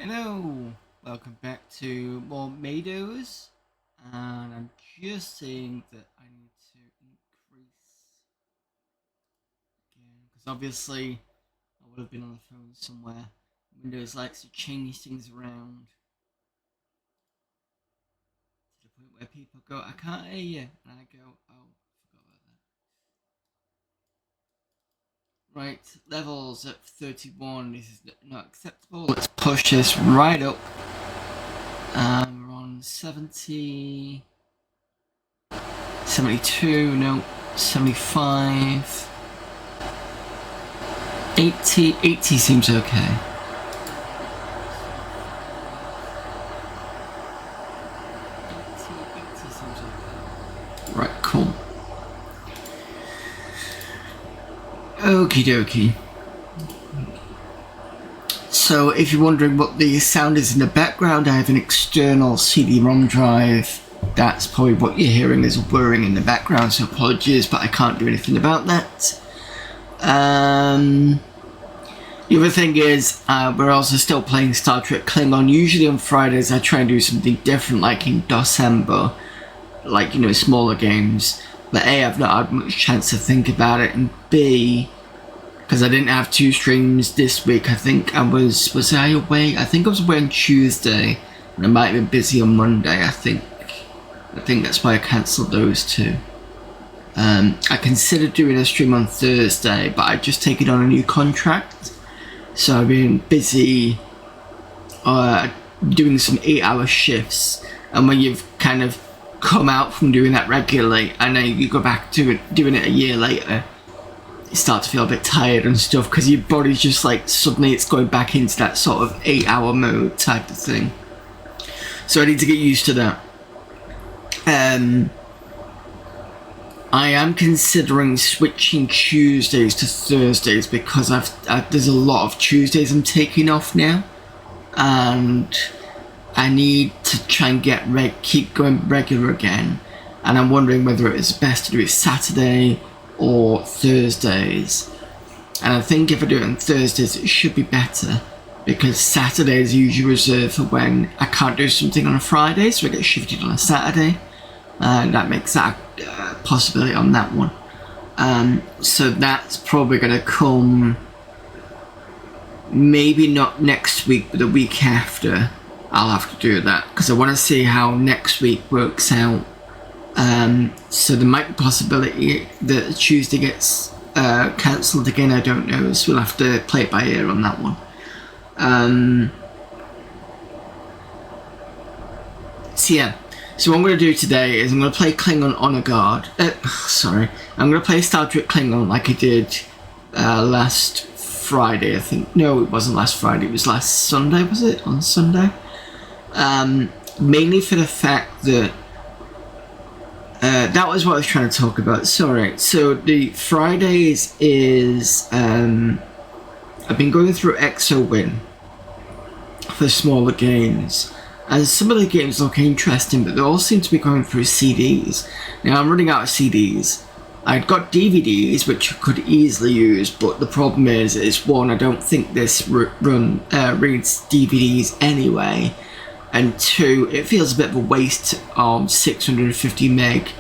Hello, welcome back to more Maydows, and I'm just saying that I need to increase again, because obviously I would have been on the phone somewhere. Windows likes to change things around to the point where people go, I can't hear you, and I go, oh, I forgot about that. Right, levels at 31, this is not acceptable, let's push this right up. We're on 70, 72, no, 75, 80 seems okay. 80 seems okay. Right, cool. Okie dokie. So if you're wondering what the sound is in the background, I have an external CD-ROM drive. That's probably what you're hearing is whirring in the background, so apologies, but I can't do anything about that. The other thing is, we're also still playing Star Trek Klingon. Usually on Fridays I try and do something different, like in December, like, you know, smaller games. But A, I've not had much chance to think about it, and B, because I didn't have two streams this week. I think I was I away? I think I was away on Tuesday, and I might have been busy on Monday. I think that's why I cancelled those two. I considered doing a stream on Thursday, but I'd just taken on a new contract, so I've been busy doing some 8-hour shifts. And when you've kind of come out from doing that regularly, and then you go back to doing it a year later, you start to feel a bit tired and stuff, because your body's just like, suddenly it's going back into that sort of 8-hour mode type of thing. So I need to get used to that. I am considering switching Tuesdays to Thursdays, because there's a lot of Tuesdays I'm taking off now, and I need to try and keep going regular again. And I'm wondering whether it's best to do it Saturday or Thursdays. And I think if I do it on Thursdays, it should be better, because Saturday is usually reserved for when I can't do something on a Friday, so I get shifted on a Saturday, and that makes that a possibility on that one. So that's probably going to come maybe not next week, but the week after. I'll have to do that, because I want to see how next week works out. So there might be a possibility that Tuesday gets cancelled again, I don't know, so we'll have to play it by ear on that one. So what I'm going to do today is I'm going to play Klingon Honor Guard. I'm going to play Star Trek Klingon like I did last Friday, I think. No, it wasn't last Friday, it was last Sunday, was it? On Sunday? Mainly for the fact that that was what I was trying to talk about. Sorry. So the Fridays is I've been going through ExoWin for smaller games, and some of the games look interesting, but they all seem to be going through CDs. Now I'm running out of CDs. I'd got DVDs which I could easily use, but the problem is one, I don't think this reads DVDs anyway. And two, it feels a bit of a waste of 650 meg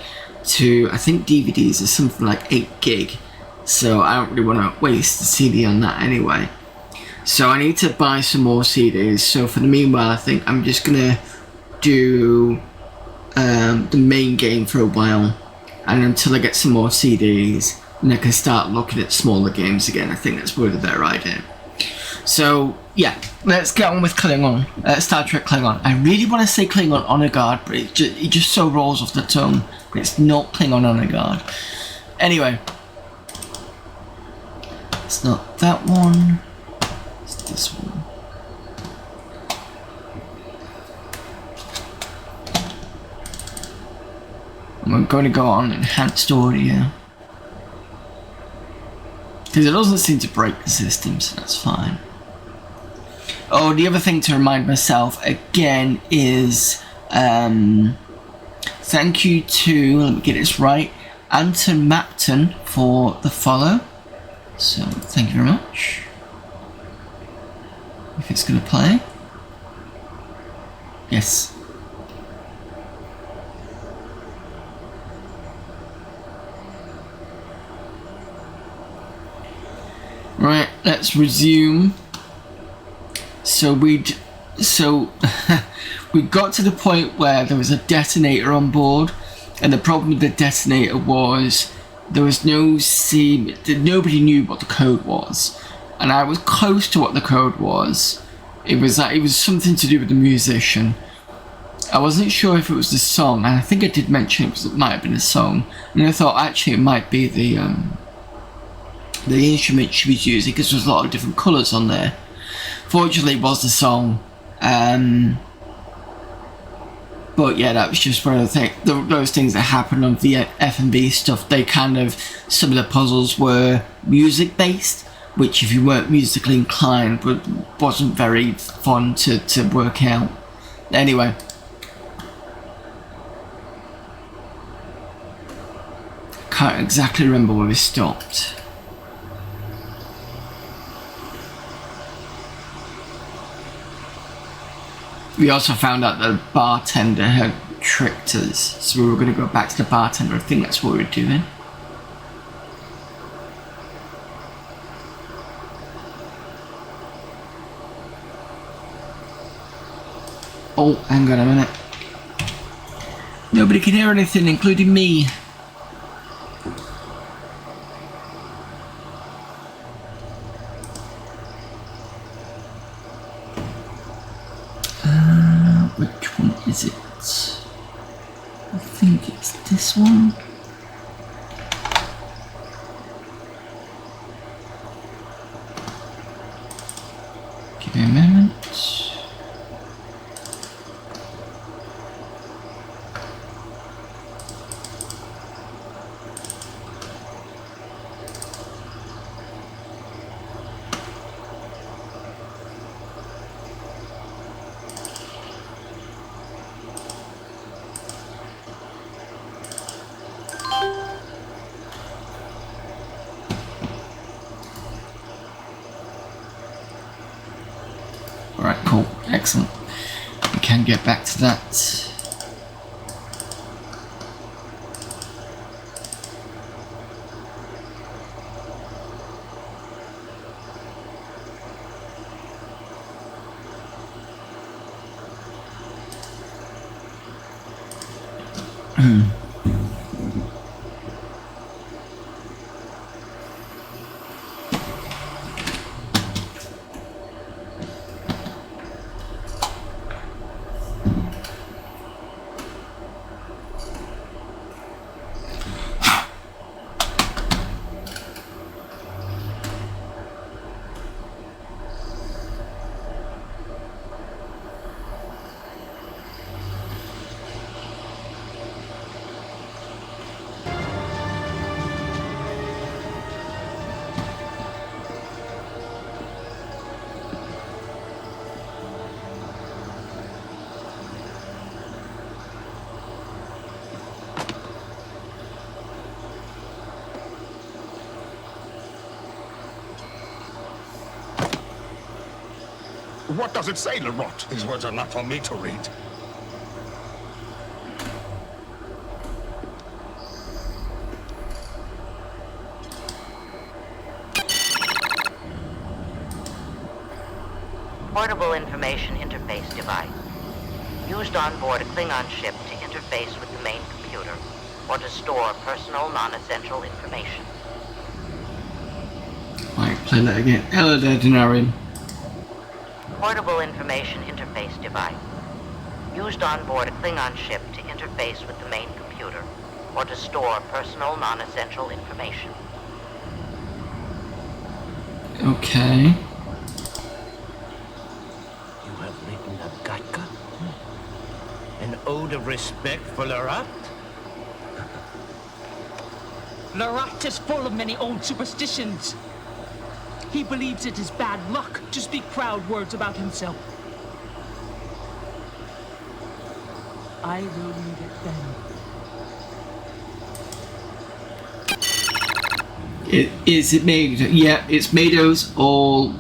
to, I think DVDs are something like 8 gig. So I don't really want to waste the CD on that anyway. So I need to buy some more CDs. So for the meanwhile, I think I'm just going to do the main game for a while. And until I get some more CDs, and I can start looking at smaller games again. I think that's probably the better idea. So yeah, let's get on with Klingon, Star Trek Klingon. I really want to say Klingon Honor Guard, but it just so rolls off the tongue. But it's not Klingon Honor Guard. Anyway, it's not that one. It's this one. And we're going to go on enhanced audio, because it doesn't seem to break the system, so that's fine. Oh, the other thing to remind myself again is thank you to, let me get this right, Anton Mapton for the follow. So thank you very much. If it's going to play. Yes. Right, let's resume. So we got to the point where there was a detonator on board, and the problem with the detonator was there was nobody knew what the code was, and I was close to what the code was. It was something to do with the musician. I wasn't sure if it was the song, and I think I did mention it might have been a song, and I thought actually it might be the instrument she was using, because there was a lot of different colours on there. Fortunately, it was the song. But yeah, that was just one of those things that happened on the F&B stuff. Some of the puzzles were music based, which if you weren't musically inclined wasn't very fun to work out. Anyway. Can't exactly remember where we stopped. We also found out that the bartender had tricked us, so we were going to go back to the bartender. I think that's what we were doing. Oh, hang on a minute. Nobody can hear anything, including me. Which one is it? I think it's this one. Give me a moment. Alright, cool. Excellent. We can get back to that. What does it say, Lerot? These words are not for me to read. Portable information interface device. Used on board a Klingon ship to interface with the main computer or to store personal non-essential information. Right, play that again. Hello there, Denarian. Portable information interface device. Used on board a Klingon ship to interface with the main computer or to store personal non-essential information. Okay. You have written a Gatka? An ode of respect for Lerot? Lerot is full of many old superstitions. He believes it is bad luck to speak proud words about himself. I will read it then. Is it made? Yeah, it's Maydows all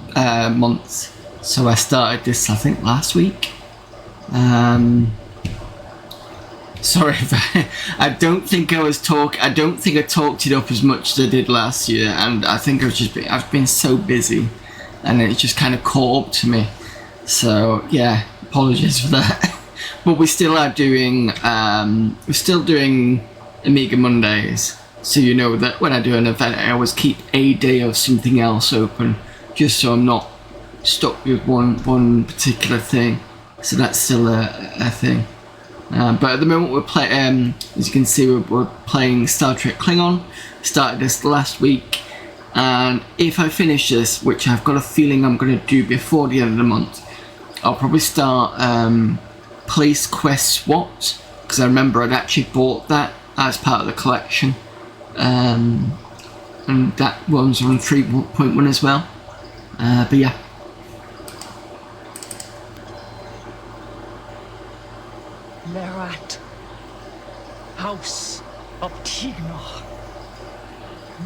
month. So I started this, I think, last week. Sorry if I don't think I talked it up as much as I did last year, and I think I've been so busy, and it just kind of caught up to me. So yeah, apologies for that. But we still are doing Amiga Mondays. So you know that when I do an event, I always keep a day of something else open, just so I'm not stuck with one particular thing. So that's still a thing. But at the moment we're playing, as you can see, we're playing Star Trek Klingon. Started this last week, and if I finish this, which I've got a feeling I'm going to do before the end of the month, I'll probably start Police Quest SWAT, because I remember I'd actually bought that as part of the collection, and that one's on 3.1 as well. But yeah. Lerat, House of Tignar,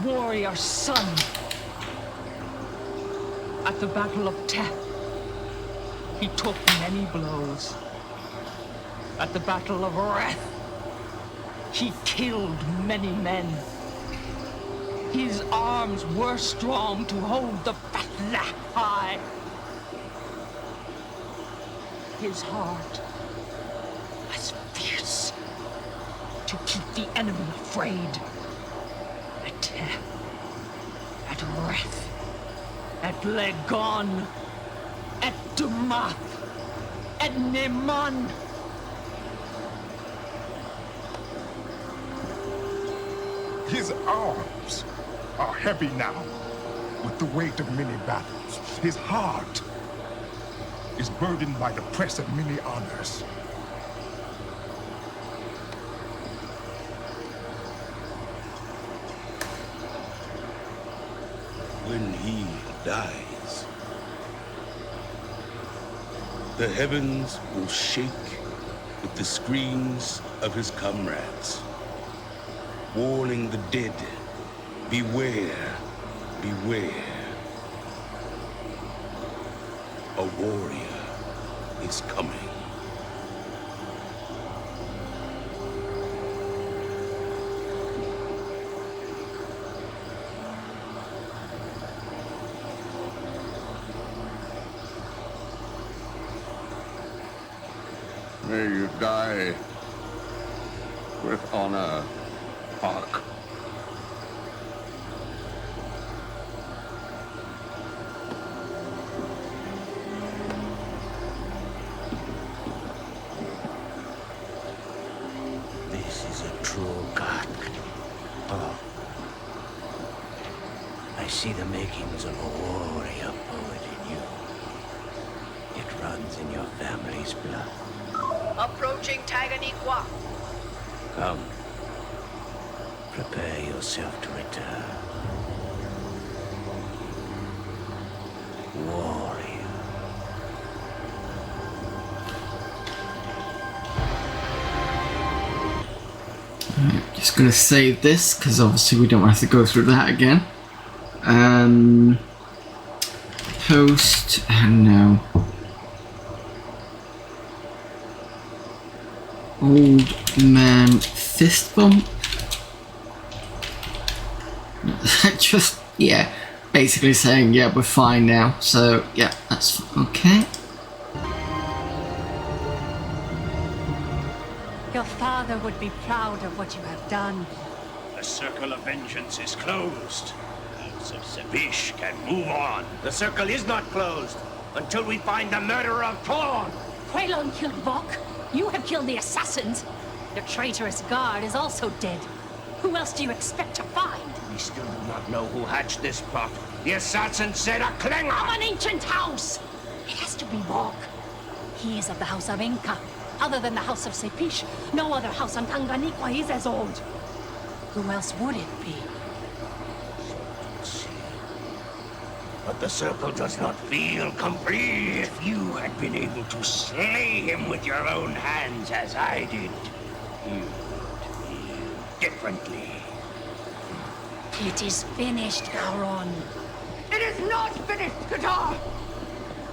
warrior son. At the Battle of Teth, he took many blows. At the Battle of Reth, he killed many men. His arms were strong to hold the Fatla high. His heart was fierce to keep the enemy afraid. At Teth, at Reth, at Legon, at Dumath, at Neman. His arms are heavy now with the weight of many battles. His heart is burdened by the press of many honors. When he dies, the heavens will shake with the screams of his comrades, warning the dead, beware, beware. A warrior is coming. May you die with honor, Hawk. This is a true god. Oh. I see the makings of a warrior poet in you. It runs in your family's blood. Approaching Taganiqua. Come. Prepare yourself to return. Warrior. Just gonna save this because obviously we don't have to go through that again. Post. No. Old man fist bump. Just, yeah, basically saying, yeah, we're fine now. So, yeah, that's okay. Your father would be proud of what you have done. The circle of vengeance is closed. House of Sepish can move on. The circle is not closed until we find the murderer of Thorn. Quaylon killed Vok. You have killed the assassins. Your traitorous guard is also dead. Who else do you expect to find? We still do not know who hatched this plot. The assassin said a Klingon! Of an ancient house! It has to be Vok. He is of the house of Inca. Other than the house of Sepish, no other house on Tanganyika is as old. Who else would it be? But the circle does not feel complete. If you had been able to slay him with your own hands as I did, you would feel differently. It is finished, Gowron. It is not finished, Qatar!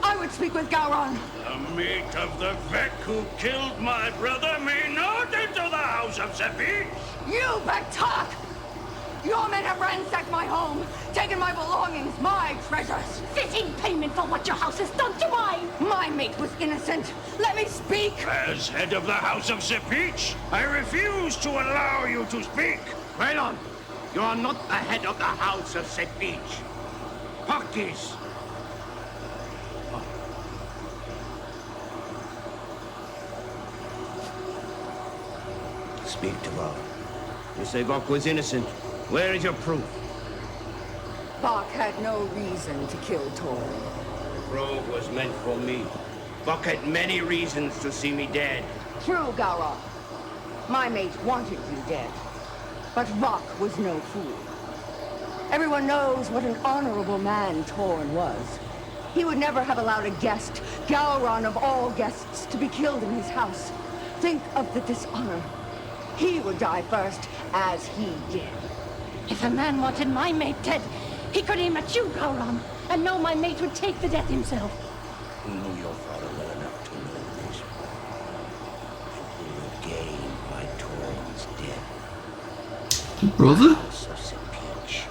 I would speak with Gowron. The mate of the Vec who killed my brother may not enter the house of Sepich. You talk! Your men have ransacked my home, taken my belongings, my treasures. Fitting payment for what your house has done to mine. My mate was innocent. Let me speak. As head of the house of Sepich, I refuse to allow you to speak. Klingon, you are not the head of the house of Sepich. Puck is. Speak to Vok. You say Vok was innocent. Where is your proof? Bach had no reason to kill Tor. Proof was meant for me. Vok had many reasons to see me dead. True, Gowron. My mate wanted you dead. But Vok was no fool. Everyone knows what an honorable man Torn was. He would never have allowed a guest, Gowron of all guests, to be killed in his house. Think of the dishonor. He would die first, as he did. If a man wanted my mate dead, he could aim at you, Gowron, and know my mate would take the death himself. Who knew your father well enough to know this? And who will gain by Torn's death? Brother? The house of Sepich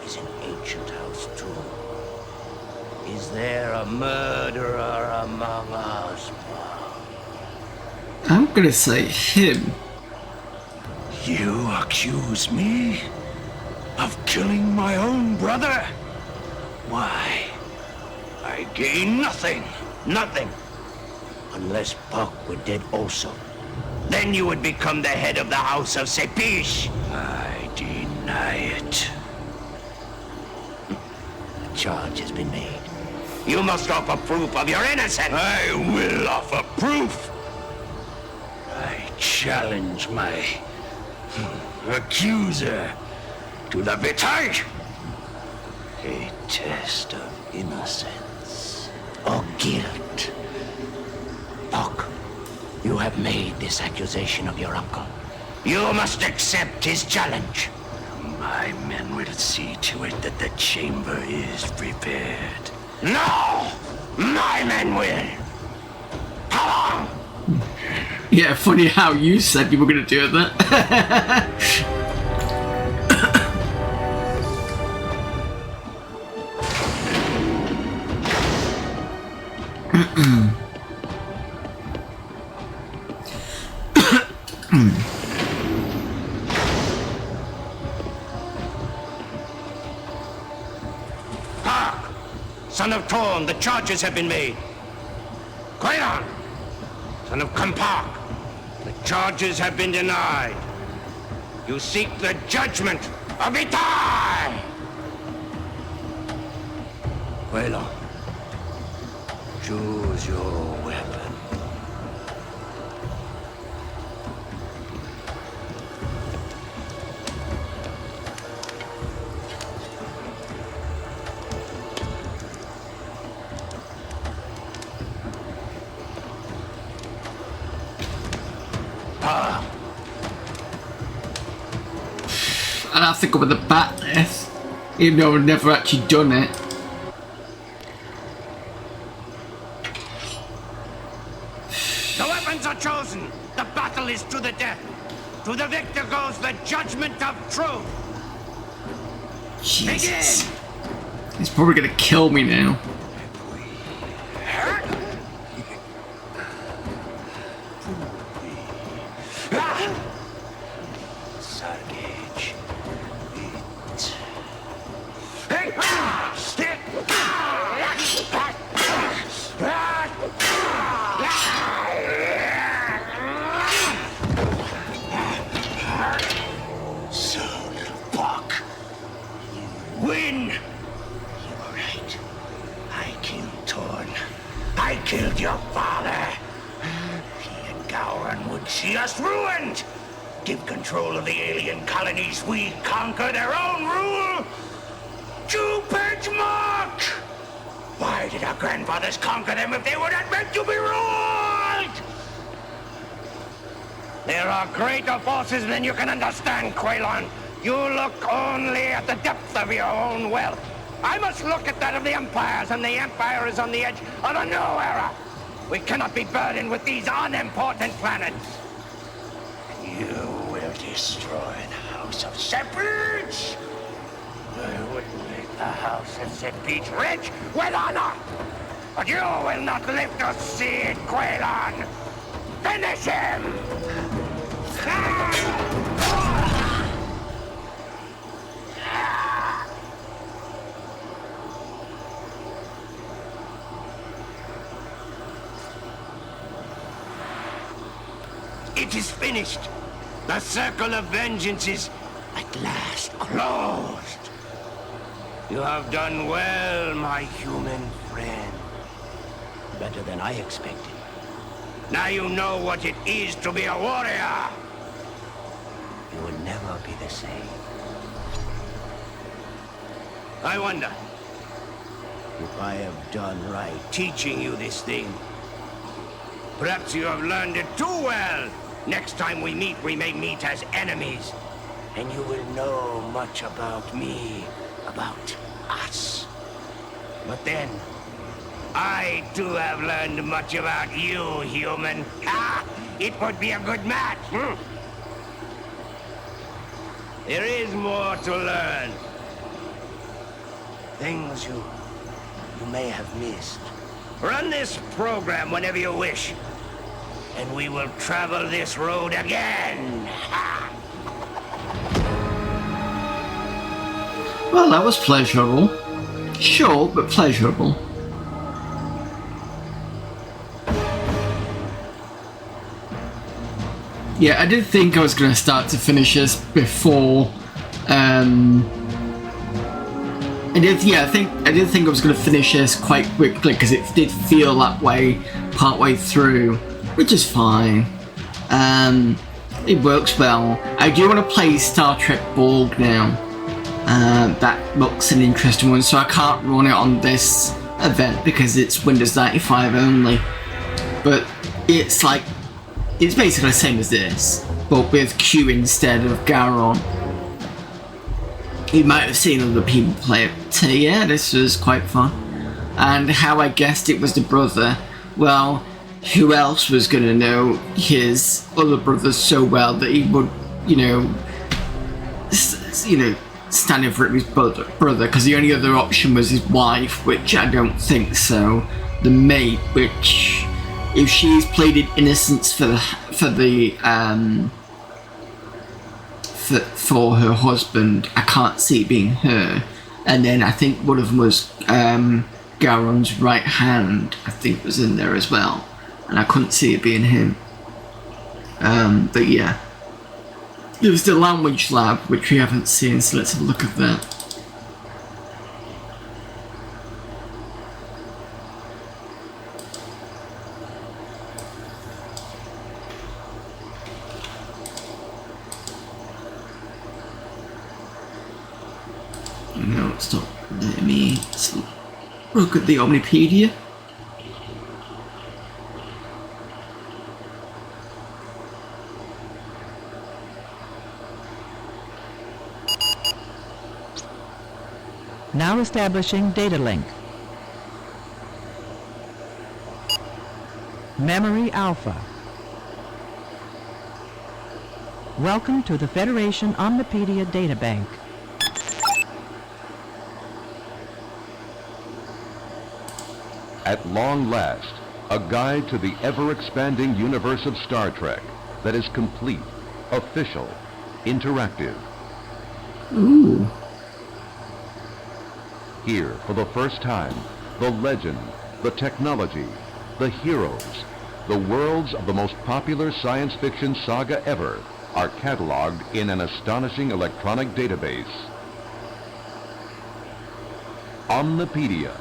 is an ancient house too. Is there a murderer among us? I'm gonna say him. You accuse me of killing my own brother? Why? I gain nothing. Nothing. Unless Puck were dead also. Then you would become the head of the house of Sepich. I deny it. The charge has been made. You must offer proof of your innocence. I will offer proof. I challenge my accuser to the Vitae. A test of innocence or guilt. Puck, you have made this accusation of your uncle. You must accept his challenge. My men will see to it that the chamber is prepared. No! My men will! Come on! Yeah, funny how you said you were gonna do that. Hark! Son of Torn, the charges have been made. Klingon! Son of Kampak, the charges have been denied. You seek the judgment of Vitae! Klingon, choose your weapon. I'd have to go with the bat this, even though I've never actually done it. The weapons are chosen. The battle is to the death. To the victor goes the judgment of truth. Jesus. He's probably gonna kill me now. Win! You were right. I killed Torn. I killed your father. He and Gowron would see us ruined. Give control of the alien colonies. We conquer their own rule. Jupiter Mark! Why did our grandfathers conquer them if they were not meant to be ruled? There are greater forces than you can understand, Klingon. You look only at the depth of your own wealth. I must look at that of the empires, and the empire is on the edge of a new era. We cannot be burdened with these unimportant planets. You will destroy the House of Sepich. I would make the House of Sepich rich with honor, but you will not live to see it, Quaylon. Finish him! It is finished. The circle of vengeance is at last closed. You have done well, my human friend. Better than I expected. Now you know what it is to be a warrior. You will never be the same. I wonder If I have done right teaching you this thing. Perhaps you have learned it too well. Next time we may meet as enemies. and you will know much about me, about us. But then, I too have learned much about you, human. Ah, it would be a good match. There is more to learn. Things you may have missed. Run this program whenever you wish, and we will travel this road again. Well, that was pleasurable. Short, but pleasurable. Yeah, I did think I was going to start to finish this before. I did think I was going to finish this quite quickly because it did feel that way partway through, which is fine. It works well. I do want to play Star Trek Borg now. That looks an interesting one, so I can't run it on this event because it's Windows 95 only. But it's basically the same as this, but with Q instead of Garon. You might have seen other people play it. So yeah, this was quite fun. And how I guessed it was the brother, well, who else was going to know his other brother so well that he would, stand in for his brother, because the only other option was his wife, which I don't think so. The mate, which, if she's pleaded innocence for her husband, I can't see it being her. And then I think one of them was Garon's right hand, I think was in there as well, and I couldn't see it being him. But yeah, there's the language lab, which we haven't seen, so let's have a look at that. No, it's not. Let me look at the Omnipedia. Now establishing data link. Memory Alpha. Welcome to the Federation Omnipedia Databank. At long last, a guide to the ever-expanding universe of Star Trek that is complete, official, interactive. Ooh. Here, for the first time, the legend, the technology, the heroes, the worlds of the most popular science fiction saga ever are cataloged in an astonishing electronic database. Omnipedia,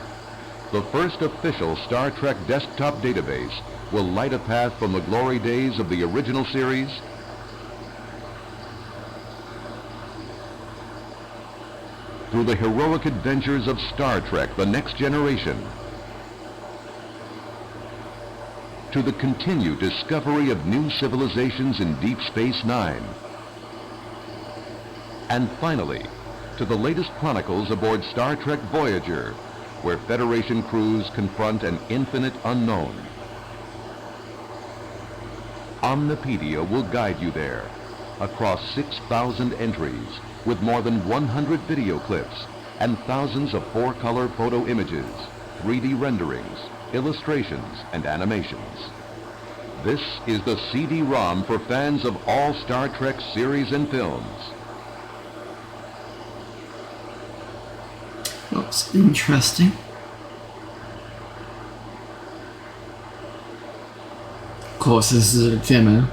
the first official Star Trek desktop database, will light a path from the glory days of the original series through the heroic adventures of Star Trek: The Next Generation, to the continued discovery of new civilizations in Deep Space Nine, and finally, to the latest chronicles aboard Star Trek Voyager, where Federation crews confront an infinite unknown. Omnipedia will guide you there, across 6,000 entries, with more than 100 video clips and thousands of 4-color photo images, 3D renderings, illustrations, and animations. This is the CD-ROM for fans of all Star Trek series and films. Looks interesting. Of course, this is a demo.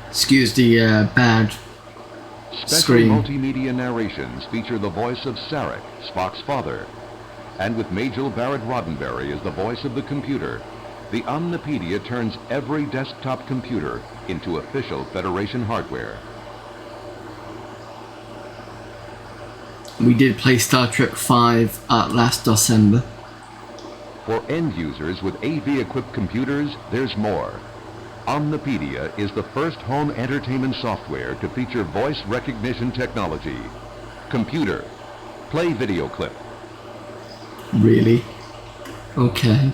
Excuse the bad Special screen. multimedia narrations feature the voice of Sarek, Spock's father. And with Majel Barrett Roddenberry as the voice of the computer, the Omnipedia turns every desktop computer into official Federation hardware. We did play Star Trek V last December. For end users with AV-equipped computers, there's more. Omnipedia is the first home entertainment software to feature voice recognition technology. Computer, play video clip. Really? Okay.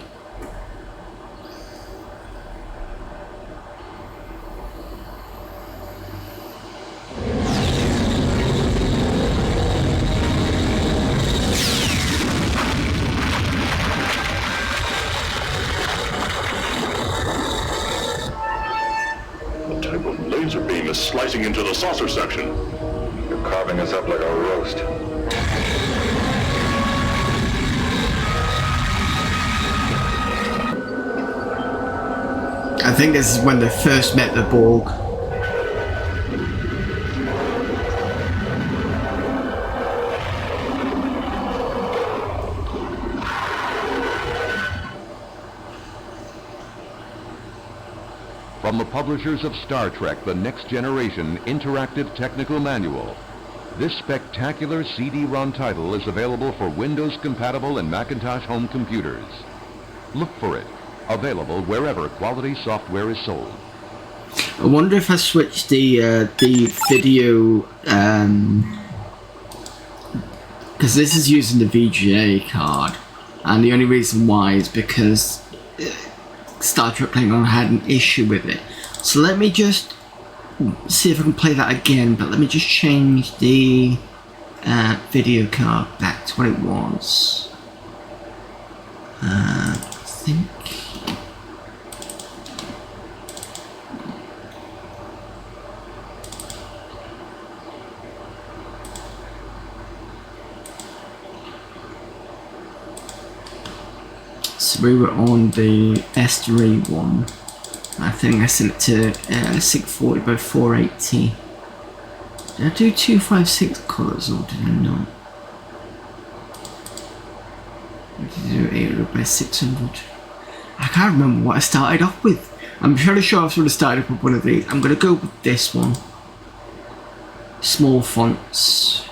Laser beam is slicing into the saucer section. You're carving us up like a roast. I think this is when they first met the Borg. From the publishers of Star Trek: The Next Generation Interactive Technical Manual, this spectacular CD-ROM title is available for Windows-compatible and Macintosh home computers. Look for it. Available wherever quality software is sold. I wonder if I switch the video, because this is using the VGA card, and the only reason why is because Star Trek Klingon had an issue with it. So let me just see if I can play that again, but let me just change the video card back to what it was. I think. So we were on the S3 one. I think I sent it to 640 by 480. Did I do 256 colours or did I not? Did I do 800 by 600? I can't remember what I started off with. I'm fairly sure I sort of started off with one of these. I'm going to go with this one. Small fonts.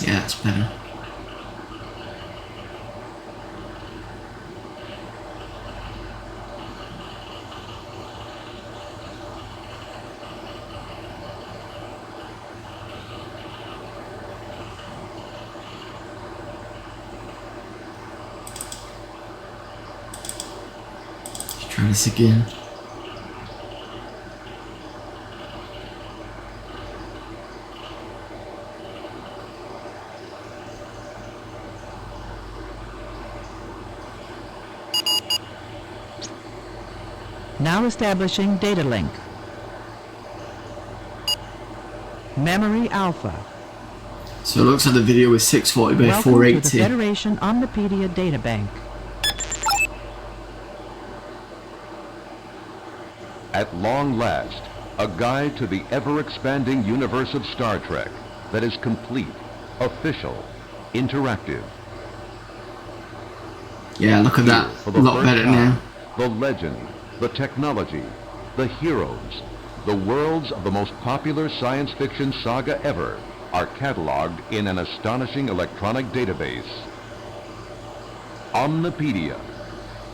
Yeah, it's better. Let's try this again. Now establishing data link. Memory Alpha. So it looks like the video is 640 by Welcome 480. to the Federation Omnipedia Data Bank. At long last, a guide to the ever-expanding universe of Star Trek that is complete, official, interactive. Yeah, look at that. For A the lot first better time, now. the legend, the technology, the heroes, the worlds of the most popular science fiction saga ever are cataloged in an astonishing electronic database. Omnipedia,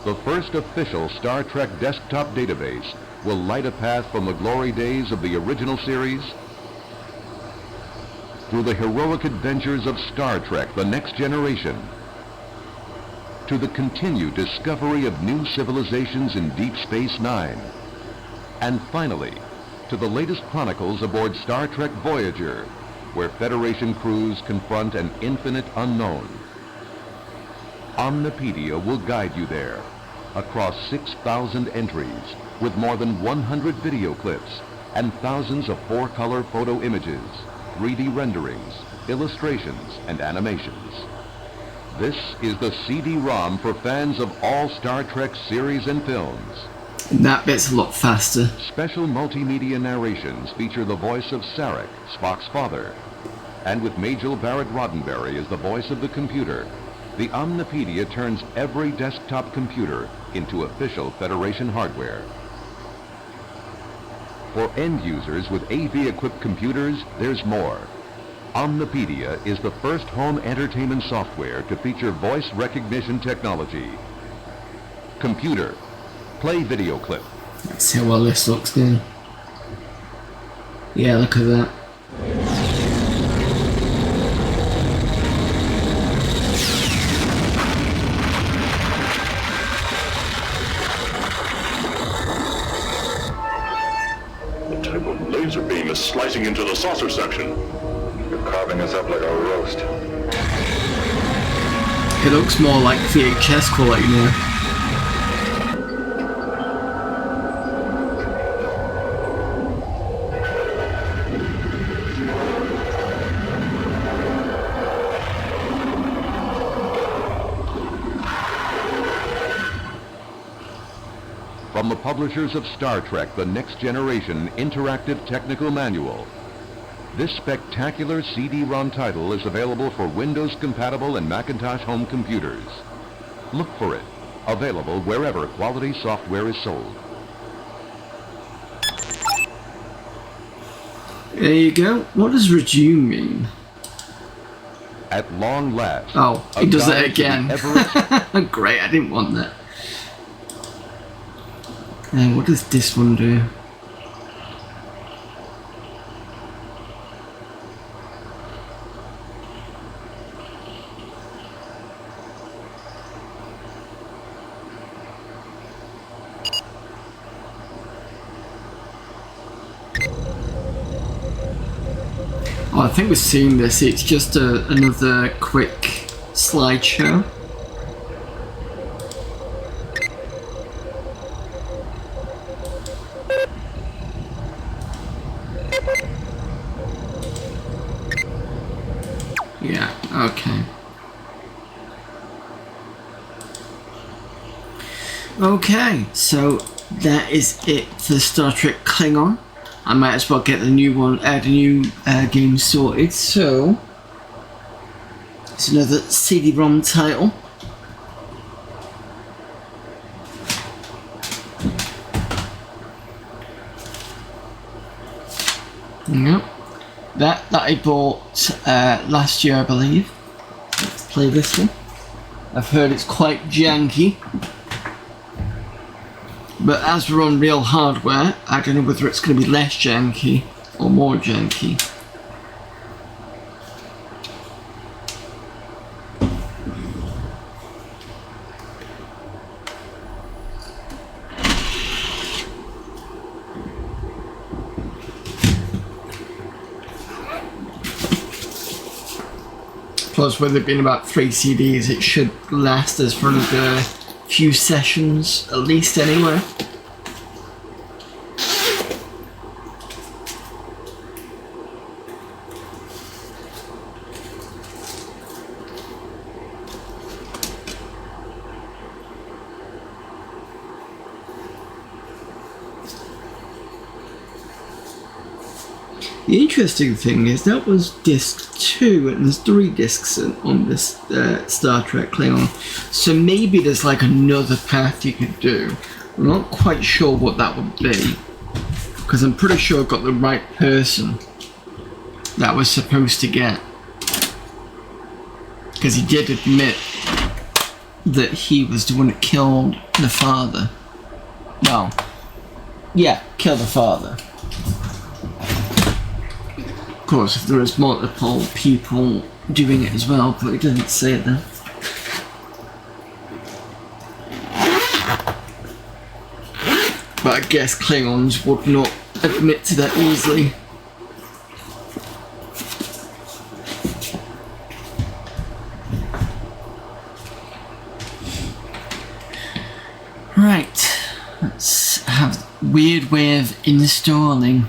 the first official Star Trek desktop database, will light a path from the glory days of the original series through the heroic adventures of Star Trek: The Next Generation, to the continued discovery of new civilizations in Deep Space Nine, and finally, to the latest chronicles aboard Star Trek Voyager, where Federation crews confront an infinite unknown. Omnipedia will guide you there, across 6,000 entries, with more than 100 video clips, and thousands of 4-color photo images, 3D renderings, illustrations, and animations. This is the CD-ROM for fans of all Star Trek series and films. And that bit's a lot faster. Special multimedia narrations feature the voice of Sarek, Spock's father. And with Majel Barrett Roddenberry as the voice of the computer, the Omnipedia turns every desktop computer into official Federation hardware. For end users with AV-equipped computers, there's more. Omnipedia is the first home entertainment software to feature voice recognition technology. Computer, play video clip. Let's see how well this looks then. Yeah, look at that. What type of laser beam is slicing into the saucer section? You're carving us up like a roast. It looks more like VHS quality now. From the publishers of Star Trek: The Next Generation Interactive Technical Manual, this spectacular CD-ROM title is available for Windows-compatible and Macintosh home computers. Look for it, available wherever quality software is sold. There you go. What does resume mean? At long last. Oh, he does it again. Great, I didn't want that. Now, what does this one do? Oh, I think we've seen this. It's just another quick slideshow. Yeah, okay. Okay, so that is it for Star Trek Klingon. I might as well get the new one, the new game sorted. So it's another CD-ROM title. Yep. That I bought last year, I believe. Let's play this one. I've heard it's quite janky. But as we're on real hardware, I don't know whether it's going to be less janky or more janky. Plus, with it being about 3 CDs, it should last us for another few sessions, at least anyway. The interesting thing is that was disc 2, and there's 3 discs on this Star Trek Klingon. So maybe there's like another path you could do. I'm not quite sure what that would be, because I'm pretty sure I got the right person that was supposed to get. Because he did admit that he was the one that killed the father. Well, yeah, kill the father. Of course, if there was multiple people doing it as well, but he didn't say it there. But I guess Klingons would not admit to that easily. Right, let's have a weird way of installing.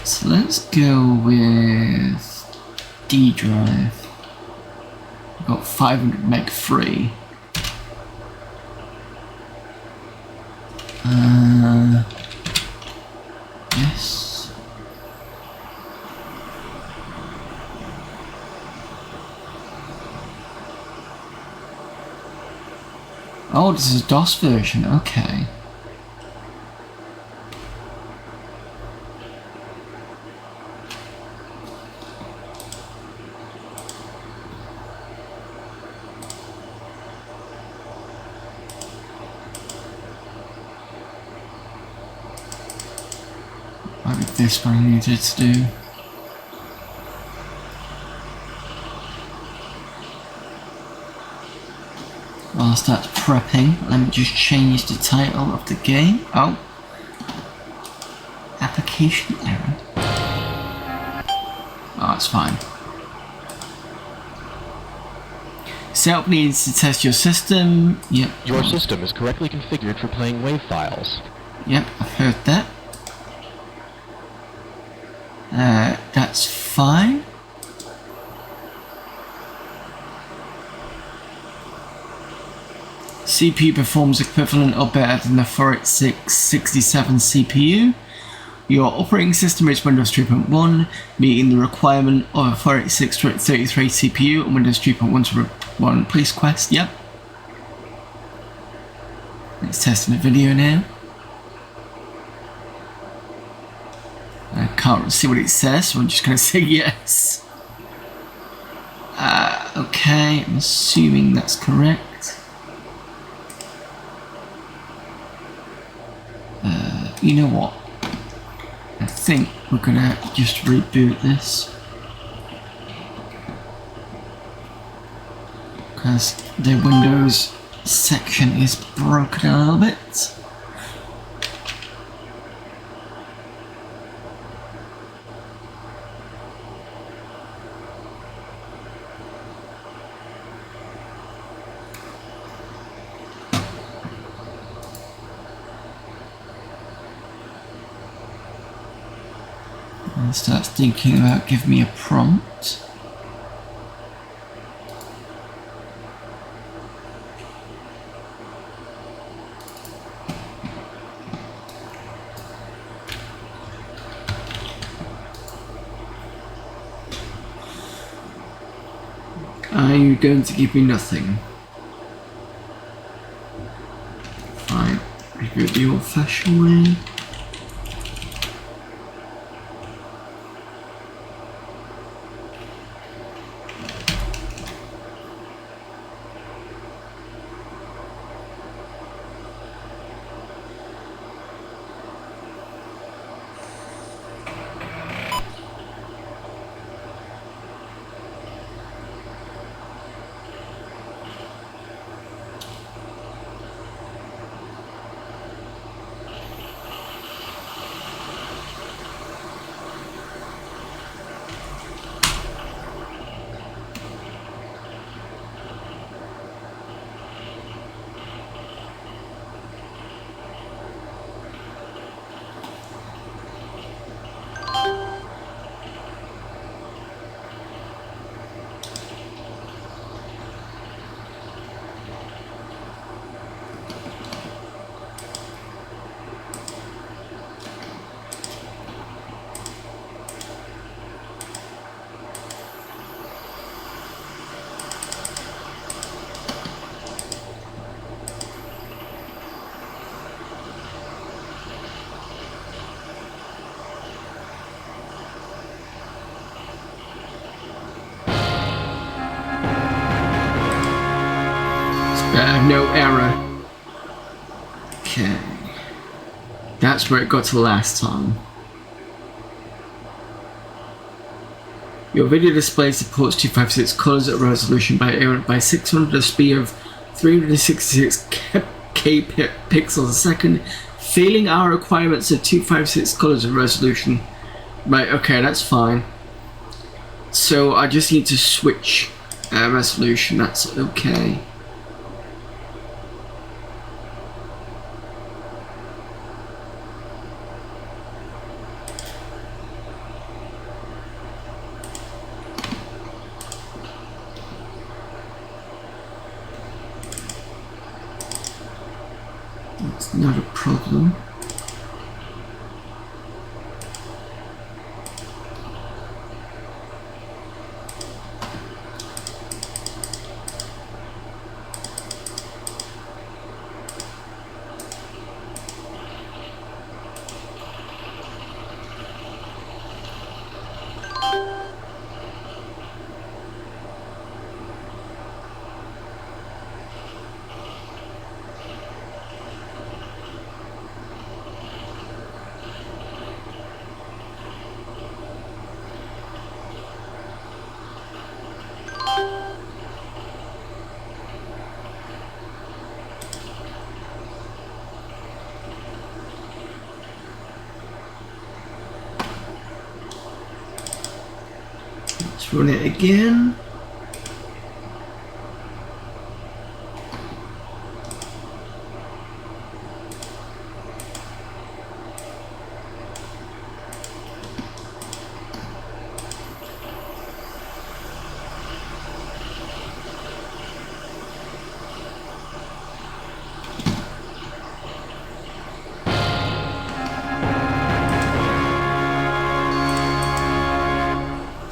So let's go with D drive. I've got 500 meg free. Yes. Oh, this is a DOS version, okay. Might be this one I needed to do. Whilst that's prepping, let me just change the title of the game. Oh. Application error. Oh, it's fine. Setup needs to test your system. Yep. Your system is correctly configured for playing WAV files. Yep, I've heard that. That's fine. CPU performs equivalent or better than the 486-67 CPU. Your operating system is Windows 3.1, meeting the requirement of a 486-33 CPU and Windows 3.1 Police Quest. Yep. Let's test the video now. I can't see what it says, so I'm just going to say yes. Okay, I'm assuming that's correct. You know what? I think we're going to just reboot this. Because the Windows section is broken a little bit. And starts thinking about giving me a prompt. Are you going to give me nothing? Fine, reboot the old-fashioned way. No error. Okay. That's where it got to last time. Your video display supports 256 colors at resolution by 600, a speed of 366k pixels a second, failing our requirements of 256 colors of resolution. Right, okay, that's fine. So I just need to switch resolution, that's okay. It's not a problem. Let's run it again.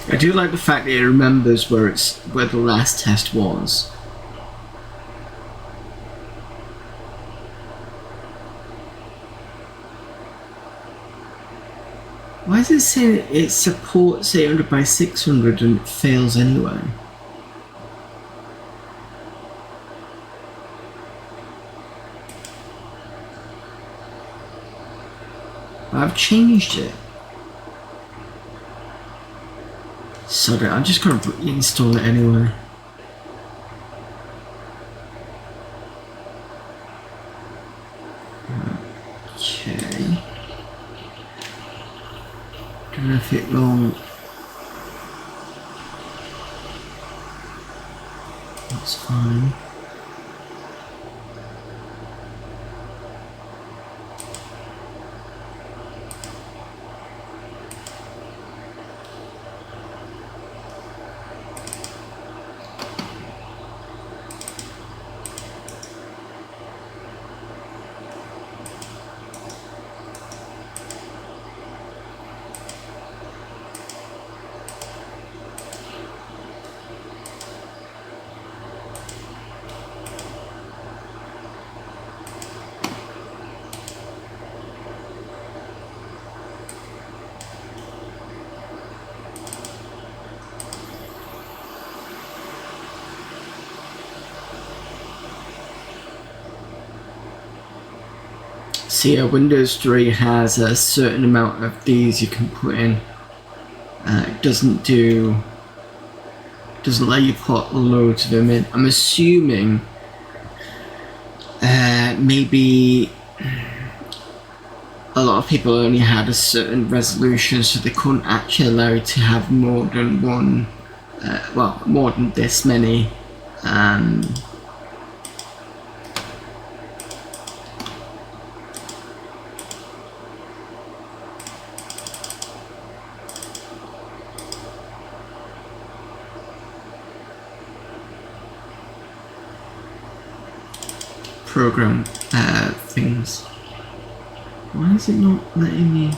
I do like the fact that it remembers where the last test was. Why is it saying it supports 800 by 600 and it fails anyway? I've changed it. Sorry, I'm just gonna reinstall it anyway. Okay. Don't know if it will. That's fine. See, Windows 3 has a certain amount of these you can put in. It doesn't let you put loads of them in. I'm assuming maybe a lot of people only had a certain resolution, so they couldn't actually allow you to have more than one, well, more than this many program things. Why is it not letting me?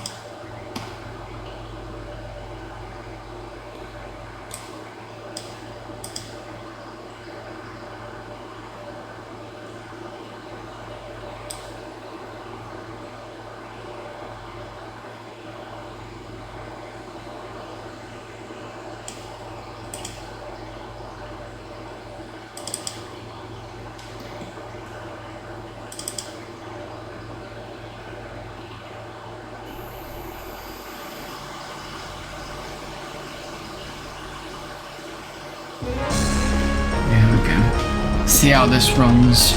See how this runs.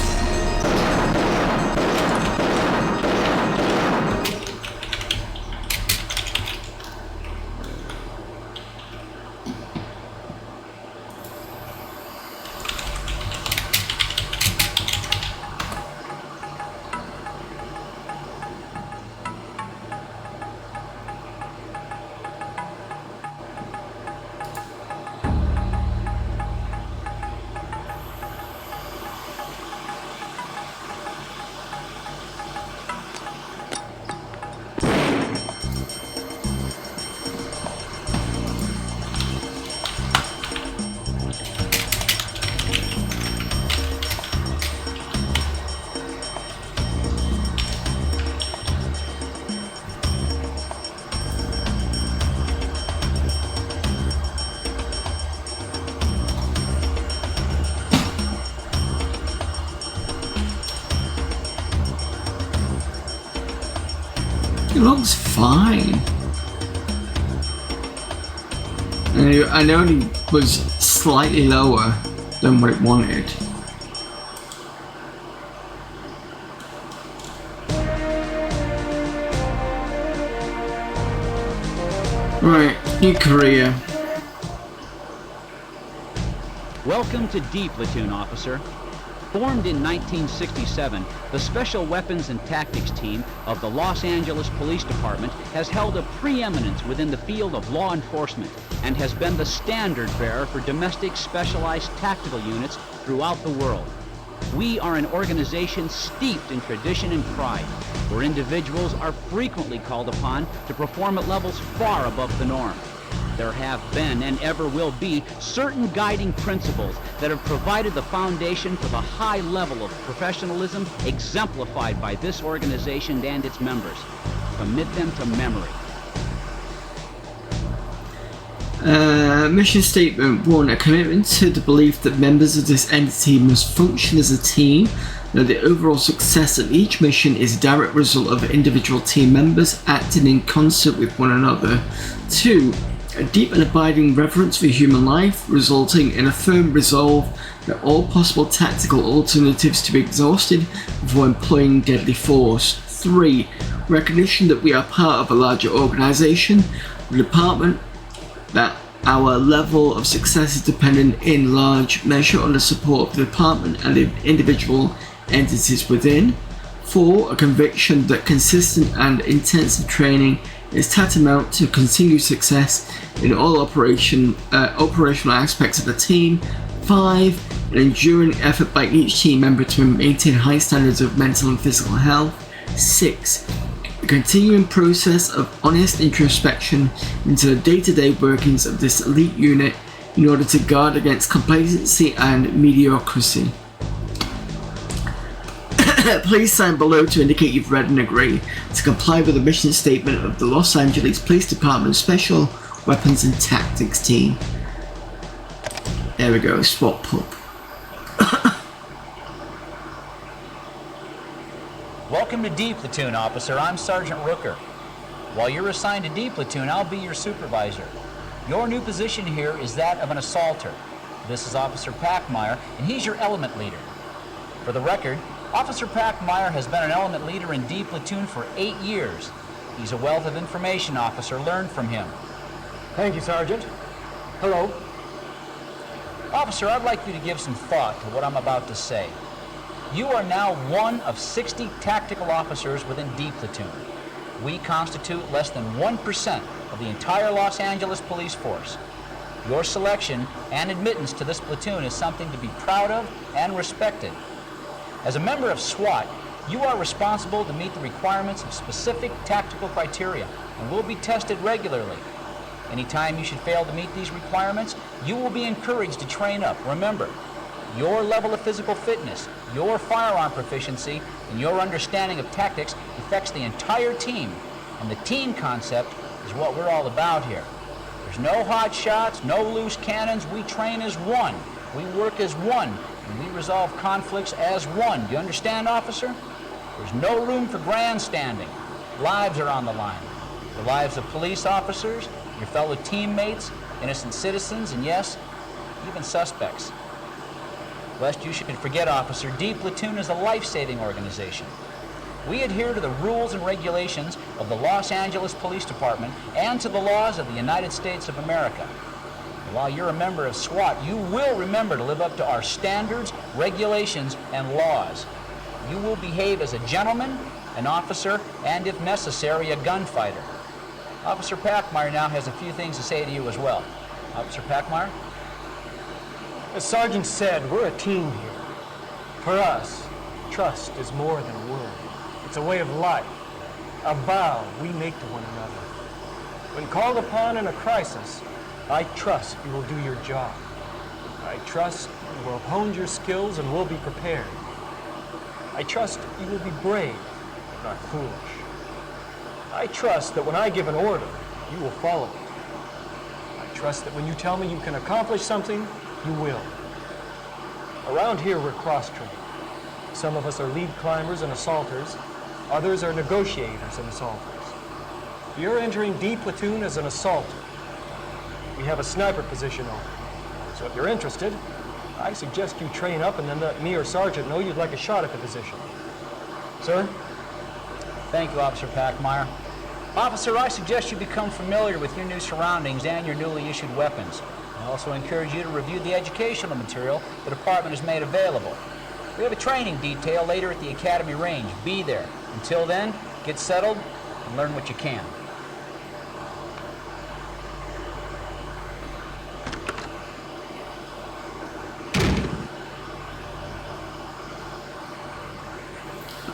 It looks fine. I know it was slightly lower than what it wanted. Right, New Korea. Welcome to D Platoon, officer. Formed in 1967, the Special Weapons and Tactics Team of the Los Angeles Police Department has held a preeminence within the field of law enforcement and has been the standard bearer for domestic specialized tactical units throughout the world. We are an organization steeped in tradition and pride, where individuals are frequently called upon to perform at levels far above the norm. There have been and ever will be certain guiding principles that have provided the foundation for the high level of professionalism exemplified by this organization and its members. Commit them to memory. Mission Statement 1. A commitment to the belief that members of this entity must function as a team, that the overall success of each mission is a direct result of individual team members acting in concert with one another. 2. A deep and abiding reverence for human life, resulting in a firm resolve that all possible tactical alternatives to be exhausted before employing deadly force. 3. Recognition that we are part of a larger organization, the department, that our level of success is dependent in large measure on the support of the department and the individual entities within. 4. A conviction that consistent and intensive training is tantamount to continued success in all operational aspects of the team. 5. An enduring effort by each team member to maintain high standards of mental and physical health. 6. A continuing process of honest introspection into the day-to-day workings of this elite unit in order to guard against complacency and mediocrity. Please sign below to indicate you've read and agree to comply with the mission statement of the Los Angeles Police Department Special Weapons and Tactics Team. There we go, SWAT pup. Welcome to D Platoon, officer. I'm Sergeant Rooker. While you're assigned to D Platoon, I'll be your supervisor. Your new position here is that of an assaulter. This is Officer Packmeyer, and he's your element leader. For the record, Officer Packmeyer has been an element leader in D Platoon for 8 years. He's a wealth of information, officer. Learn from him. Thank you, Sergeant. Hello. Officer, I'd like you to give some thought to what I'm about to say. You are now one of 60 tactical officers within D Platoon. We constitute less than 1% of the entire Los Angeles police force. Your selection and admittance to this platoon is something to be proud of and respected. As a member of SWAT, you are responsible to meet the requirements of specific tactical criteria and will be tested regularly. Anytime you should fail to meet these requirements, you will be encouraged to train up. Remember, your level of physical fitness, your firearm proficiency, and your understanding of tactics affects the entire team, and the team concept is what we're all about here. There's no hot shots, no loose cannons. We train as one. We work as one. And we resolve conflicts as one. Do you understand, officer? There's no room for grandstanding. Lives are on the line. The lives of police officers, your fellow teammates, innocent citizens, and yes, even suspects. Lest you should forget, officer, D Platoon is a life-saving organization. We adhere to the rules and regulations of the Los Angeles Police Department and to the laws of the United States of America. And while you're a member of SWAT, you will remember to live up to our standards, regulations, and laws. You will behave as a gentleman, an officer, and if necessary, a gunfighter. Officer Packmeyer now has a few things to say to you as well. Officer Packmeyer? As Sergeant said, we're a team here. For us, trust is more than a word. It's a way of life, a vow we make to one another. When called upon in a crisis, I trust you will do your job. I trust you will have honed your skills and will be prepared. I trust you will be brave, not foolish. I trust that when I give an order, you will follow it. I trust that when you tell me you can accomplish something, you will. Around here, we're cross-trained. Some of us are lead climbers and assaulters. Others are negotiators and assaulters. You're entering D Platoon as an assaulter. We have a sniper position open. So if you're interested, I suggest you train up and then let me or Sergeant know you'd like a shot at the position. Sir? Thank you, Officer Packmeyer. Officer, I suggest you become familiar with your new surroundings and your newly issued weapons. I also encourage you to review the educational material the department has made available. We have a training detail later at the Academy Range. Be there. Until then, get settled and learn what you can.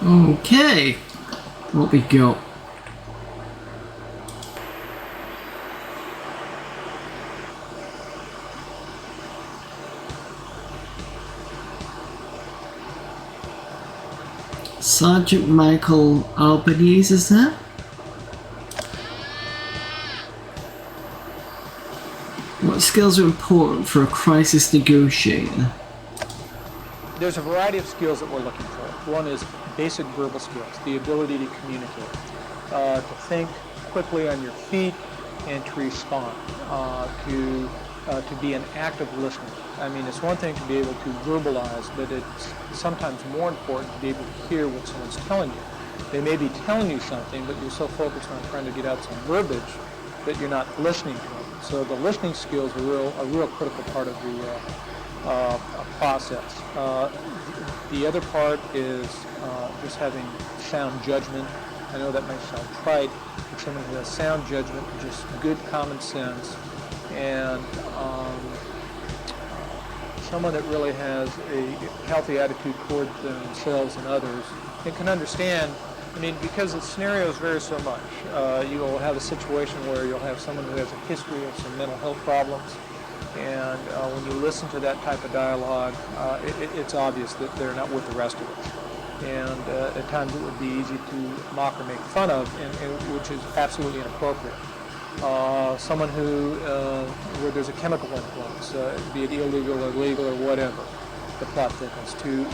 Okay, what we got? Sergeant Michael Albanese, is that? What skills are important for a crisis negotiator? There's a variety of skills that we're looking for. One is basic verbal skills, the ability to communicate, to think quickly on your feet and to respond, to be an active listener. I mean, it's one thing to be able to verbalize, but it's sometimes more important to be able to hear what someone's telling you. They may be telling you something, but you're so focused on trying to get out some verbiage that you're not listening to them. So the listening skills are a real critical part of the process. The other part is just having sound judgment. I know that might sound trite, but someone who has sound judgment, just good common sense, and someone that really has a healthy attitude toward themselves and others, and can understand. I mean, because the scenarios vary so much. You will have a situation where you'll have someone who has a history of some mental health problems, and when you listen to that type of dialogue, it's obvious that they're not with the rest of us. And at times it would be easy to mock or make fun of, and which is absolutely inappropriate. Someone who, where there's a chemical influence, be it illegal or legal or whatever, the plot thickens, to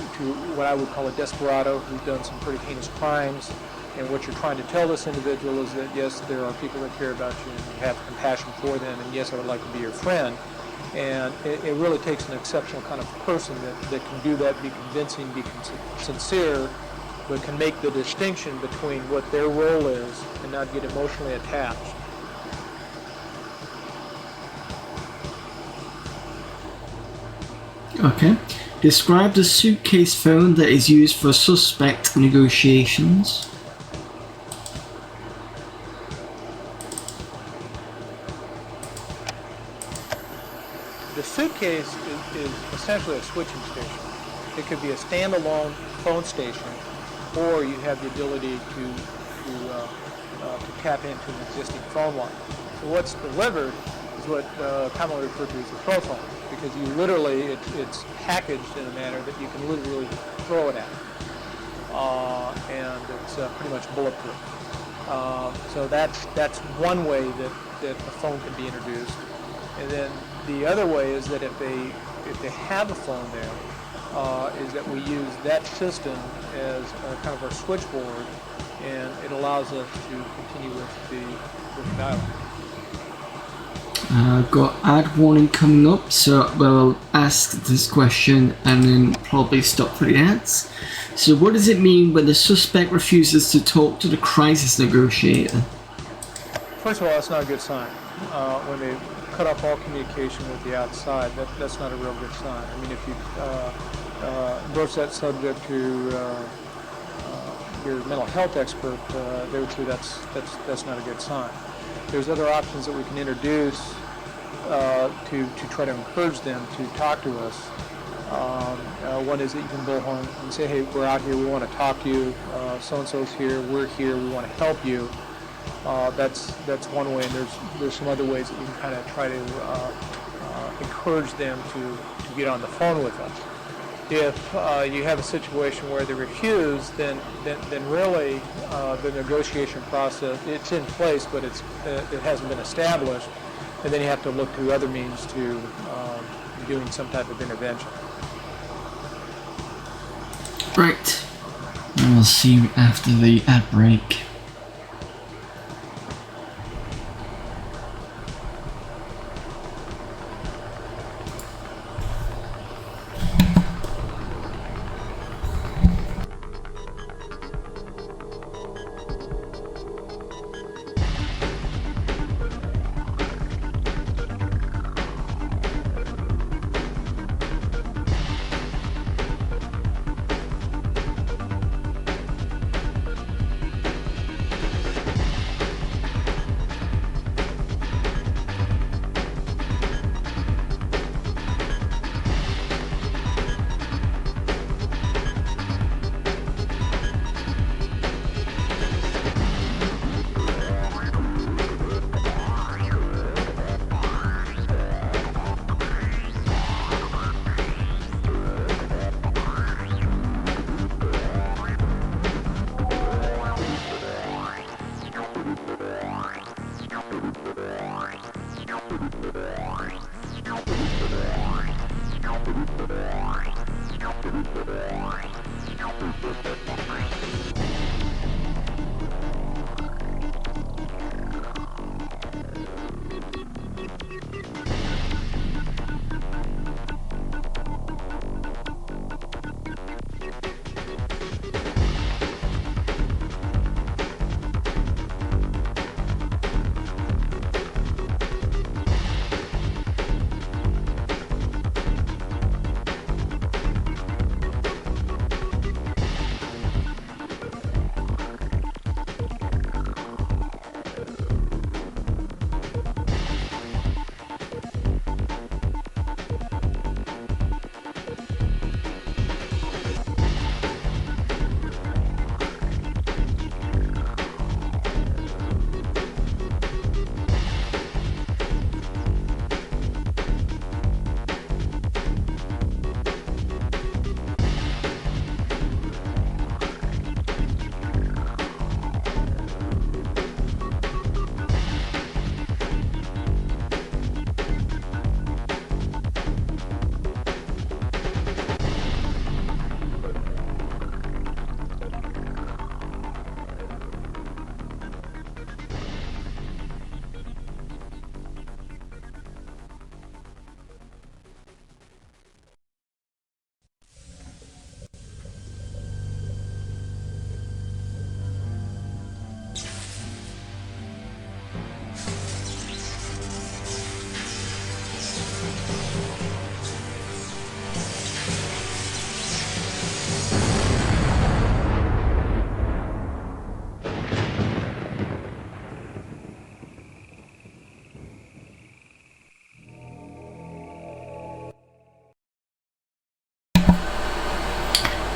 what I would call a desperado who's done some pretty heinous crimes, and what you're trying to tell this individual is that, yes, there are people that care about you, and you have compassion for them, and yes, I would like to be your friend. And it really takes an exceptional kind of person that can do that, be convincing, be sincere, but can make the distinction between what their role is and not get emotionally attached. Okay. Describe the suitcase phone that is used for suspect negotiations. The suitcase is essentially a switching station. It could be a standalone phone station, or you have the ability to tap into an existing phone line. So what's delivered is what commonly referred to as a throw phone, because you literally, it's packaged in a manner that you can literally throw it at. And it's pretty much bulletproof. So that's one way that a phone can be introduced. And then the other way is that if they have a phone there, is that we use that system as kind of our switchboard, and it allows us to continue with the dialogue. Got ad warning coming up, so we'll ask this question and then probably stop for the ads. So what does it mean when the suspect refuses to talk to the crisis negotiator? First of all, that's not a good sign. When they cut off all communication with the outside, that's not a real good sign. I mean, if you broach that subject to your mental health expert, they would say that's not a good sign. There's other options that we can introduce to try to encourage them to talk to us. One is that you can go home and say, hey, we're out here, we want to talk to you, so-and-so's here, we're here, we want to help you. That's one way, and there's some other ways that you can kind of try to encourage them to get on the phone with us. If you have a situation where they refuse, then really the negotiation process, it's in place, but it hasn't been established, and then you have to look to other means to doing some type of intervention. Right. We'll see you after the ad break.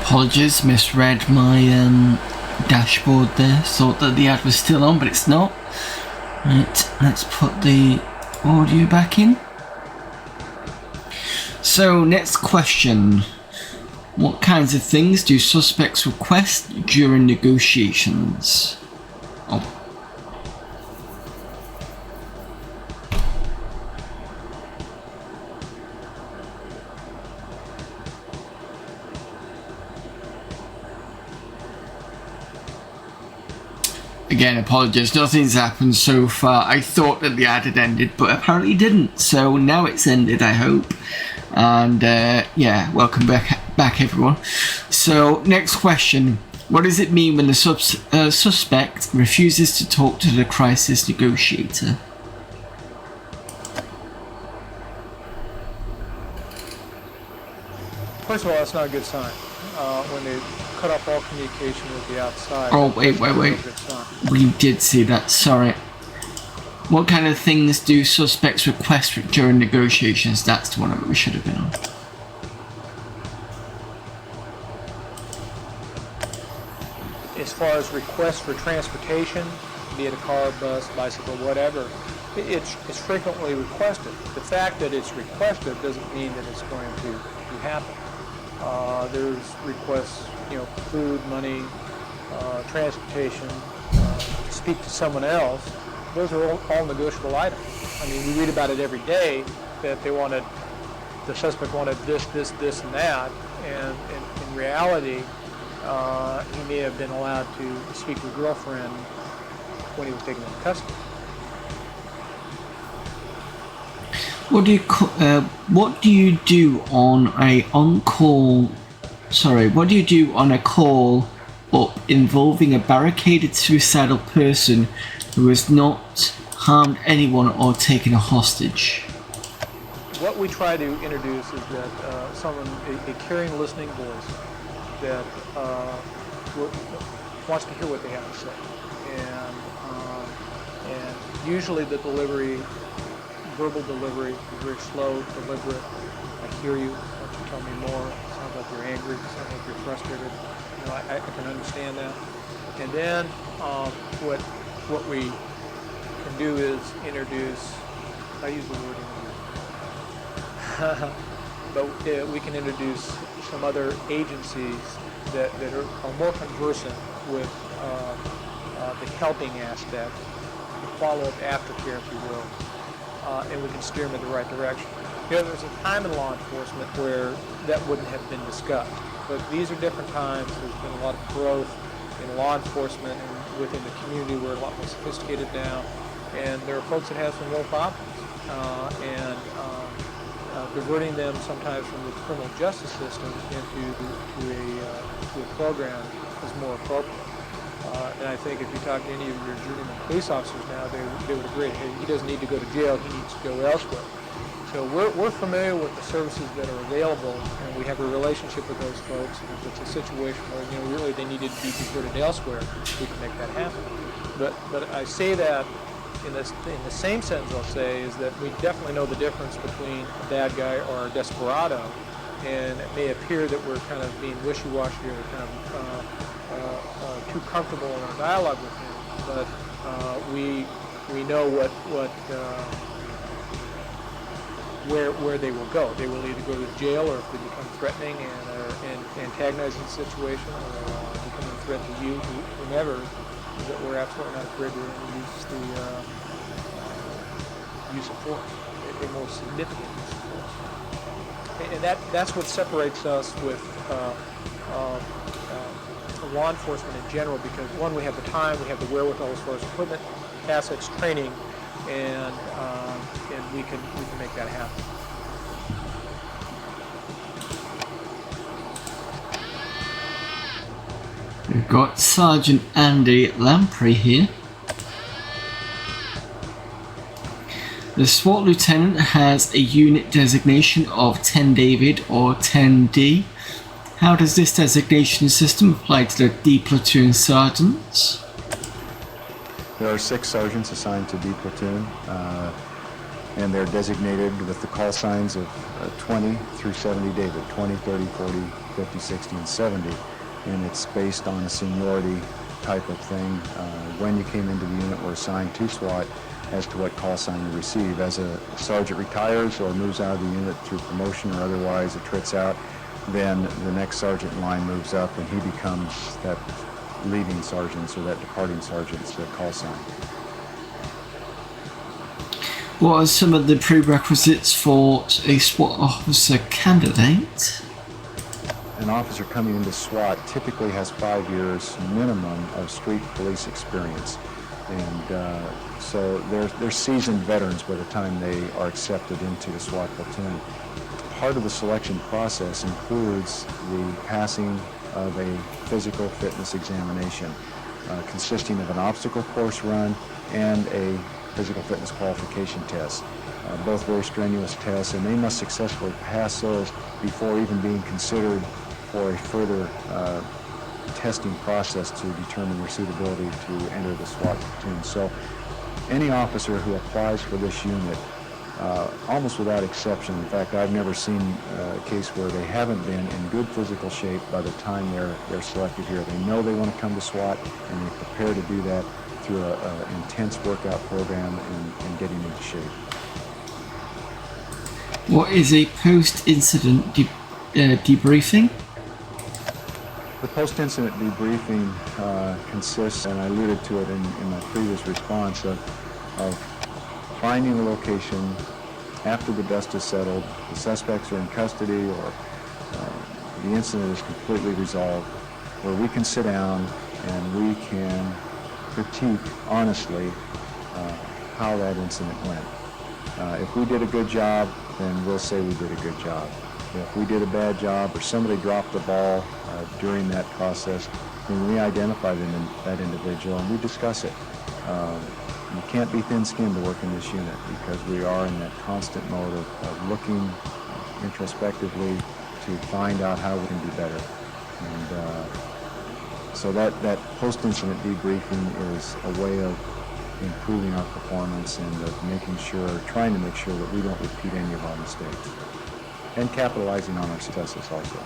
Apologies, misread my dashboard there. Thought that the ad was still on, but it's not. Right, let's put the audio back in. So, next question. What kinds of things do suspects request during negotiations? Oh. Again, apologies, nothing's happened so far. I thought that the ad had ended, but apparently it didn't. So now it's ended, I hope. And yeah, welcome back everyone. So, next question. What does it mean when the suspect refuses to talk to the crisis negotiator? First of all, that's not a good sign. When they cut off all communication with the outside. Oh, wait. We did see that, sorry. What kind of things do suspects request during negotiations? That's the one that we should have been on. As far as requests for transportation, be it a car, bus, bicycle, whatever, it's frequently requested. The fact that it's requested doesn't mean that it's going to happen. There's requests, food, money, transportation, to speak to someone else. Those are all negotiable items. I mean, we read about it every day that the suspect wanted this, and that, and in reality, he may have been allowed to speak to a girlfriend when he was taken into custody. What do you do on a call up involving a barricaded suicidal person who has not harmed anyone or taken a hostage? What we try to introduce is that a caring, listening voice that wants to hear what they have to say, and usually the delivery. Verbal delivery is very slow, deliberate. I hear you. Why don't you tell me more? It sounds like you're angry. It sounds like you're frustrated. I can understand that. And then what we can do is introduce. I use the word introduce, but we can introduce some other agencies that are more conversant with the helping aspect, the follow-up aftercare, if you will. And we can steer them in the right direction. There's a time in law enforcement where that wouldn't have been discussed. But these are different times. There's been a lot of growth in law enforcement and within the community. We're a lot more sophisticated now. And there are folks that have some real problems. And diverting them sometimes from the criminal justice system into a program is more appropriate. And I think if you talk to any of your journeyman police officers now, they would agree. Hey, he doesn't need to go to jail, he needs to go elsewhere. So we're familiar with the services that are available, and we have a relationship with those folks. And if it's a situation where really they needed to be diverted elsewhere, we can make that happen. But I say that in the same sentence I'll say is that we definitely know the difference between a bad guy or a desperado, and it may appear that we're kind of being wishy-washy or kind of too comfortable in our dialogue with him, but we know where they will go. They will either go to jail, or if they become threatening and antagonizing the situation, or becoming a threat to you, whomever, that we're absolutely not afraid to use the use of force, a more significant use of force. And that's what separates us with law enforcement in general, because one, we have the time, we have the wherewithal as far as equipment, assets, training, and we can make that happen. We've got Sergeant Andy Lamprey here. The SWAT lieutenant has a unit designation of 10 David or 10D. How does this designation system apply to the D platoon sergeants? There are 6 sergeants assigned to D platoon, and they're designated with the call signs of 20 through 70 David, 20, 30, 40, 50, 60, and 70. And it's based on a seniority type of thing. When you came into the unit or assigned to SWAT as to what call sign you receive. As a sergeant retires or moves out of the unit through promotion or otherwise, it trits out, then the next sergeant in line moves up and he becomes that leaving sergeant's or that departing sergeant's call sign. What are some of the prerequisites for a SWAT officer candidate? an officer coming into SWAT typically has 5 years minimum of street police experience. And so they're seasoned veterans by the time they are accepted into the SWAT platoon. Part of the selection process includes the passing of a physical fitness examination consisting of an obstacle course run and a physical fitness qualification test. Both very strenuous tests, and they must successfully pass those before even being considered for a further testing process to determine their suitability to enter the SWAT platoon. So any officer who applies for this unit, almost without exception, in fact, I've never seen a case where they haven't been in good physical shape by the time they're selected here. They know they want to come to SWAT, and they prepare to do that through an intense workout program and getting into shape. What is a post-incident debriefing? The post-incident debriefing consists, and I alluded to it in my previous response, of finding a location after the dust is settled, the suspects are in custody, or the incident is completely resolved, where we can sit down and we can critique honestly how that incident went. If we did a good job, then we'll say we did a good job. If we did a bad job or somebody dropped the ball during that process, then we identify that individual and we discuss it. You can't be thin-skinned to work in this unit because we are in that constant mode of looking introspectively to find out how we can do better. And so that post-incident debriefing is a way of improving our performance and of trying to make sure that we don't repeat any of our mistakes. And capitalizing on our successes also.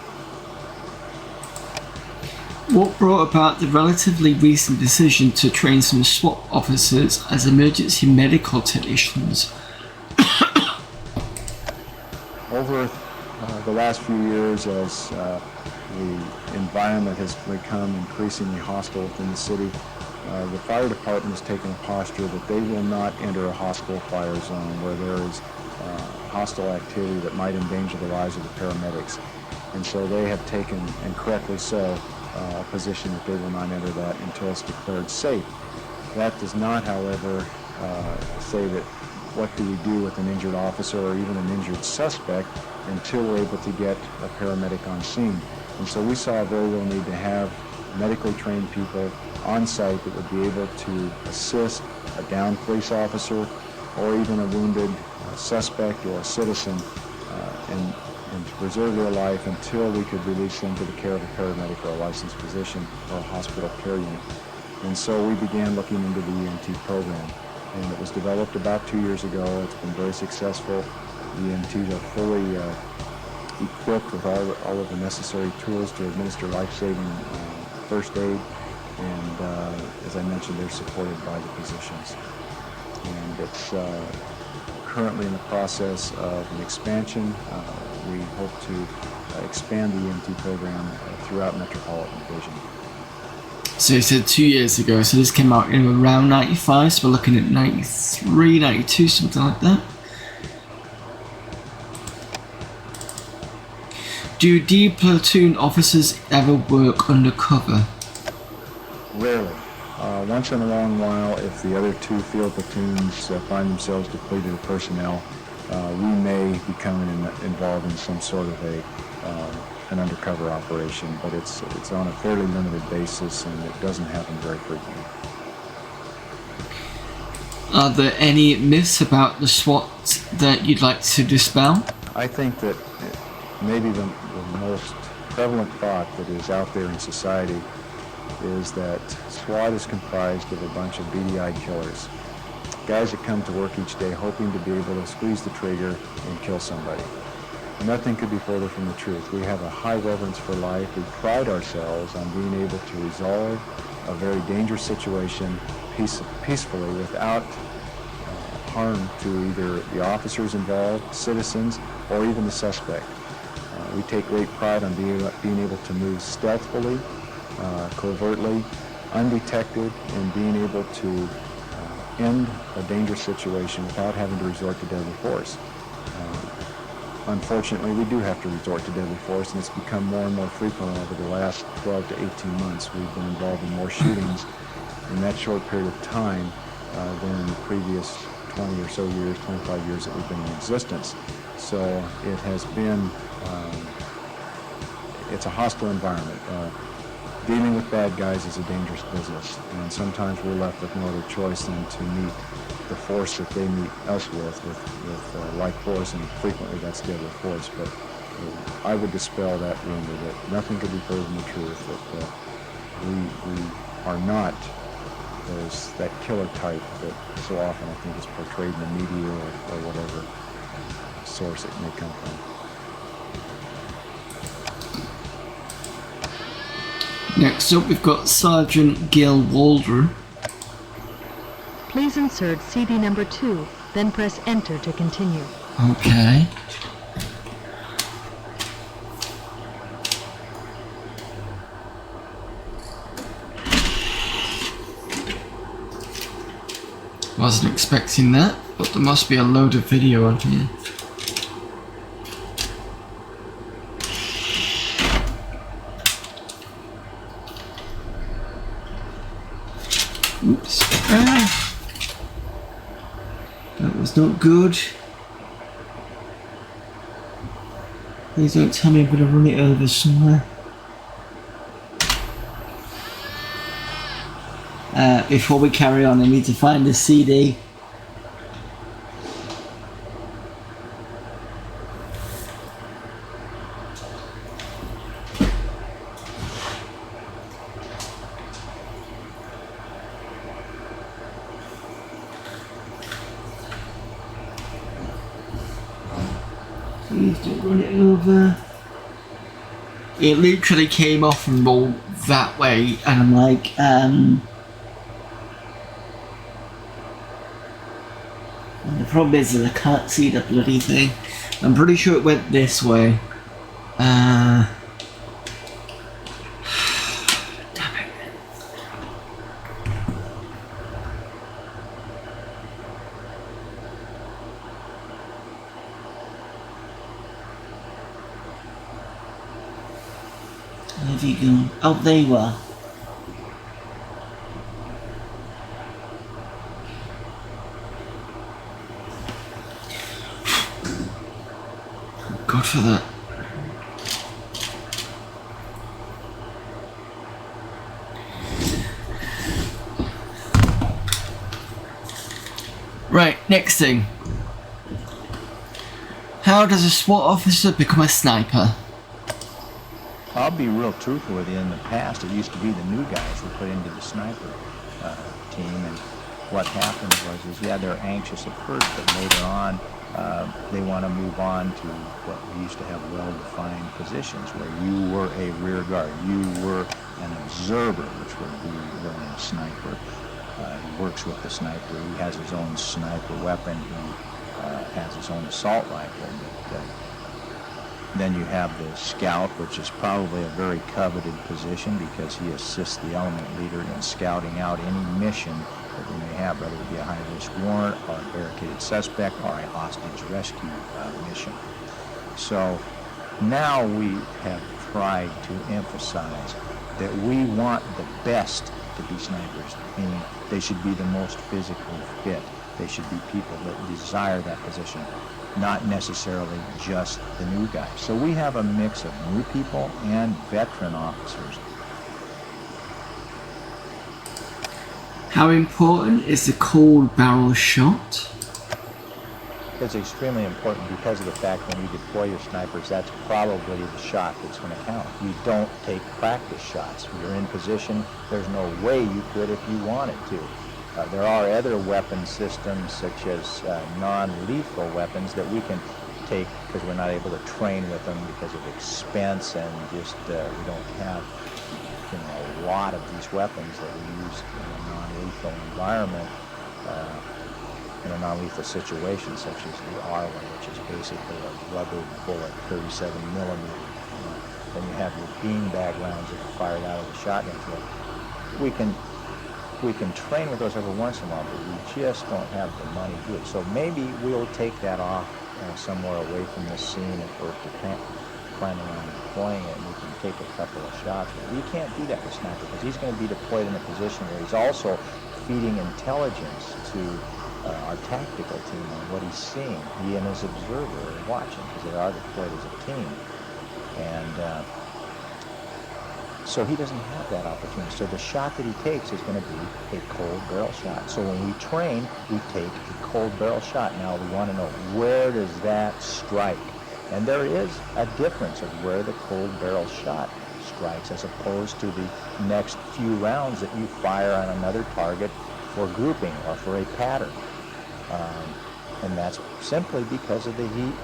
What brought about the relatively recent decision to train some SWAT officers as emergency medical technicians? Over the last few years, as the environment has become increasingly hostile within the city, the fire department has taken a posture that they will not enter a hostile fire zone where there is hostile activity that might endanger the lives of the paramedics. And so they have taken, and correctly so, a position that they will not enter that until it's declared safe. That does not, however, say that what do we do with an injured officer or even an injured suspect until we're able to get a paramedic on scene. And so we saw a very real need to have medically trained people on site that would be able to assist a downed police officer or even a wounded suspect or a citizen and to preserve their life until we could release them to the care of a paramedic or a licensed physician or a hospital care unit. And so we began looking into the EMT program. And it was developed about 2 years ago. It's been very successful. The EMTs are fully equipped with all of the necessary tools to administer life-saving first aid. And as I mentioned, they're supported by the physicians. And it's currently in the process of an expansion. We hope to expand the EMT program throughout Metropolitan Division. So you said 2 years ago, so this came out in around 95, so we're looking at 93, 92, something like that. Do D platoon officers ever work undercover? Rarely. Once in a long while, if the other two field platoons find themselves depleted of personnel, we may become involved in some sort of an undercover operation, but it's on a fairly limited basis and it doesn't happen very frequently. Are there any myths about the SWAT that you'd like to dispel? I think that maybe the most prevalent thought that is out there in society is that SWAT is comprised of a bunch of beady-eyed killers. Guys that come to work each day hoping to be able to squeeze the trigger and kill somebody. And nothing could be further from the truth. We have a high reverence for life. We pride ourselves on being able to resolve a very dangerous situation peacefully without harm to either the officers involved, citizens, or even the suspect. We take great pride on being able to move stealthily, covertly, undetected, and being able to end a dangerous situation without having to resort to deadly force. unfortunately, we do have to resort to deadly force, and it's become more and more frequent over the last 12 to 18 months. We've been involved in more shootings in that short period of time than in the previous 20 or so years, 25 years that we've been in existence. So it has been, it's a hostile environment. Dealing with bad guys is a dangerous business, and sometimes we're left with no other choice than to meet the force that they meet us with like force, and frequently that's deadly force. But I would dispel that rumor that nothing could be further from the truth, that we are not that killer type that so often I think is portrayed in the media or whatever source it may come from. Next up, we've got Sergeant Gil Waldron. Please insert CD number 2, then press enter to continue. Okay. Wasn't expecting that, but there must be a load of video on here. Oops. That was not good. Please don't tell me I'm going to run it over somewhere. Before we carry on, I need to find the CD. Please don't run it over. It literally came off and rolled that way, and I'm like, and the problem is that I can't see the bloody thing. I'm pretty sure it went this way. Damn it. Where have you gone? Oh, there you are. God for that. Right, next thing. How does a SWAT officer become a sniper? I'll be real truthful with you. In the past, it used to be the new guys were put into the sniper team, and what happened was, yeah, they're anxious at first, but later on, they want to move on to what we used to have well-defined positions, where you were a rear guard, you were an observer, which would be really a sniper. He works with the sniper. He has his own sniper weapon. He has his own assault rifle. But, then you have the scout, which is probably a very coveted position because he assists the element leader in scouting out any mission that we may have, whether it be a high-risk warrant or a barricaded suspect or a hostage rescue mission. So now we have tried to emphasize that we want the best to be snipers, meaning they should be the most physically fit. They should be people that desire that position, not necessarily just the new guys. So we have a mix of new people and veteran officers. How important is the cold barrel shot? It's extremely important because of the fact when you deploy your snipers, that's probably the shot that's going to count. You don't take practice shots. You're in position. There's no way you could if you wanted to. There are other weapon systems, such as non-lethal weapons, that we can take because we're not able to train with them because of expense and just we don't have a lot of these weapons that we use in a non-lethal environment, in a non-lethal situation, such as the R1, which is basically a rubber bullet, 37 millimeter. Then you have your beanbag rounds that are fired out of the shotgun clip. We can train with those every once in a while, but we just don't have the money to do it. So maybe we'll take that off somewhere away from the scene if we're planning on deploying it, and we can take a couple of shots. But you can't do that with sniper because he's going to be deployed in a position where he's also feeding intelligence to our tactical team on what he's seeing. He and his observer are watching because they are deployed as a team. And so he doesn't have that opportunity. So the shot that he takes is going to be a cold barrel shot. So when we train, we take a cold barrel shot. Now we want to know, where does that strike? And there is a difference of where the cold barrel shot strikes as opposed to the next few rounds that you fire on another target for grouping or for a pattern. And that's simply because of the heat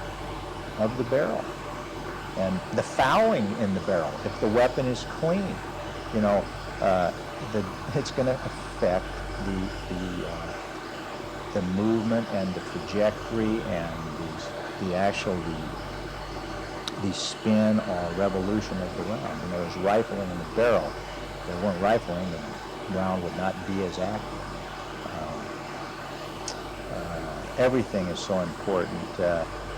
of the barrel and the fouling in the barrel. If the weapon is clean, you know, it's going to affect the movement and the trajectory and the spin or revolution of the round. You know, there's rifling in the barrel. If there weren't rifling, the round would not be as active. Everything is so important.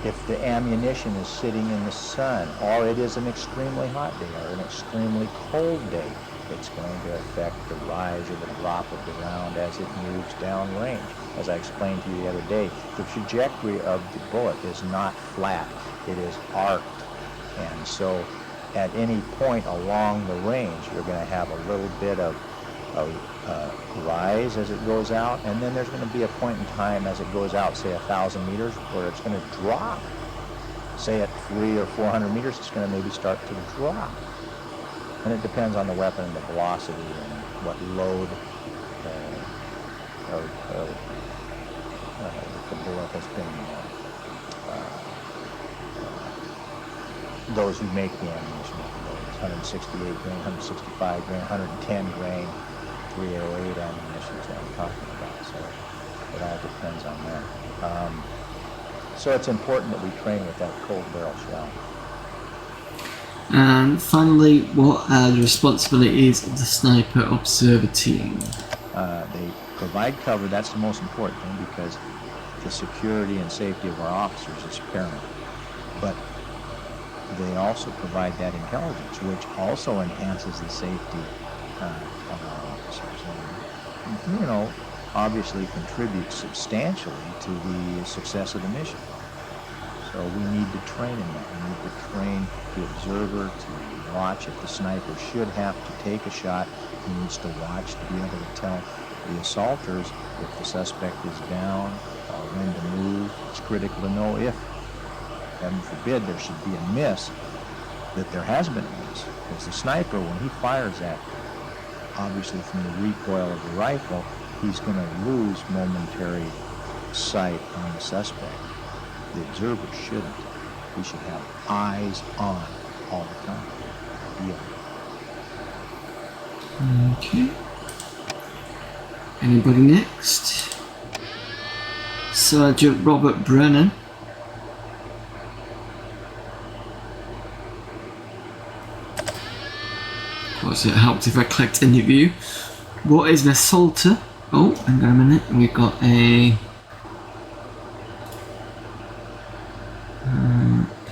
If the ammunition is sitting in the sun, or it is an extremely hot day or an extremely cold day, it's going to affect the rise or the drop of the round as it moves downrange. As I explained to you the other day, the trajectory of the bullet is not flat, it is arced. And so at any point along the range, you're going to have a little bit of rise as it goes out, and then there's going to be a point in time as it goes out, say 1,000 meters, where it's going to drop. Say at 300 or 400 meters, it's going to maybe start to drop. And it depends on the weapon and the velocity and what load the bullet has been. Those who make the ammunition, 168 grain, 165 grain, 110 grain, 308 ammunition is what I'm talking about. So it all depends on that. So it's important that we train with that cold barrel shell. And finally, what are the responsibilities of the sniper observer team? They provide cover. That's the most important thing because the security and safety of our officers is paramount. But they also provide that intelligence, which also enhances the safety of our officers. And, you know, obviously contributes substantially to the success of the mission. So we need to train in that. We need to train the observer to watch. If the sniper should have to take a shot, he needs to watch to be able to tell the assaulters if the suspect is down or when to move. It's critical to know if, heaven forbid, there should be a miss, that there has been a miss. Because the sniper, when he fires that, obviously from the recoil of the rifle, he's going to lose momentary sight on the suspect. The observer shouldn't. He should have eyes on all the time. Okay. Anybody next? Sergeant Robert Brennan. Of course, it helps if I collect any of you. What is an assaulter? Oh, hang on a minute. We've got a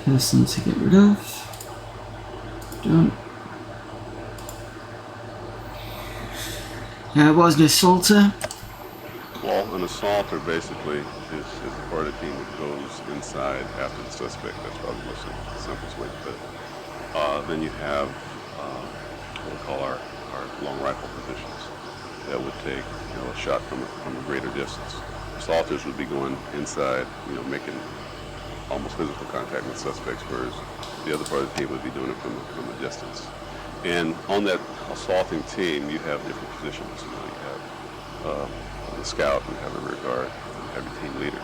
person to get rid of. Done. What is an assaulter? Well, an assaulter basically is a part of the team that goes inside after the suspect. That's probably the simplest way to put it. Then you have what we call our long rifle positions that would take a shot from a greater distance. Assaulters would be going inside, making almost physical contact with suspects, whereas the other part of the team would be doing it from a distance. And on that assaulting team, you have different positions. You have the scout, you have the rear guard, you have your team leader,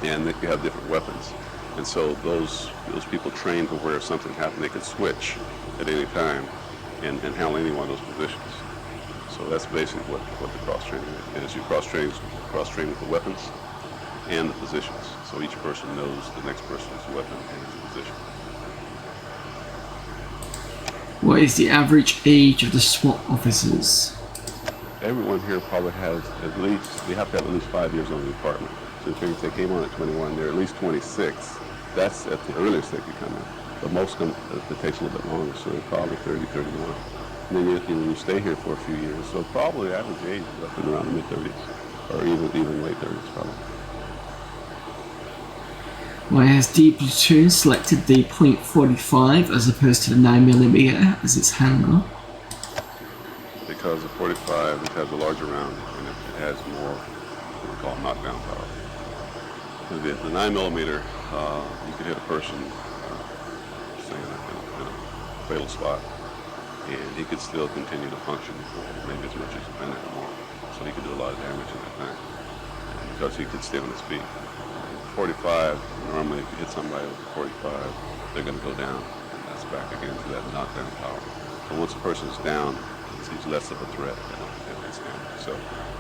and then you have different weapons. And so those people trained to where if something happened, they could switch at any time and handle any one of those positions. So that's basically what the cross-training is. You cross-train with the weapons and the positions. So each person knows the next person's weapon and his position. What is the average age of the SWAT officers? Everyone here probably has they have to have at least 5 years on the department. So if they came on at 21, they're at least 26. That's at the earliest they could come in. But most come, it takes a little bit longer, so they're probably 30, 31. And then you stay here for a few years, so probably average age is up and around the mid-30s, or even late 30s probably. Why has D Platoon selected the .45 as opposed to the 9mm as its handler? Because the 45, it has a larger round, and it has more what we call knockdown power. The 9mm, you could hit a person, say in a fatal spot, and he could still continue to function for maybe as much as a minute or more. So he could do a lot of damage in that time, because he could stay on his feet. 45, normally if you hit somebody with a 45, they're going to go down, and that's back again to that knockdown power. So once a person's down, he's less of a threat than his damage. So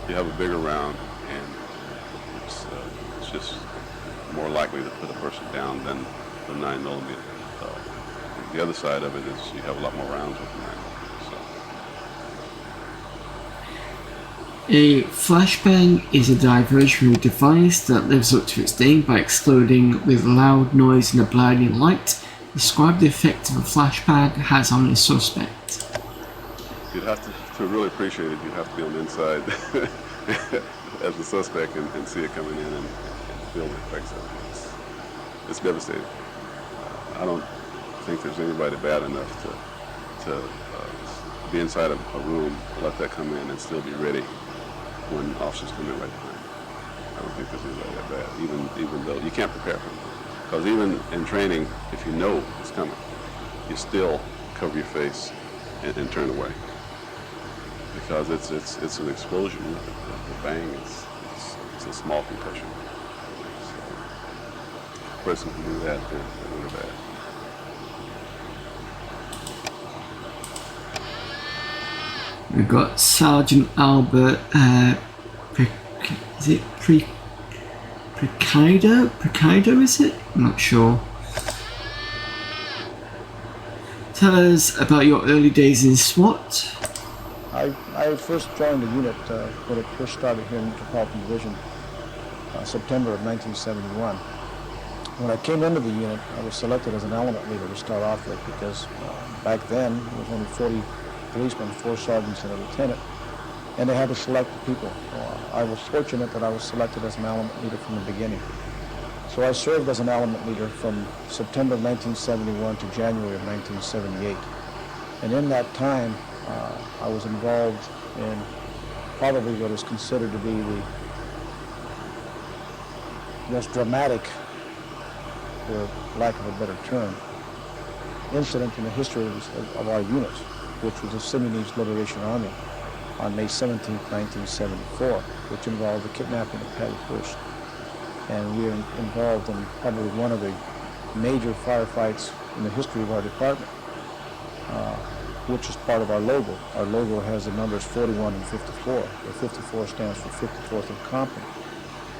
you have a bigger round, and it's just more likely to put a person down than the 9mm. The other side of it is you have a lot more rounds with the 9mm. So. A flashbang is a diversionary device that lives up to its name by exploding with loud noise and a blinding light. Describe the effect of a flashbang has on a suspect. You'd have to really appreciate it. You have to be on the inside as a suspect and see it coming in and feel the effects of it. It's devastating. I don't think there's anybody bad enough to be inside of a room, let that come in, and still be ready when officers come in right behind you. I don't think there's anybody that bad, even though you can't prepare for it. Because even in training, if you know it's coming, you still cover your face and turn away. Because it's an explosion. The bang it's a small concussion. So, if a person can do that, they're really bad. We've got Sergeant Albert, is it Precaido, is it? I'm not sure. Tell us about your early days in SWAT. I first joined the unit when it first started here in Metropolitan Division, September of 1971. When I came into the unit, I was selected as an element leader to start off with because back then there was only 40 policemen, 4 sergeants, and a lieutenant, and they had to select the people. I was fortunate that I was selected as an element leader from the beginning. So I served as an element leader from September of 1971 to January of 1978. And in that time, I was involved in probably what is considered to be the most dramatic, for lack of a better term, incident in the history of our unit, which was the Simonese Liberation Army on May 17, 1974, which involved the kidnapping of Patty Hearst. And we were involved in probably one of the major firefights in the history of our department, which is part of our logo. Our logo has the numbers 41 and 54, where 54 stands for 54th and Company.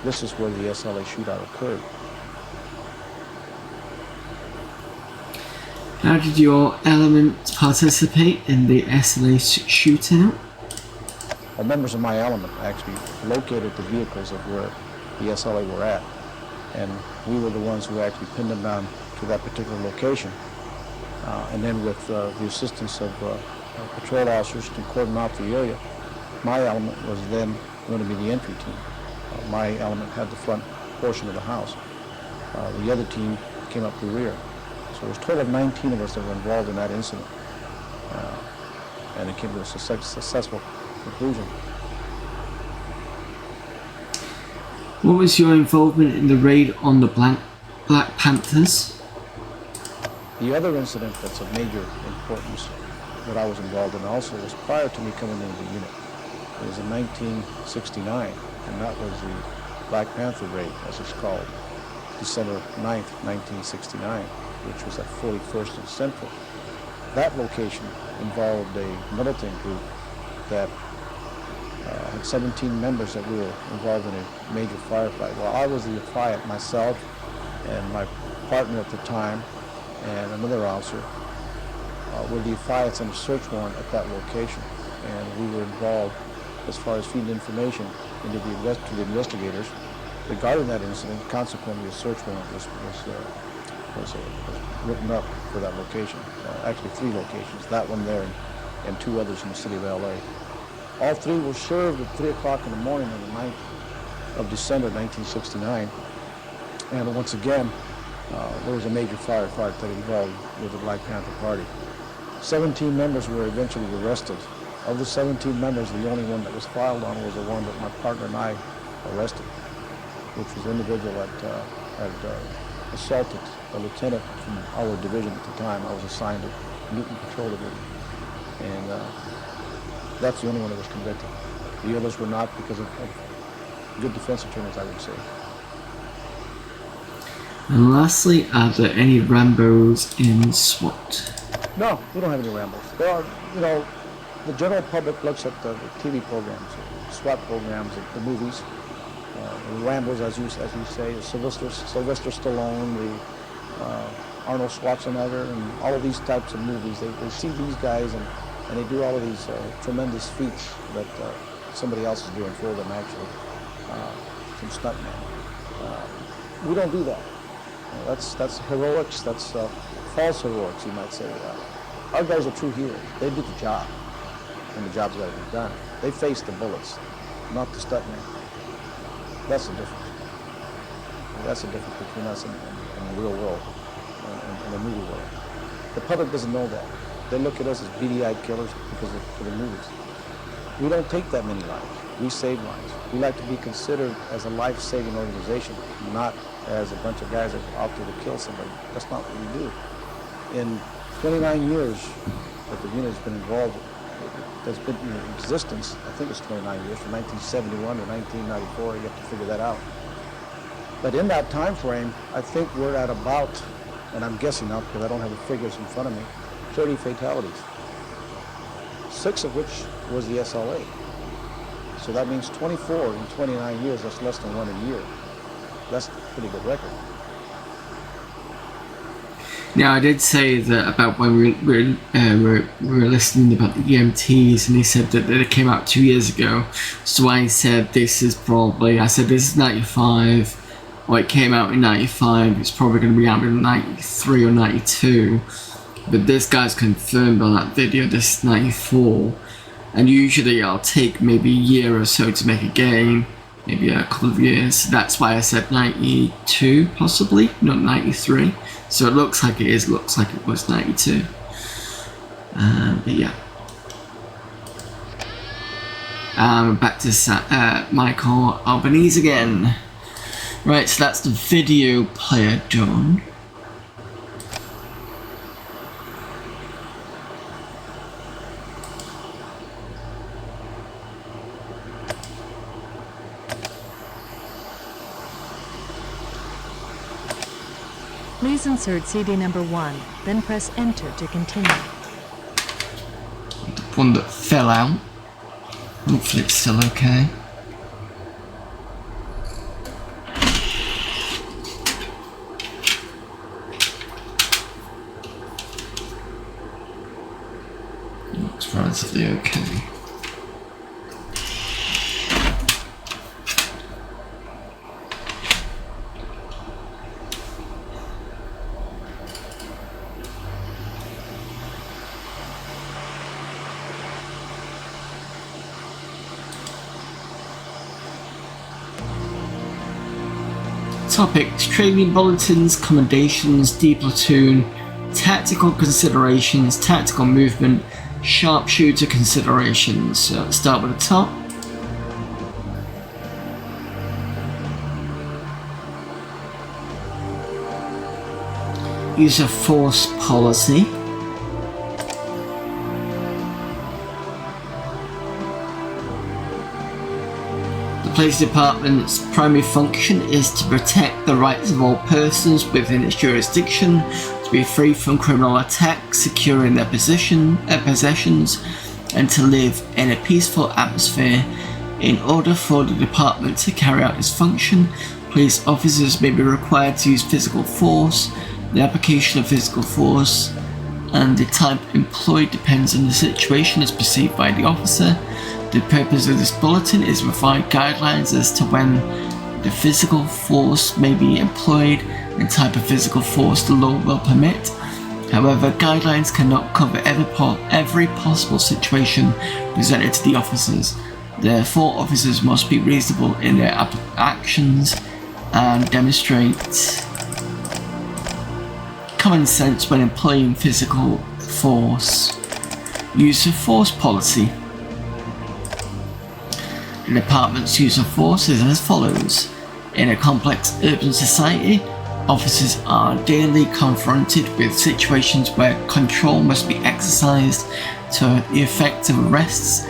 This is where the SLA shootout occurred. How did your element participate in the SLA shootout? Well, members of my element actually located the vehicles of where the SLA were at, and we were the ones who actually pinned them down to that particular location. And then with the assistance of patrol officers to cordon off the area, my element was then going to be the entry team. My element had the front portion of the house. The other team came up the rear. So there was a total of 19 of us that were involved in that incident. And it came to a successful conclusion. What was your involvement in the raid on the Black Panthers? The other incident that's of major importance that I was involved in also was prior to me coming into the unit. It was in 1969, and that was the Black Panther raid, as it's called, December 9th, 1969, which was at 41st and Central. That location involved a militant group that had 17 members that we were involved in a major firefight. Well, I was the defiant myself and my partner at the time and another officer were the defiants on a search warrant at that location. And we were involved as far as feeding information into to the investigators regarding that incident, consequently a search warrant was written up for that location. Actually 3 locations, that one there and 2 others in the city of LA. All 3 were served at 3 o'clock in the morning on the 9th of December 1969. And once again, there was a major firefight that involved with the Black Panther Party. 17 members were eventually arrested. Of the 17 members, the only one that was filed on was the one that my partner and I arrested, which was an individual that had assaulted a lieutenant from our division at the time. I was assigned to Newton Patrol Division. And that's the only one that was convicted. The others were not because of good defense attorneys, I would say. And lastly, are there any Rambos in SWAT? No, we don't have any Rambos. There are, you know, the general public looks at the TV programs, the SWAT programs, the movies. The Rambos, as you say, Sylvester Stallone, the Arnold Schwarzenegger, and all of these types of movies. They see these guys and they do all of these tremendous feats that somebody else is doing for them, actually, some stuntmen. We don't do that. That's heroics. That's false heroics, you might say. Our guys are true heroes. They do the job, and the job's got to be done. They face the bullets, not the stuntmen. That's the difference. That's the difference between us and the real world, and the movie world. The public doesn't know that. They look at us as beady-eyed killers because of the movies. We don't take that many lives. We save lives. We like to be considered as a life-saving organization, not as a bunch of guys that are out there to kill somebody. That's not what we do. In 29 years that the unit has been involved, that's been in existence, I think it's 29 years, from 1971 to 1994, you have to figure that out. But in that time frame, I think we're at about, and I'm guessing now because I don't have the figures in front of me, 30 fatalities, 6 of which was the SLA. So that means 24 in 29 years, that's less than 1 a year. That's a pretty good record. Now, I did say that about when we were listening about the EMTs, and he said that they came out 2 years ago. So I said this is 95, or it came out in 95, it's probably going to be out in 93 or 92. But this guy's confirmed on that video, this is 94. And usually I'll take maybe a year or so to make a game, maybe a couple of years. That's why I said 92, possibly, not 93. So it looks like it was 92. But yeah. Back to Michael Albanese again. Right, so that's the video player done. Please insert CD number 1, then press enter to continue. The one that fell out. Hopefully it's still okay. Looks relatively okay. Topics: training bulletins, commendations, D platoon, tactical considerations, tactical movement, sharpshooter considerations. So let's start with the top. Use of force policy. The police department's primary function is to protect the rights of all persons within its jurisdiction, to be free from criminal attacks, securing their possessions, and to live in a peaceful atmosphere. In order for the department to carry out its function, police officers may be required to use physical force. The application of physical force and the type employed depends on the situation as perceived by the officer. The purpose of this bulletin is to provide guidelines as to when The physical force may be employed in the type of physical force the law will permit. However, guidelines cannot cover every possible situation presented to the officers. Therefore, officers must be reasonable in their actions and demonstrate common sense when employing physical force. Use of force policy. The department's use of force is as follows. In a complex urban society, officers are daily confronted with situations where control must be exercised to the effect of arrests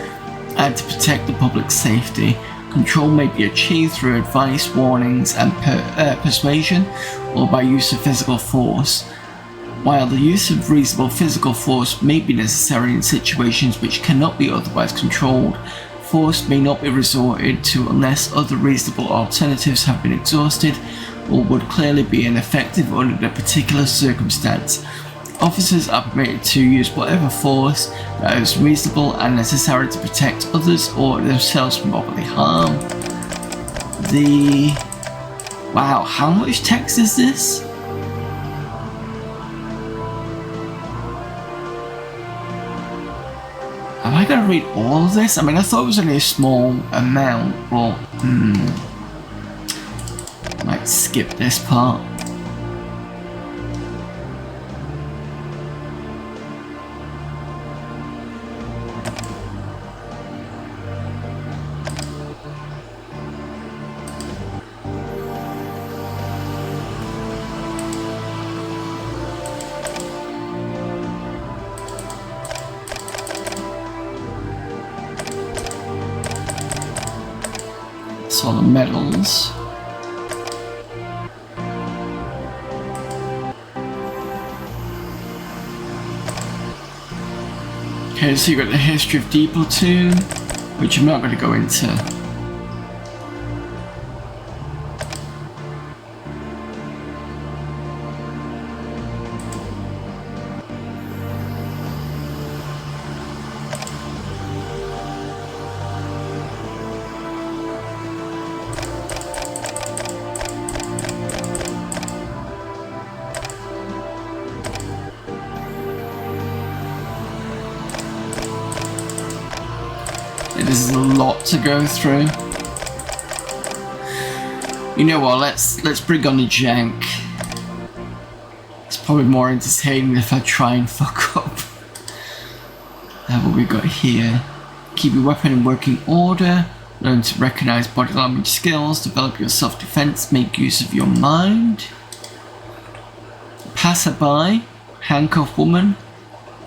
and to protect the public's safety. Control may be achieved through advice, warnings, and persuasion, or by use of physical force. While the use of reasonable physical force may be necessary in situations which cannot be otherwise controlled, force may not be resorted to unless other reasonable alternatives have been exhausted or would clearly be ineffective under the particular circumstance. Officers are permitted to use whatever force that is reasonable and necessary to protect others or themselves from bodily harm. Wow, how much text is this? Am I going to read all of this? I mean, I thought it was only a small amount, but might skip this part. All the medals. Okay, so you got the history of D Platoon, which I'm not going to go into. This is a lot to go through. You know what, let's bring on the jank. It's probably more entertaining if I try and fuck up. What we got here. Keep your weapon in working order. Learn to recognize body language skills. Develop your self-defense. Make use of your mind. Passerby. Handcuff woman.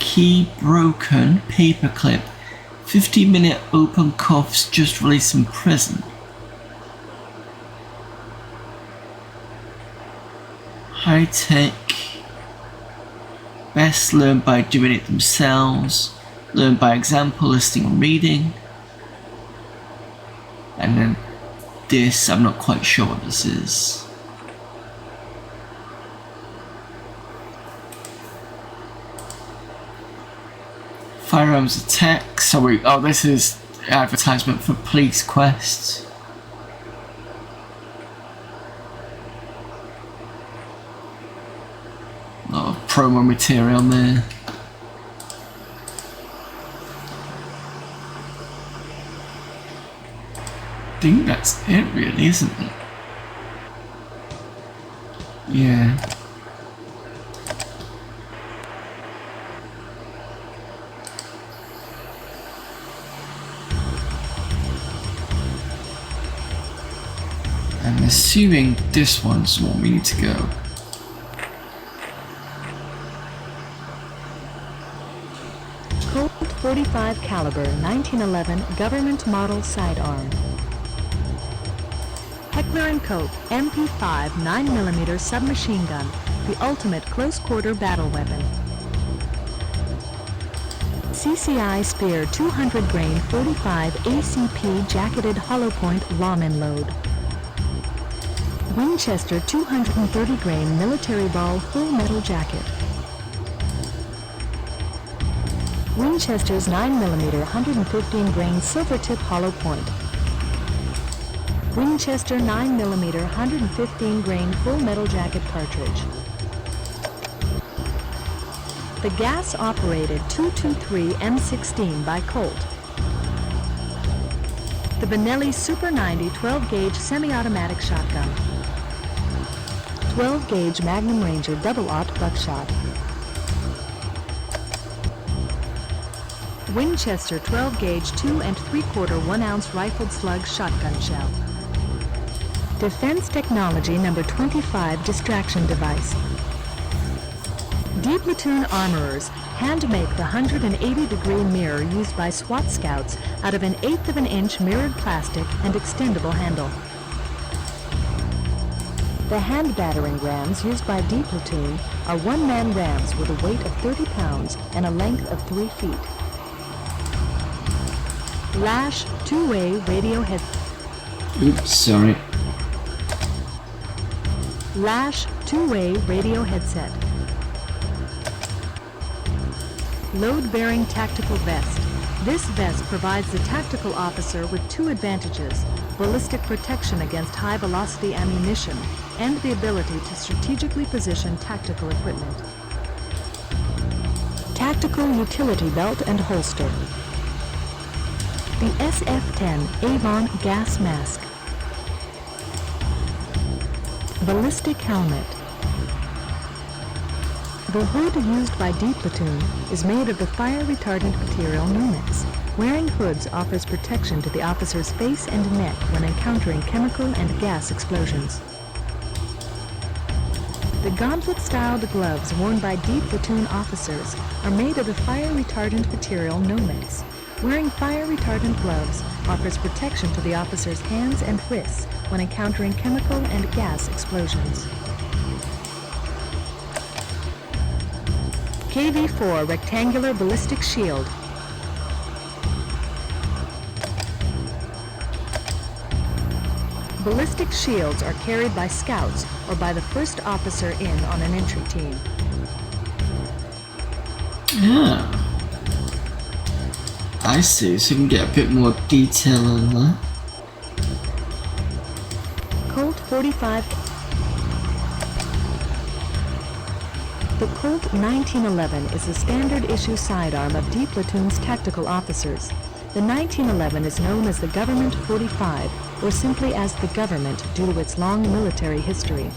Key broken. Paperclip. 50-minute open cuffs just released from prison. High tech. Best learn by doing it themselves. Learn by example, listening or reading. And then this, I'm not quite sure what this is. Firearms attack. Oh, this is advertisement for Police Quest. A lot of promo material there. I think that's it really, isn't it? Yeah. I'm assuming this one's where we need to go. Colt 45 caliber 1911 government model sidearm. Heckler & Koch MP5 9mm submachine gun, the ultimate close-quarter battle weapon. CCI Spear 200 grain 45 ACP jacketed hollow point lawman load. Winchester 230 grain military ball full metal jacket. Winchester's 9mm 115 grain silver tip hollow point. Winchester 9mm 115 grain full metal jacket cartridge. The gas-operated 223 M16 by Colt. The Benelli Super 90 12-gauge semi-automatic shotgun. 12-gauge Magnum Ranger double-aught buckshot. Winchester 12-gauge 2 3/4 1-ounce rifled slug shotgun shell. Defense Technology number 25 distraction device. D Platoon armorers hand-make the 180-degree mirror used by SWAT scouts out of an 1/8 of an inch mirrored plastic and extendable handle. The hand battering rams used by D Platoon are one-man rams with a weight of 30 pounds and a length of 3 feet. Lash two-way radio head. Oops, sorry. Lash two-way radio headset. Load-bearing tactical vest. This vest provides the tactical officer with 2 advantages: ballistic protection against high-velocity ammunition and the ability to strategically position tactical equipment. Tactical utility belt and holster. The SF-10 Avon gas mask. Ballistic helmet. The hood used by D Platoon is made of the fire-retardant material Numix. Wearing hoods offers protection to the officer's face and neck when encountering chemical and gas explosions. The gauntlet-styled gloves worn by D Platoon officers are made of the fire-retardant material Numix. Wearing fire-retardant gloves offers protection to the officer's hands and wrists when encountering chemical and gas explosions. KV-4 rectangular ballistic shield. Ballistic shields are carried by scouts or by the first officer in on an entry team. Yeah. I see, so you can get a bit more detail on that. Colt 45. The Colt 1911 is the standard issue sidearm of D Platoon's tactical officers. The 1911 is known as the Government 45, or simply as the Government due to its long military history.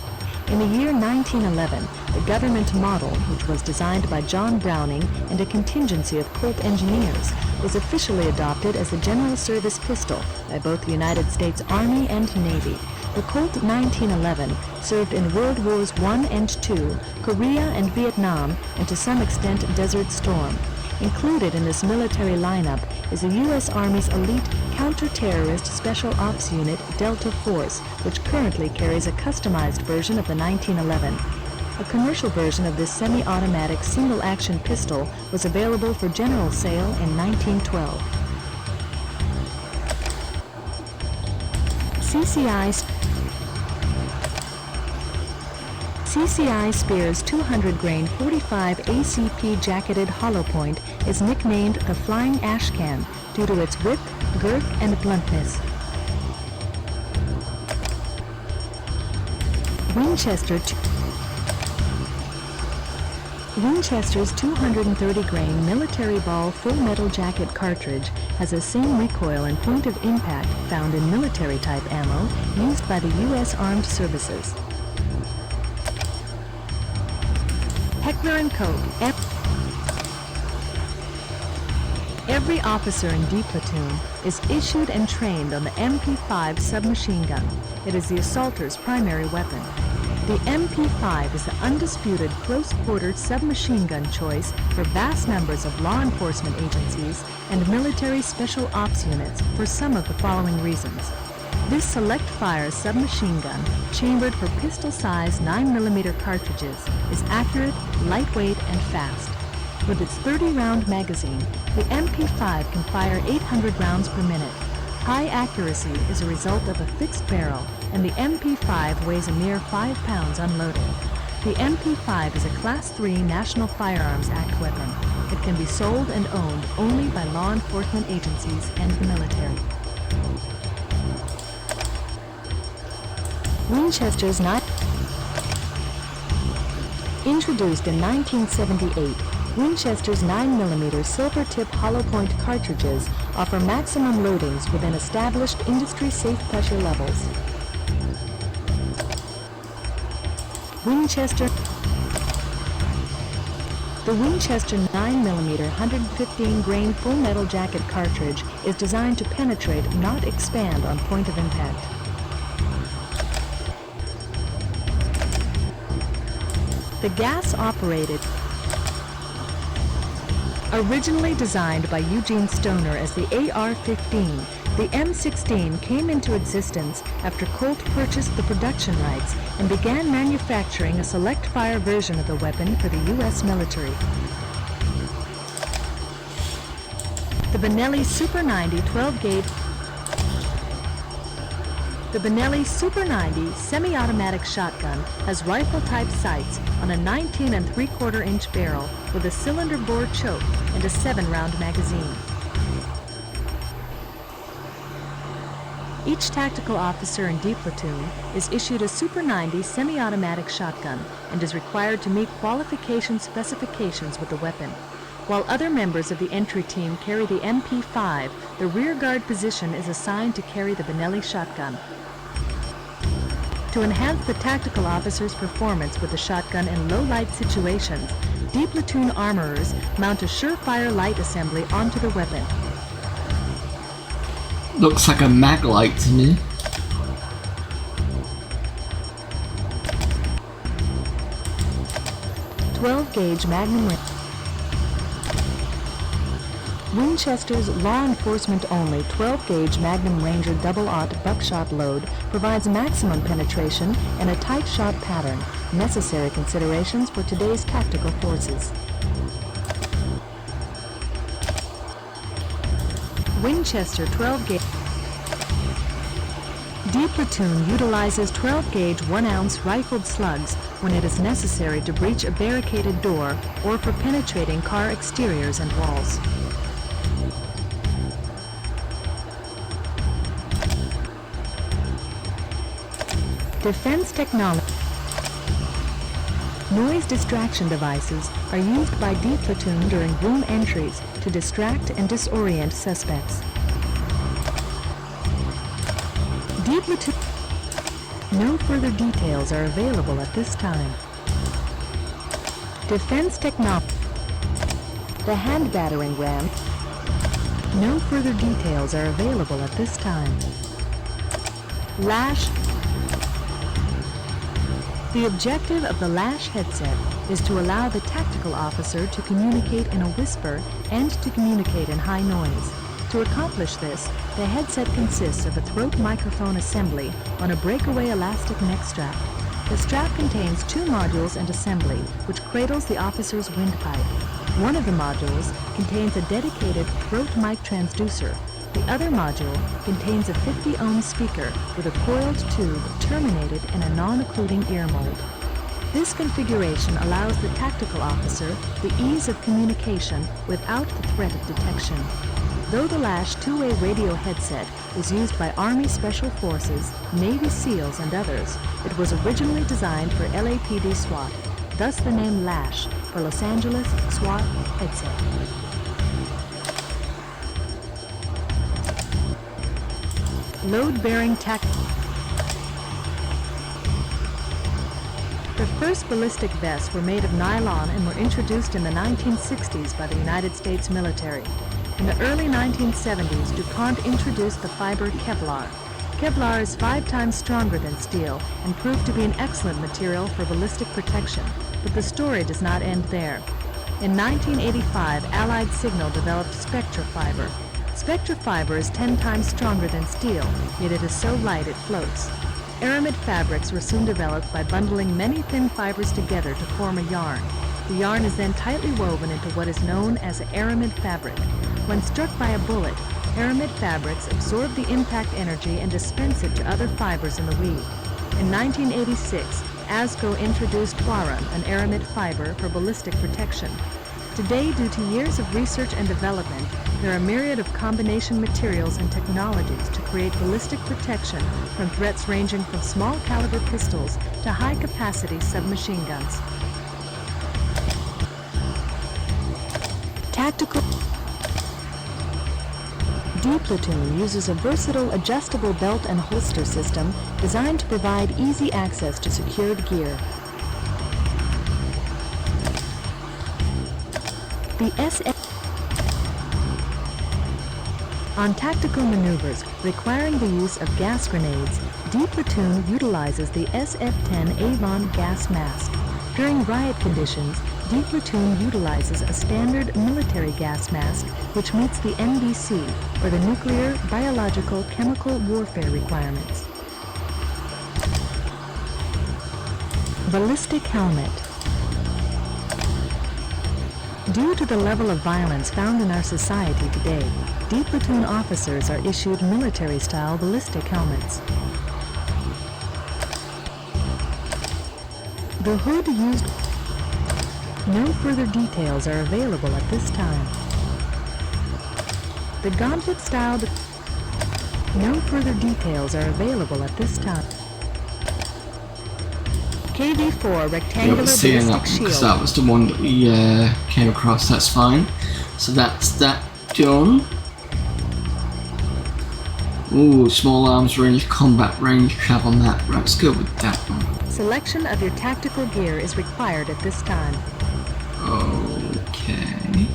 In the year 1911, the Government model, which was designed by John Browning and a contingency of Colt engineers, was officially adopted as a general service pistol by both the United States Army and Navy. The Colt 1911 served in World Wars I and II, Korea and Vietnam, and to some extent Desert Storm. Included in this military lineup is the U.S. Army's elite counter-terrorist special ops unit Delta Force, which currently carries a customized version of the 1911. A commercial version of this semi-automatic single-action pistol was available for general sale in 1912. CCI Spear's 200 grain 45 ACP jacketed hollow point is nicknamed the Flying Ashcan due to its width, girth, and bluntness. Winchester's 230 grain military ball full metal jacket cartridge has the same recoil and point of impact found in military type ammo used by the U.S. Armed Services. Heckler & Koch. Every officer in D Platoon is issued and trained on the MP5 submachine gun. It is the assaulter's primary weapon. The MP5 is the undisputed close-quartered submachine gun choice for vast numbers of law enforcement agencies and military special ops units for some of the following reasons. This select-fire submachine gun, chambered for pistol-sized 9mm cartridges, is accurate, lightweight, and fast. With its 30-round magazine, the MP5 can fire 800 rounds per minute. High accuracy is a result of a fixed barrel, and the MP5 weighs a mere 5 pounds unloaded. The MP5 is a Class III National Firearms Act weapon. It can be sold and owned only by law enforcement agencies and the military. Winchester's Introduced in 1978, Winchester's 9mm silver-tip hollow-point cartridges offer maximum loadings within established industry-safe pressure levels. The Winchester 9mm 115-grain full metal jacket cartridge is designed to penetrate, not expand on point of impact. The gas-operated, originally designed by Eugene Stoner as the AR-15, the M16 came into existence after Colt purchased the production rights and began manufacturing a select-fire version of the weapon for the U.S. military. The Benelli Super 90 12-gauge The Benelli Super 90 semi-automatic shotgun has rifle-type sights on a 19 3/4-inch barrel with a cylinder bore choke and a 7-round magazine. Each tactical officer in D platoon is issued a Super 90 semi-automatic shotgun and is required to meet qualification specifications with the weapon. While other members of the entry team carry the MP5, the rear guard position is assigned to carry the Benelli shotgun. To enhance the tactical officer's performance with the shotgun in low-light situations, D platoon armorers mount a surefire light assembly onto the weapon. Looks like a mag light to me. .12-gauge Magnum Winchester's law enforcement-only 12-gauge Magnum Ranger double-aught buckshot load provides maximum penetration and a tight shot pattern, necessary considerations for today's tactical forces. Winchester 12-gauge D platoon utilizes 12-gauge 1-ounce rifled slugs when it is necessary to breach a barricaded door or for penetrating car exteriors and walls. Defense technology. Noise distraction devices are used by D platoon during room entries to distract and disorient suspects. D platoon. No further details are available at this time. Defense technology. The hand battering ram. No further details are available at this time. Lash. The objective of the Lash headset is to allow the tactical officer to communicate in a whisper and to communicate in high noise. To accomplish this, the headset consists of a throat microphone assembly on a breakaway elastic neck strap. The strap contains 2 modules and assembly, which cradles the officer's windpipe. One of the modules contains a dedicated throat mic transducer. The other module contains a 50-ohm speaker with a coiled tube terminated in a non-occluding ear mold. This configuration allows the tactical officer the ease of communication without the threat of detection. Though the Lash two-way radio headset is used by Army Special Forces, Navy SEALs, and others, it was originally designed for LAPD SWAT, thus the name Lash for Los Angeles SWAT headset. Load-bearing The first ballistic vests were made of nylon and were introduced in the 1960s by the United States military. In the early 1970s, DuPont introduced the fiber Kevlar. Kevlar is 5 times stronger than steel and proved to be an excellent material for ballistic protection, but the story does not end there. In 1985, Allied Signal developed Spectra fiber. Spectra fiber is 10 times stronger than steel, yet it is so light it floats. Aramid fabrics were soon developed by bundling many thin fibers together to form a yarn. The yarn is then tightly woven into what is known as an aramid fabric. When struck by a bullet, aramid fabrics absorb the impact energy and dispense it to other fibers in the weave. In 1986, ASCO introduced Huaron, an aramid fiber for ballistic protection. Today, due to years of research and development, There are a myriad of combination materials and technologies to create ballistic protection from threats ranging from small caliber pistols to high capacity submachine guns. Tactical D Platoon uses a versatile adjustable belt and holster system designed to provide easy access to secured gear. The SF on tactical maneuvers requiring the use of gas grenades, D Platoon utilizes the SF-10 Avon gas mask. During riot conditions, D Platoon utilizes a standard military gas mask which meets the NBC, or the Nuclear, Biological, Chemical Warfare requirements. Ballistic helmet. Due to the level of violence found in our society today, D Platoon officers are issued military-style ballistic helmets. The hood used... No further details are available at this time. The gauntlet-style... No further details are available at this time. KV-4 rectangular seeing that ballistic shield. because that was the one that we came across. That's fine. So that's that done. Ooh, small arms range, combat range, have on that. Right, let's go with that one. Selection of your tactical gear is required at this time. Okay.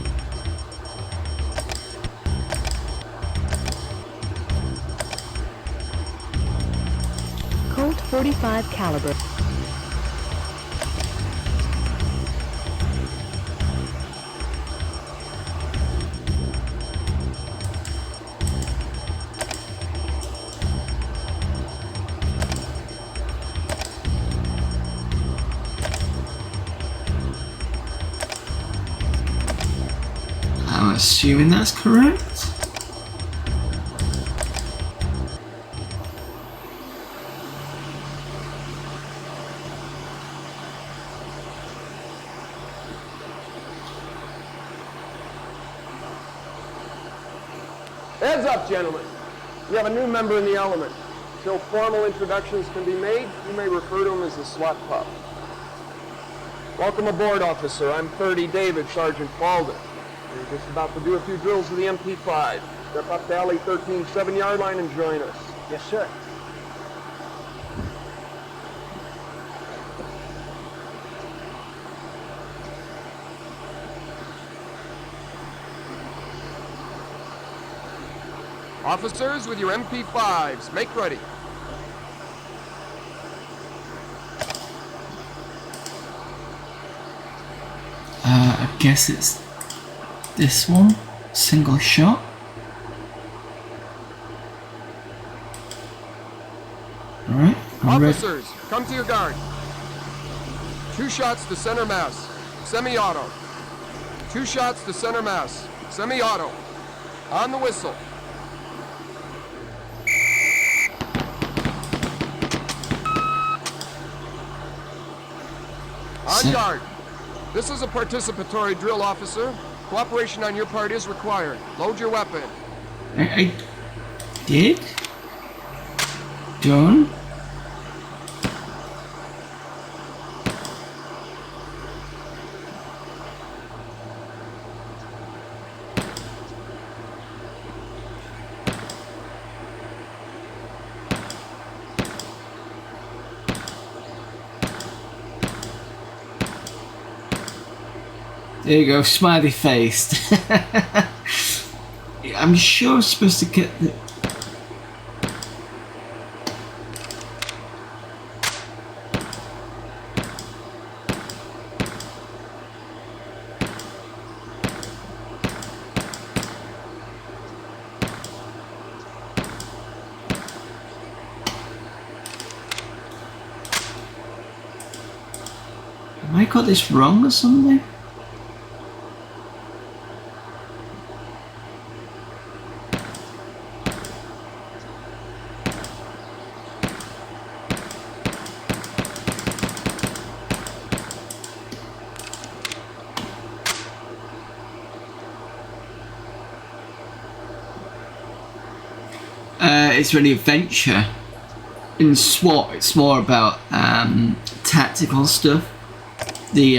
Colt .45 caliber. I'm assuming that's correct. Heads up, gentlemen. We have a new member in the element. Until formal introductions can be made, you may refer to him as the SWAT pup. Welcome aboard, officer. I'm 30 David, Sergeant Falden. We're just about to do a few drills with the MP5. Step up to alley 13, 7-yard line and join us. Yes, sir. Officers with your MP5s, make ready. I guess it's this one. Single shot. Alright, I'm ready. Officers, come to your guard. 2 shots to center mass, semi-auto. 2 shots to center mass, semi-auto. On the whistle. On guard. This is a participatory drill, officer. Cooperation on your part is required. Load your weapon. I did? Done? There you go, smiley faced. I'm sure I'm supposed to get the... Have I got this wrong or something? is really adventure. In SWAT, it's more about tactical stuff. The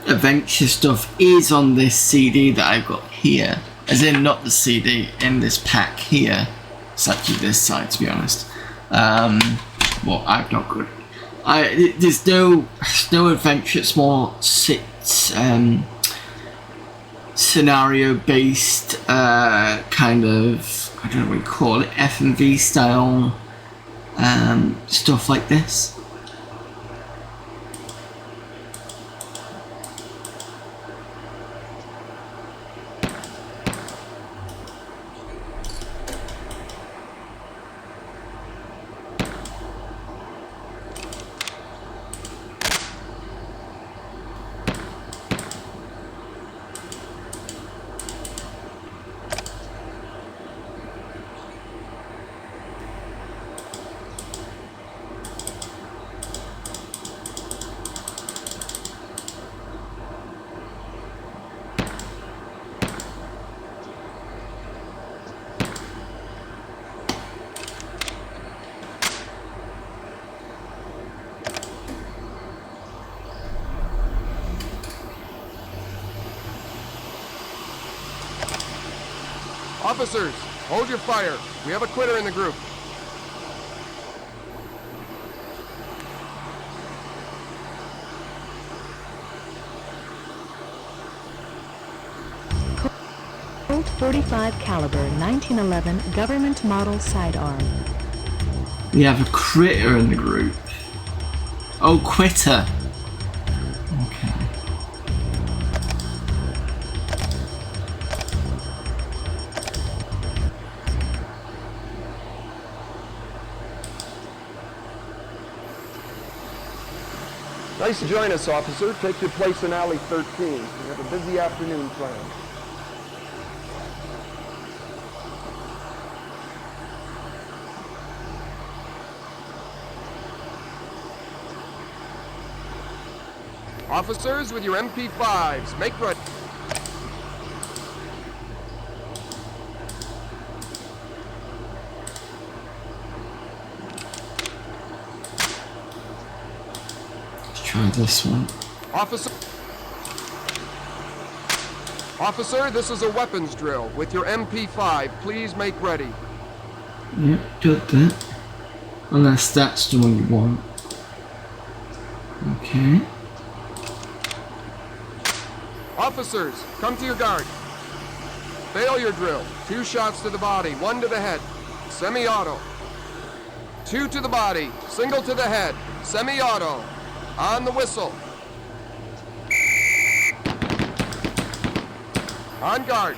adventure stuff is on this CD that I've got here, as in not the CD, in this pack here. It's actually this side, to be honest. Well, I've not got. There's no adventure. It's more scenario-based kind of, I don't know what you call it, F&V style stuff like this. Officers, hold your fire. We have a quitter in the group. Colt .45 caliber 1911 government model sidearm. We have a critter in the group. Oh, quitter. Okay. Nice to join us, officer. Take your place in alley 13. We have a busy afternoon planned. Officers with your MP5s, make ready. Try this one. Officer, this is a weapons drill. With your MP5, please make ready. Yep, got that. Unless that's the one you want. Okay. Officers, come to your guard. Failure drill. 2 shots to the body, 1 to the head. Semi-auto. 2 to the body, single to the head. Semi-auto. On the whistle. On guard.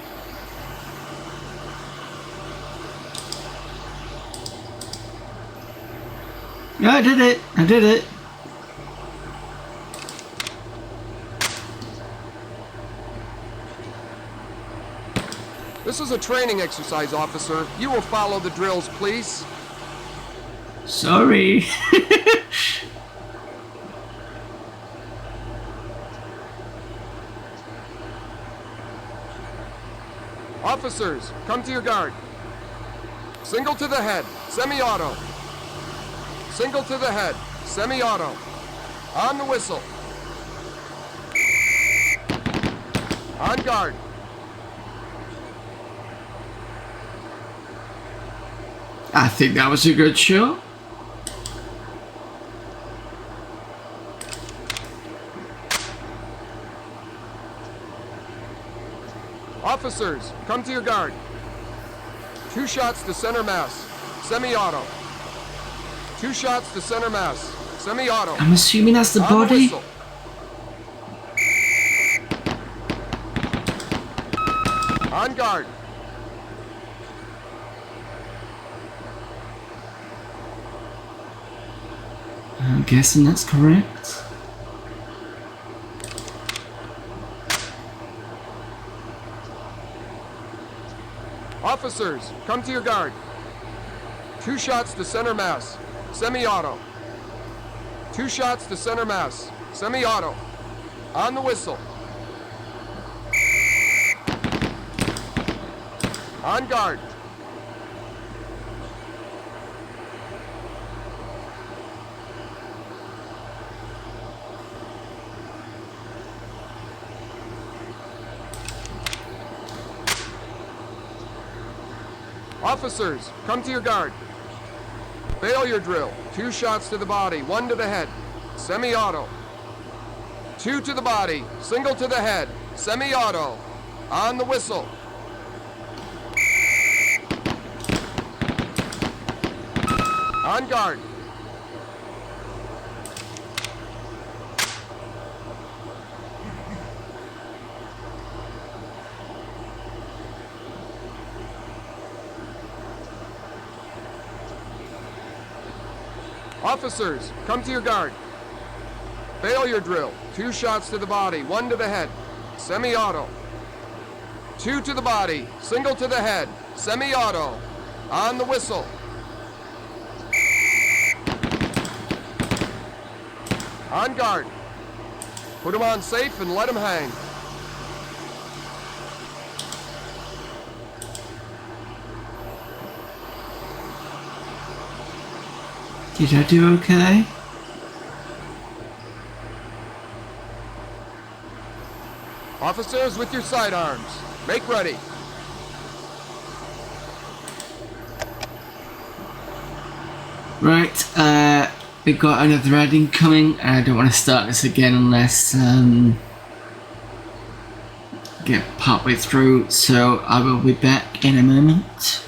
Yeah, I did it. I did it. This is a training exercise, officer. You will follow the drills, please. Sorry. Officers, come to your guard. Single to the head, semi-auto. Single to the head, semi-auto. On the whistle. On guard. I think that was a good shot. Officers, come to your guard. 2 shots to center mass, semi-auto. 2 shots to center mass, semi-auto. I'm assuming that's the body. On guard. I'm guessing that's correct. Officers, come to your guard. 2 shots to center mass, semi-auto. 2 shots to center mass, semi-auto. On the whistle. On guard. Officers, come to your guard. Failure drill. 2 shots to the body, 1 to the head. Semi-auto. 2 to the body, single to the head. Semi-auto. On the whistle. On guard. Officers, come to your guard. Failure drill. 2 shots to the body, 1 to the head. Semi-auto. 2 to the body, single to the head. Semi-auto. On the whistle. On guard. Put him on safe and let him hang. Did I do okay? Officers with your sidearms. Make ready. Right, we've got another ad incoming. I don't want to start this again unless get partway through, so I will be back in a moment.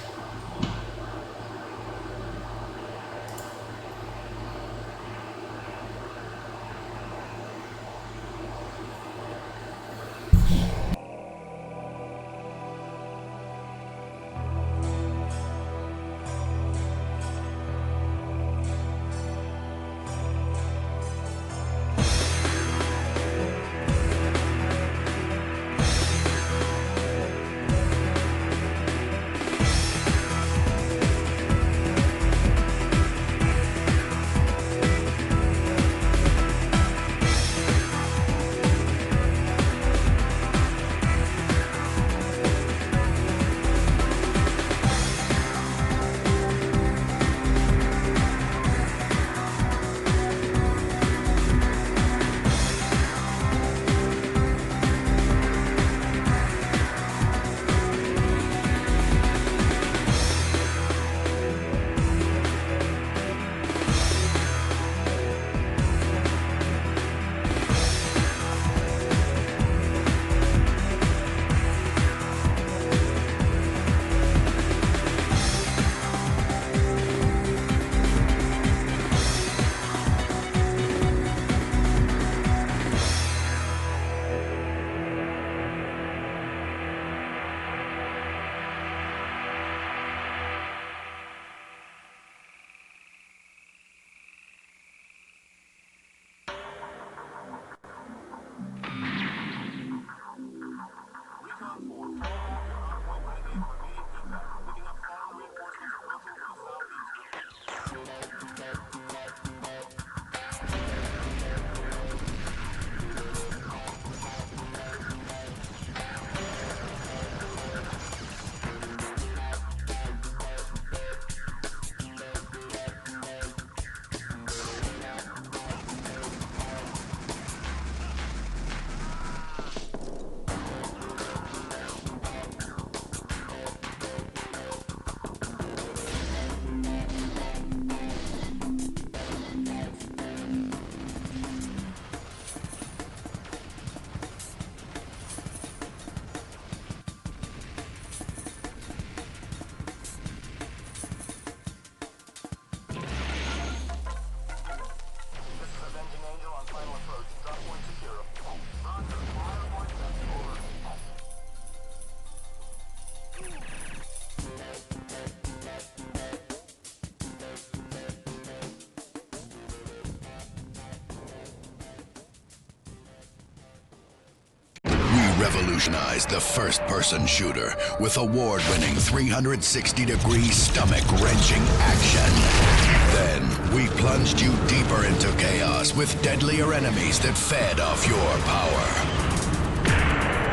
Revolutionized the first-person shooter with award-winning 360-degree stomach-wrenching action. Then we plunged you deeper into chaos with deadlier enemies that fed off your power.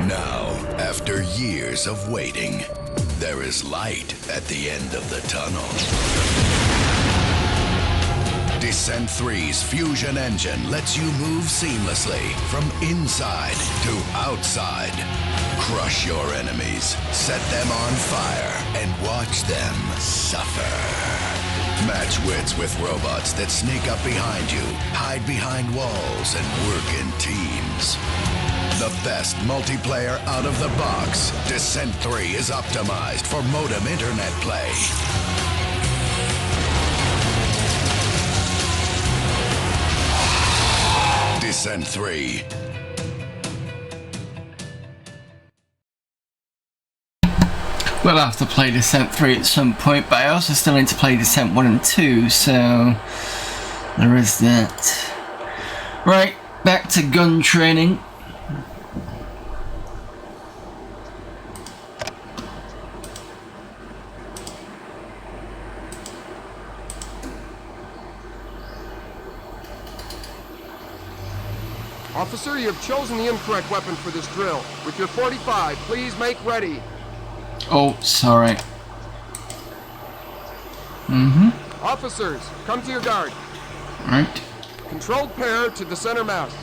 Now, after years of waiting, there is light at the end of the tunnel. Descent 3's fusion engine lets you move seamlessly from inside to outside. Crush your enemies, set them on fire, and watch them suffer. Match wits with robots that sneak up behind you, hide behind walls, and work in teams. The best multiplayer out of the box, Descent 3 is optimized for modem internet play. Descent 3. We'll have to play Descent 3 at some point, but I also still need to play Descent 1 and 2, so there is that. Right, back to gun training. Officer, you have chosen the incorrect weapon for this drill. With your 45, please make ready. Oh, sorry. Officers, come to your guard. Right. Controlled pair to the center mass.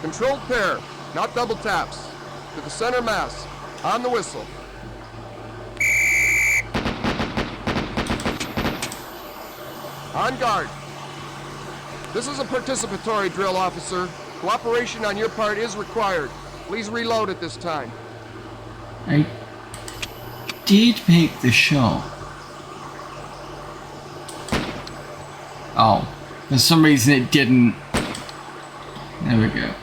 Controlled pair, not double taps. To the center mass. On the whistle. On guard. This is a participatory drill, officer. Cooperation on your part is required. Please reload at this time. I did make the shot. Oh, for some reason it didn't. There we go.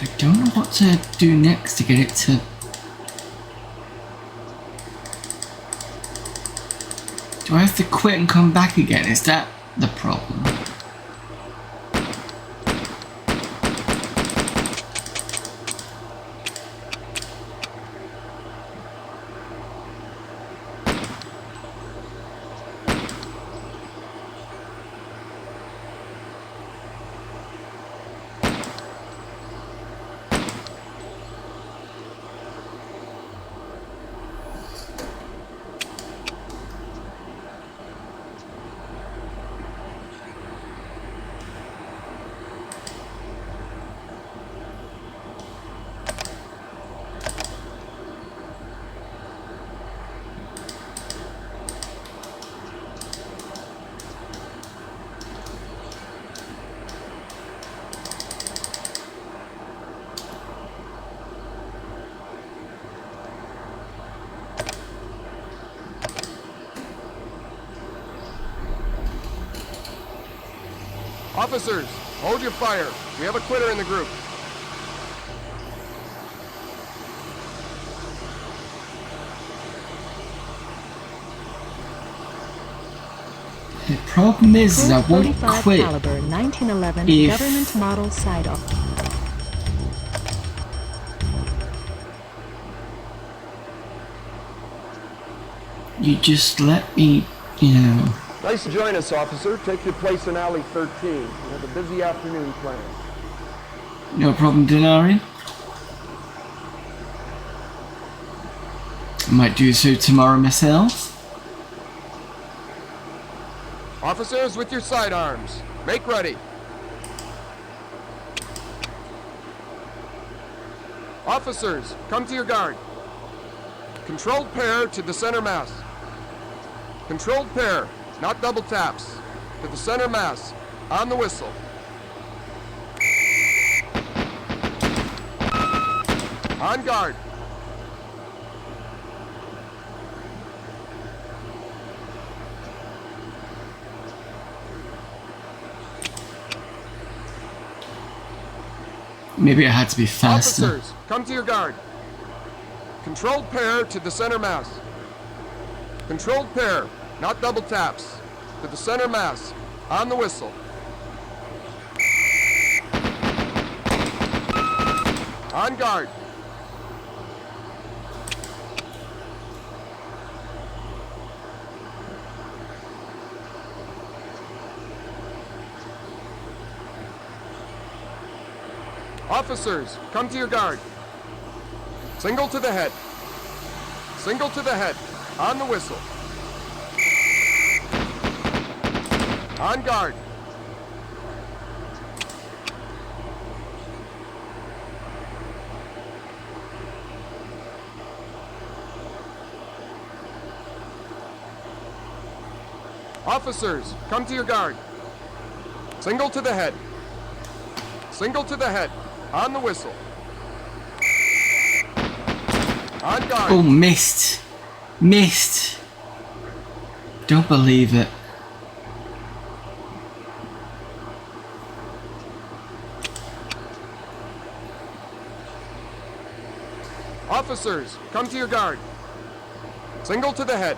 I don't know what to do next to get it to... Do I have to quit and come back again? Is that the problem? Officers, hold your fire. We have a quitter in the group. The problem is I won't quit caliber 1911 if government model sidearm. you just let me, you know... Nice to join us, officer. Take your place in alley 13. We have a busy afternoon planned. No problem, Denari. I might do so tomorrow myself. Officers, with your sidearms. Make ready. Officers, come to your guard. Controlled pair to the center mass. Controlled pair, not double taps. To the center mass. On the whistle. On guard. Maybe I had to be faster. Officers, come to your guard. Controlled pair to the center mass. Controlled pair, not double taps. To the center mass. On the whistle. On guard. Officers, come to your guard. Single to the head. Single to the head. On the whistle. On guard. Officers, come to your guard. Single to the head. Single to the head. On the whistle. On guard. Oh, missed. Missed. Don't believe it. Officers, come to your guard. Single to the head.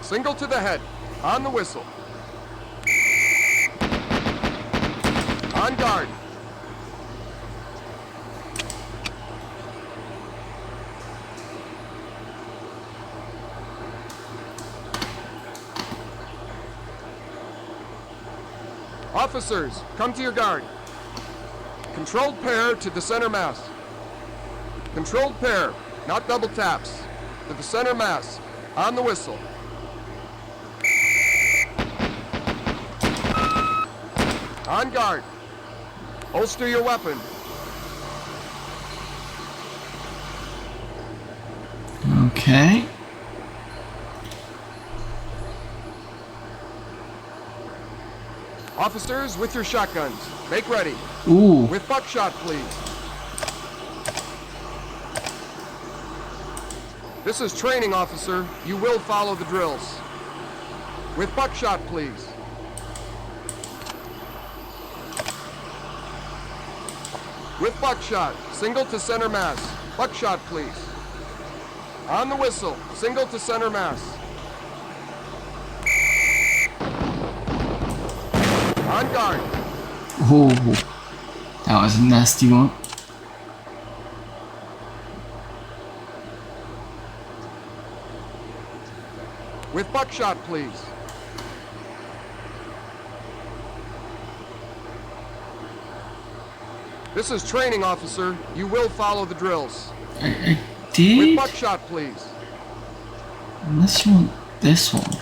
Single to the head. On the whistle. On guard. Officers, come to your guard. Controlled pair to the center mass. Controlled pair, not double taps. To the center mass. On the whistle. On guard. Holster your weapon. Okay. Officers, with your shotguns. Make ready. Ooh. With buckshot, please. This is training, officer. You will follow the drills. With buckshot, please. With buckshot, single to center mass. Buckshot, please. On the whistle, single to center mass. On guard. Ooh. That was a nasty one. With buckshot, please. This is training, officer. You will follow the drills. I did? With buckshot, please. This one. This one.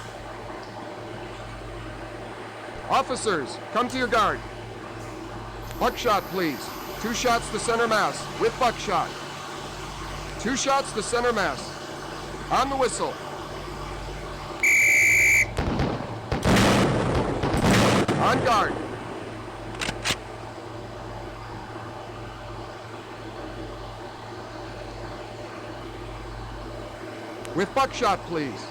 Officers, come to your guard. Buckshot, please. 2 shots to center mass. With buckshot. 2 shots to center mass. On the whistle. On guard. With buckshot, please.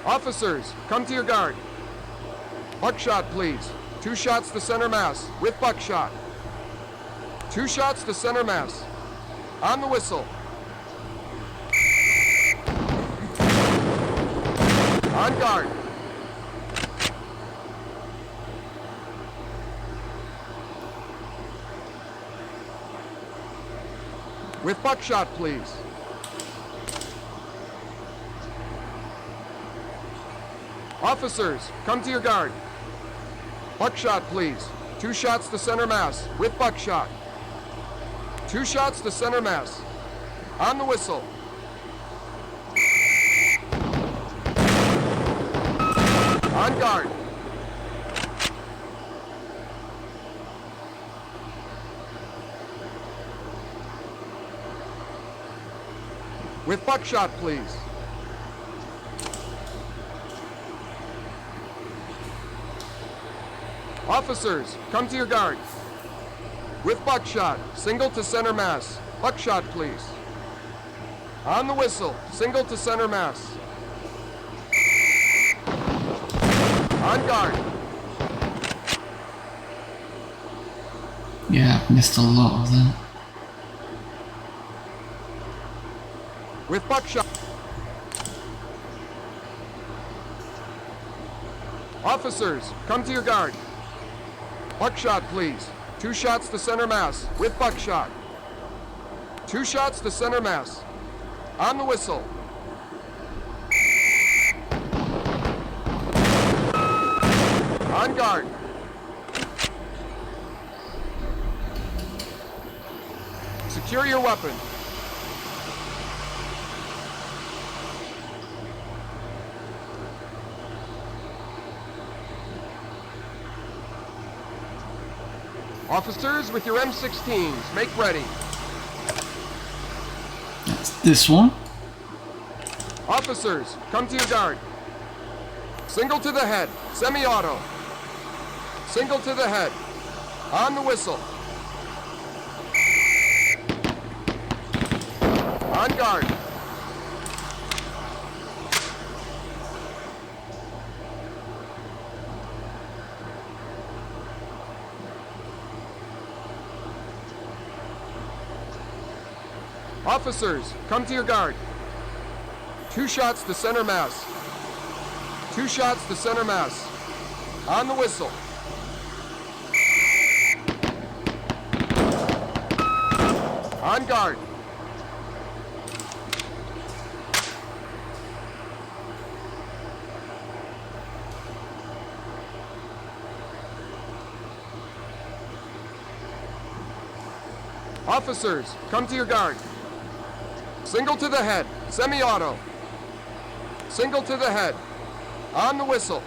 Officers, come to your guard. Buckshot, please. 2 shots to center mass. With buckshot. 2 shots to center mass. On the whistle. On guard. With buckshot, please. Officers, come to your guard. Buckshot, please. 2 shots to center mass, with buckshot. 2 shots to center mass. On the whistle. On guard. With buckshot, please. Officers, come to your guard. With buckshot, single to center mass. Buckshot, please. On the whistle, single to center mass. On guard. Yeah, I've missed a lot of that. With buckshot. Officers, come to your guard. Buckshot, please. 2 shots to center mass, with buckshot. 2 shots to center mass. On the whistle. On guard. Secure your weapon. Officers with your M16s, make ready. That's this one. Officers, come to your guard. Single to the head, semi-auto. Single to the head. On the whistle. On guard. Officers, come to your guard. 2 shots to center mass. 2 shots to center mass. On the whistle. On guard. Officers, come to your guard. Single to the head, semi-auto. Single to the head. On the whistle.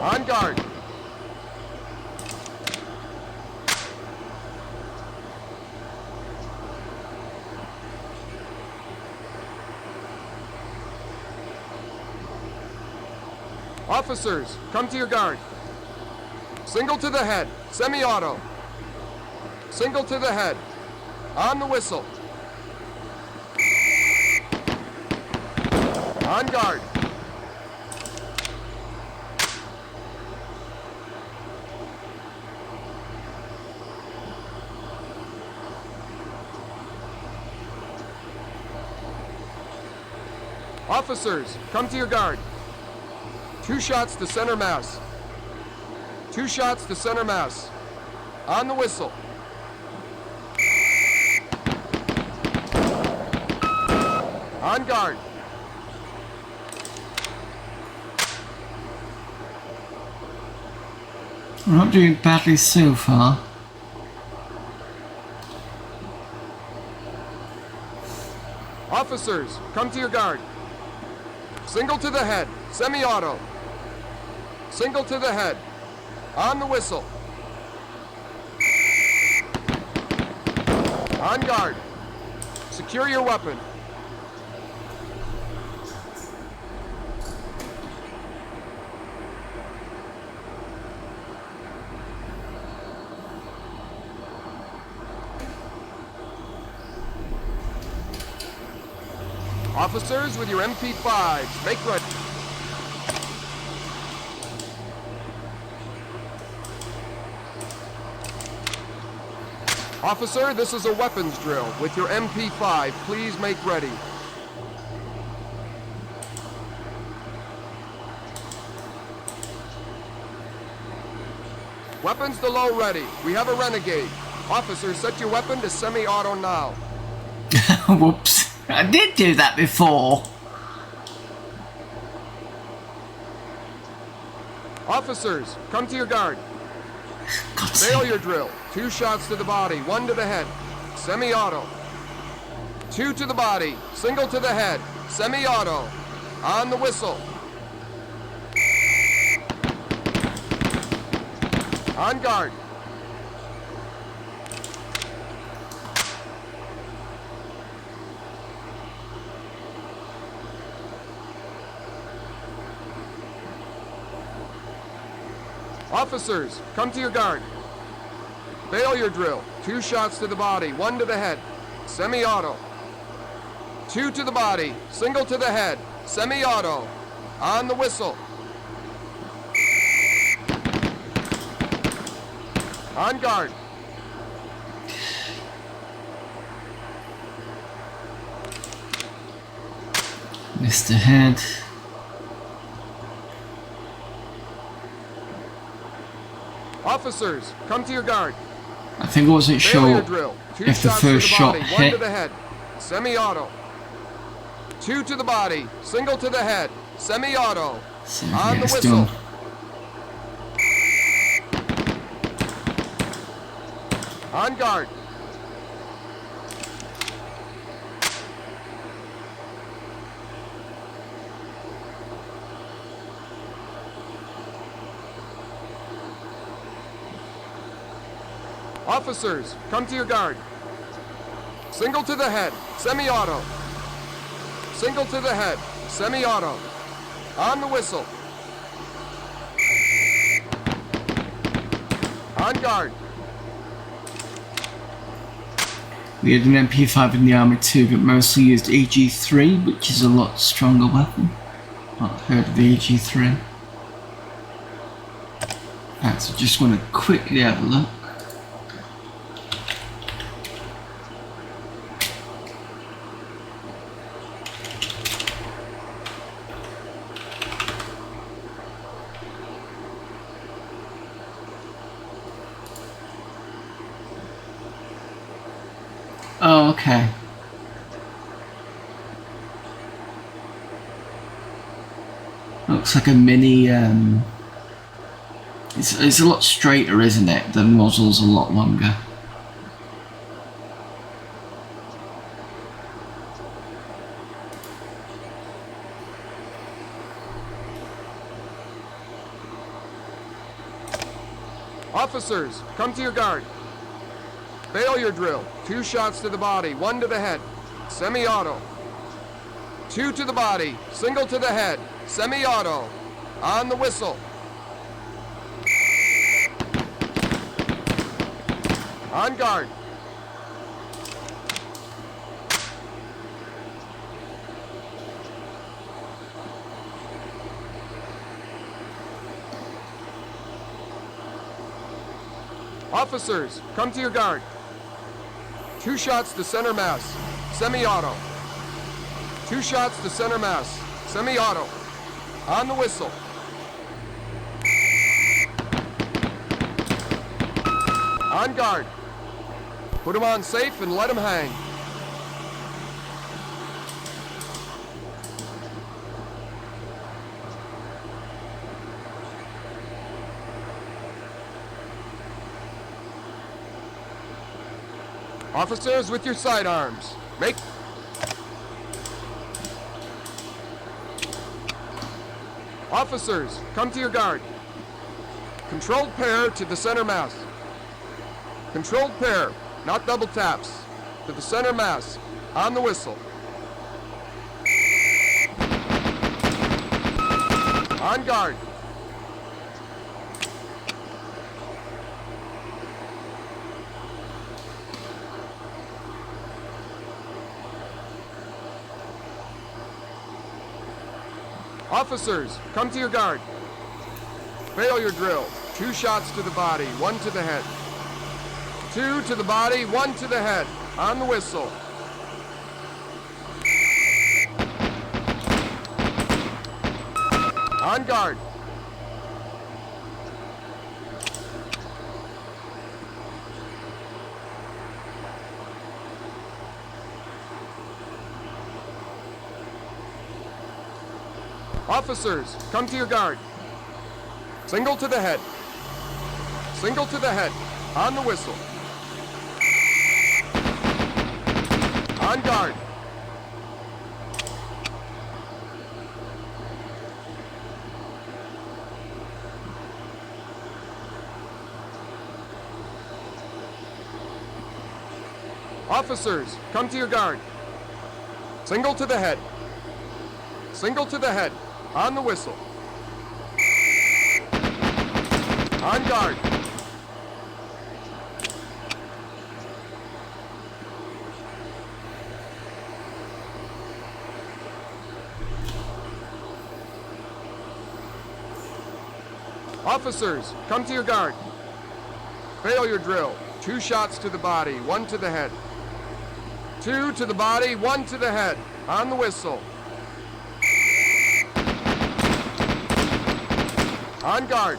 On guard. Officers, come to your guard. Single to the head, semi-auto. Single to the head. On the whistle. On guard. Officers, come to your guard. 2 shots to center mass. 2 shots to center mass. On the whistle. On guard. We're not doing badly so far. Officers, come to your guard. Single to the head, semi-auto. Single to the head. On the whistle. On guard. Secure your weapon. Officers with your MP5s, make ready. Officer, this is a weapons drill. With your MP5, please make ready. Weapons to low ready. We have a renegade. Officer, set your weapon to semi-auto now. Whoops. I did do that before. Officers, come to your guard. Failure drill. 2 shots to the body, 1 to the head. Semi-auto. 2 to the body, single to the head. Semi-auto. On the whistle. On guard. Officers, come to your guard. Failure drill. 2 shots to the body, 1 to the head. Semi-auto. 2 to the body, single to the head. Semi-auto. On the whistle. On guard. Missed the head. Officers, come to your guard. I think I wasn't sure drill. 2 if the shots first to the shot body, 1 hit. to the head. Semi-auto. 2 to the body, single to the head. Semi-auto. On the whistle. On guard. Officers, come to your guard. Single to the head, semi-auto. Single to the head, semi-auto. On the whistle. On guard. We had an MP5 in the army too, but mostly used AG3, which is a lot stronger weapon. Not heard of the AG3. Right, so just want to quickly have a look. Oh, okay. Looks like a mini, it's a lot straighter, isn't it? The nozzle's a lot longer. Officers, come to your guard. Failure drill. 2 shots to the body, 1 to the head. Semi-auto. 2 to the body, single to the head. Semi-auto. On the whistle. On guard. Officers, come to your guard. 2 shots to center mass. Semi-auto. 2 shots to center mass. Semi-auto. On the whistle. On guard. Put him on safe and let him hang. Officers with your sidearms. Make... Officers, come to your guard. Controlled pair to the center mass. Controlled pair, not double taps. To the center mass. On the whistle. On guard. Officers, come to your guard. Failure drill. 2 shots to the body, 1 to the head. 2 to the body, 1 to the head. On the whistle. On guard. Officers, come to your guard. Single to the head. Single to the head. On the whistle. On guard. Officers, come to your guard. Single to the head. Single to the head. On the whistle. On guard. Officers, come to your guard. Failure drill. 2 shots to the body, 1 to the head. 2 to the body, 1 to the head. On the whistle. On guard.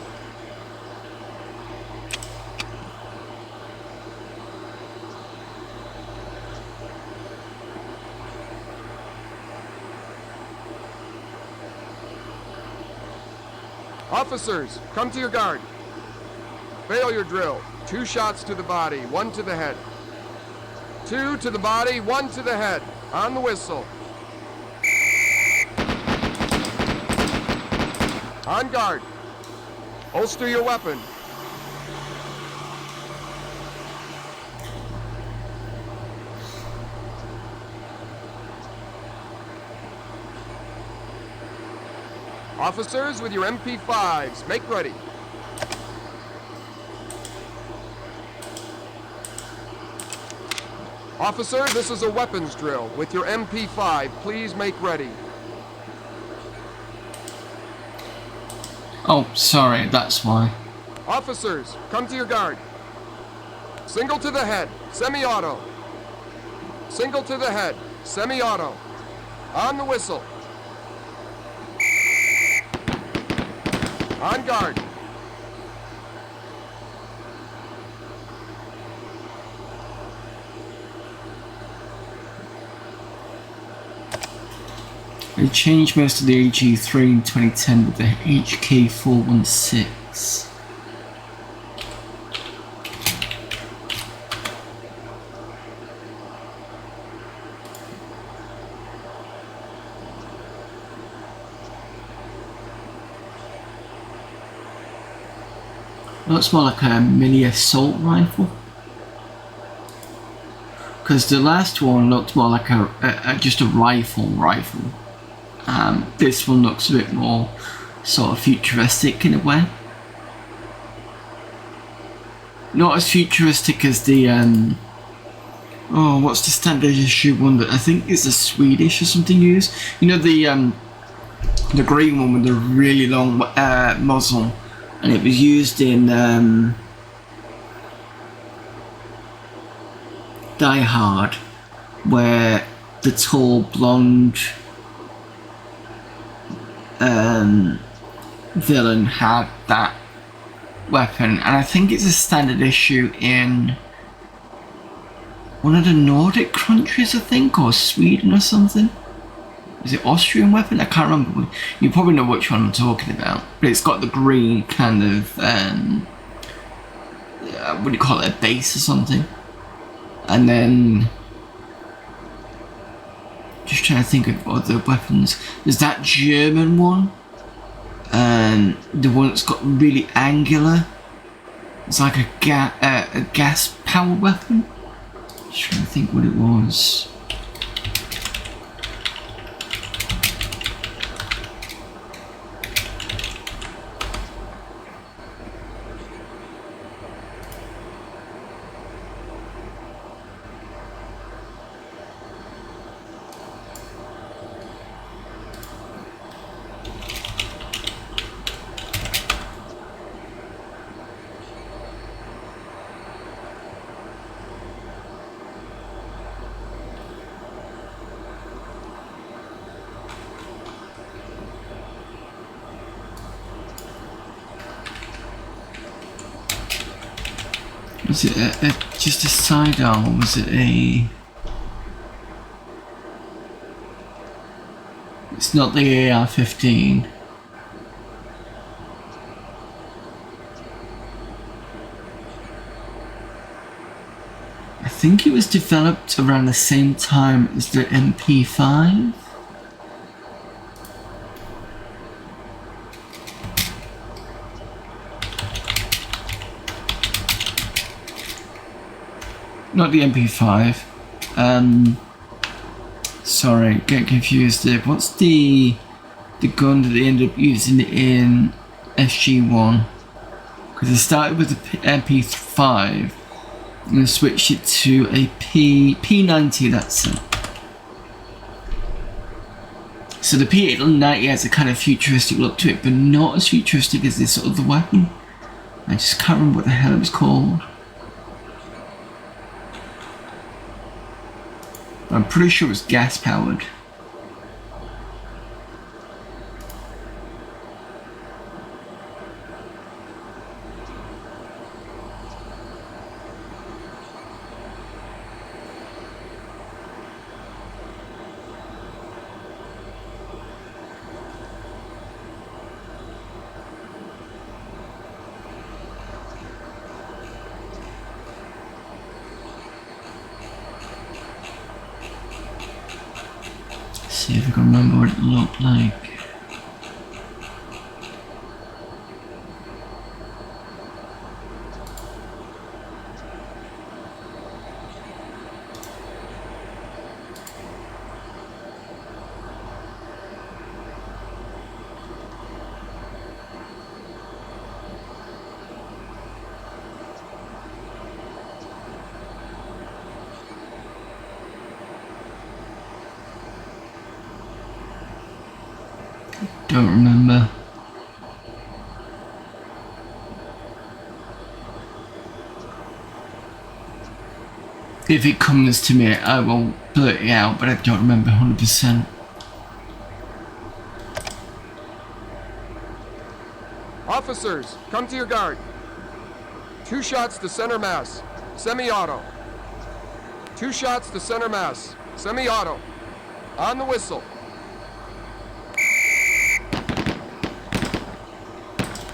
Officers, come to your guard. Failure drill. 2 shots to the body, 1 to the head. 2 to the body, 1 to the head. On the whistle. On guard. Holster your weapon. Officers with your MP5s, make ready. Officer, this is a weapons drill. With your MP5, please make ready. Oh, sorry, that's why. Officers, come to your guard. Single to the head, semi-auto. Single to the head, semi-auto. On the whistle. On guard. They changed most of the AG3 in 2010 with the HK416. Looks more like a mini assault rifle. Because the last one looked more like just a rifle. This one looks a bit more sort of futuristic in a way. Not as futuristic as the what's the standard issue one that I think is a Swedish or something used? You know, the green one with the really long muzzle, and it was used in Die Hard, where the tall blonde villain had that weapon, and I think it's a standard issue in one of the Nordic countries, I think, or Sweden or something. Is it Austrian weapon? I can't remember. You probably know which one I'm talking about, but it's got the green kind of what do you call it, a base or something, and then just trying to think of other weapons. There's that German one, and the one that's got really angular. It's like a gas powered weapon. Just trying to think what it was. Was it just a sidearm, or was it a... It's It's not the AR-15. I think it was developed around the same time as the MP5. Not the MP5. Sorry, get confused there. What's the gun that they ended up using in SG-1? Because they started with the MP5 and switched it to a P90. That's it. So the P90 has a kind of futuristic look to it, but not as futuristic as this other weapon. I just can't remember what the hell it was called. I'm pretty sure it was gas powered. See if I can remember what it looked like. Don't remember. If it comes to me, I will blurt it out, but I don't remember 100%. Officers, come to your guard. 2 shots to center mass, semi-auto. 2 shots to center mass, semi-auto. On the whistle.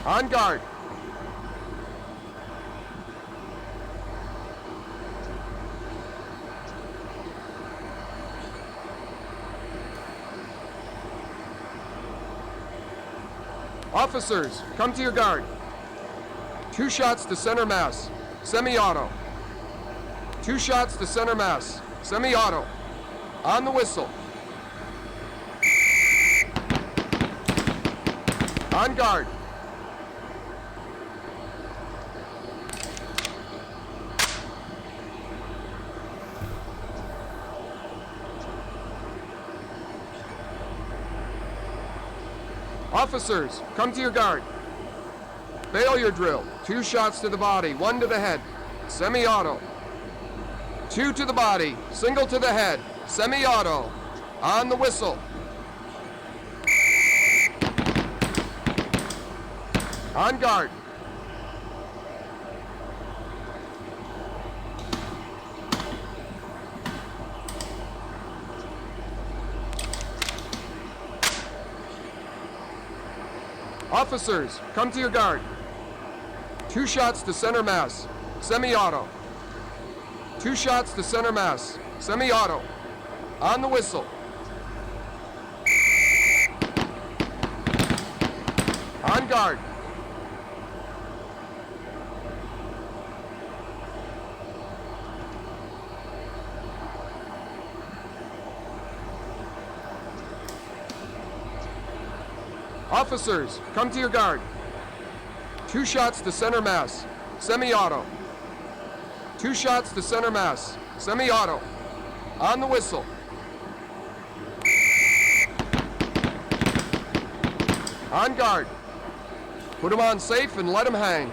On guard. Officers, come to your guard. 2 shots to center mass, semi-auto. 2 shots to center mass, semi-auto. On the whistle. On guard. Officers, come to your guard. Failure drill. 2 shots to the body, 1 to the head. Semi-auto. 2 to the body, single to the head. Semi-auto. On the whistle. On guard. Officers, come to your guard. 2 shots to center mass, semi-auto. 2 shots to center mass, semi-auto. On the whistle. On guard. Officers, come to your guard. 2 shots to center mass, semi-auto. 2 shots to center mass, semi-auto. On the whistle. On guard. Put him on safe and let him hang.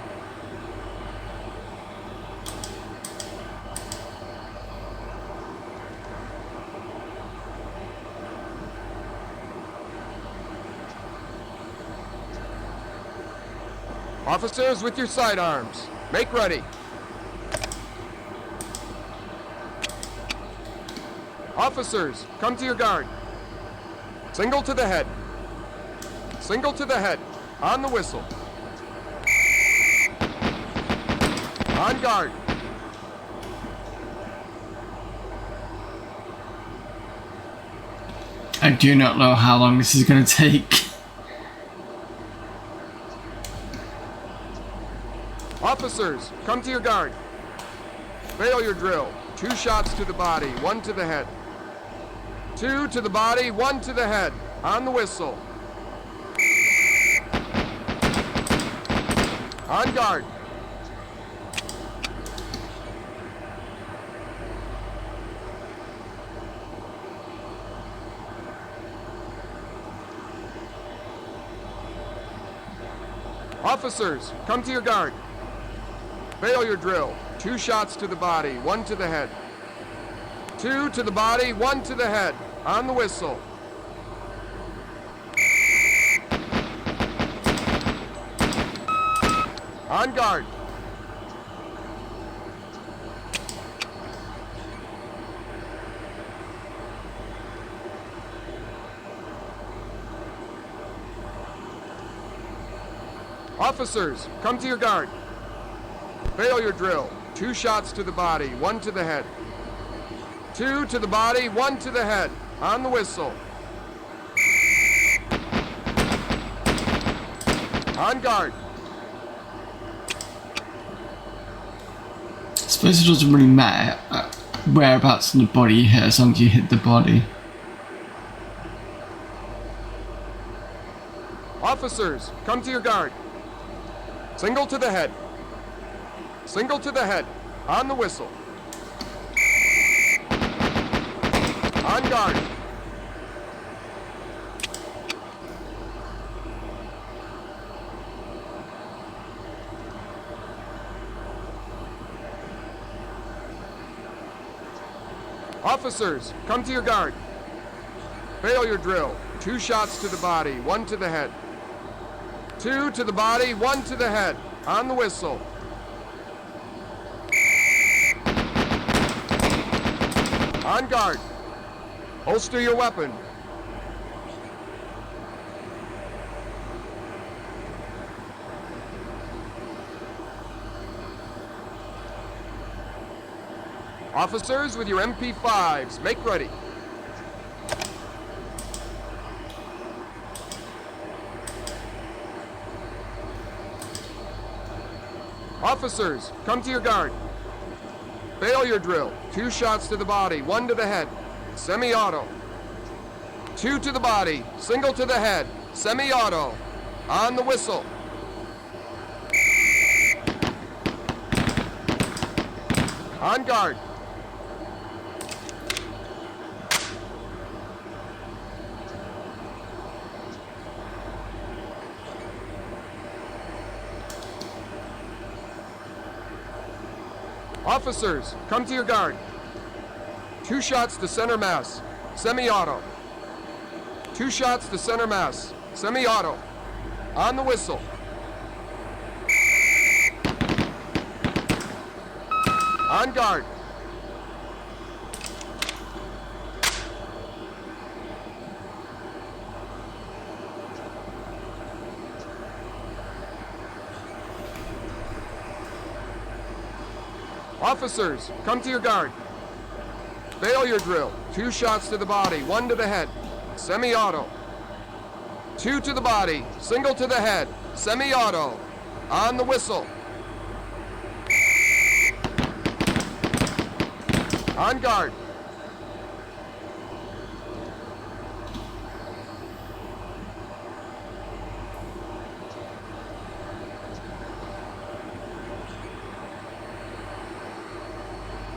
Officers with your sidearms, make ready. Officers, come to your guard. Single to the head. Single to the head. On the whistle. On guard. I do not know how long this is going to take. Officers, come to your guard. Fail your drill. 2 shots to the body, 1 to the head. 2 to the body, 1 to the head. On the whistle. On guard. Officers, come to your guard. Fail your drill. 2 shots to the body, 1 to the head. 2 to the body, 1 to the head. On the whistle. On guard. Officers, come to your guard. Fail your drill. 2 shots to the body, 1 to the head. 2 to the body, 1 to the head. On the whistle. On guard. I suppose it doesn't really matter whereabouts in the body you hit as long as you hit the body. Officers, come to your guard. Single to the head. Single to the head. On the whistle. On guard. Officers, come to your guard. Fail your drill. 2 shots to the body, 1 to the head. 2 to the body, 1 to the head. On the whistle. On guard. Holster your weapon. Officers with your MP5s, make ready. Officers, come to your guard. Fail your drill. 2 shots to the body, 1 to the head. Semi-auto. 2 to the body, single to the head. Semi-auto. On the whistle. On guard. Officers, come to your guard. 2 shots to center mass. Semi-auto. 2 shots to center mass. Semi-auto. On the whistle. On guard. Officers, come to your guard. Fail your drill. 2 shots to the body, 1 to the head. Semi-auto. 2 to the body, single to the head. Semi-auto. On the whistle. On guard.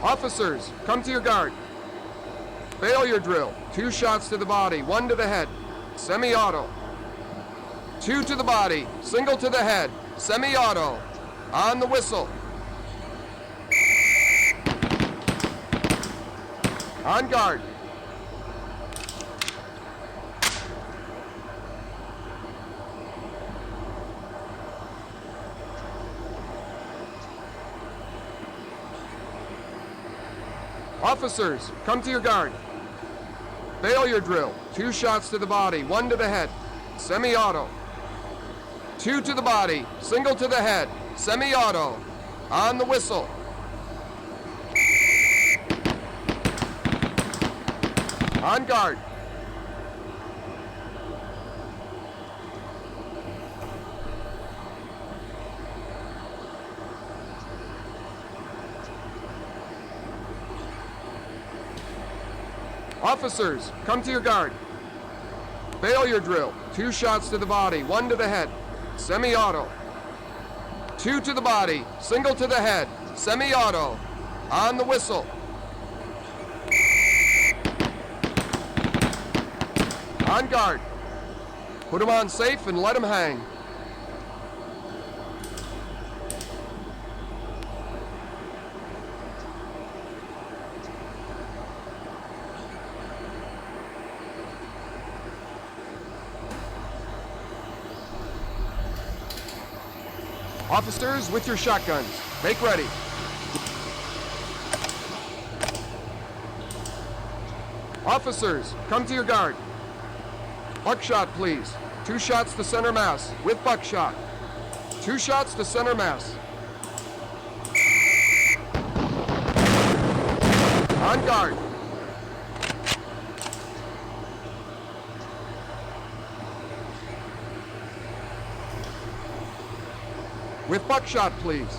Officers, come to your guard. Fail your drill. 2 shots to the body, 1 to the head. Semi-auto. 2 to the body, single to the head. Semi-auto. On the whistle. On guard. Officers, come to your guard. Failure drill. 2 shots to the body, 1 to the head. Semi-auto. 2 to the body, single to the head. Semi-auto. On the whistle. On guard. Officers, come to your guard. Failure drill. 2 shots to the body, 1 to the head. Semi-auto. 2 to the body, single to the head. Semi-auto. On the whistle. On guard. Put him on safe and let him hang. Officers, with your shotguns, make ready. Officers, come to your guard. Buckshot, please. 2 shots to center mass, with buckshot. 2 shots to center mass. On guard. With buckshot, please.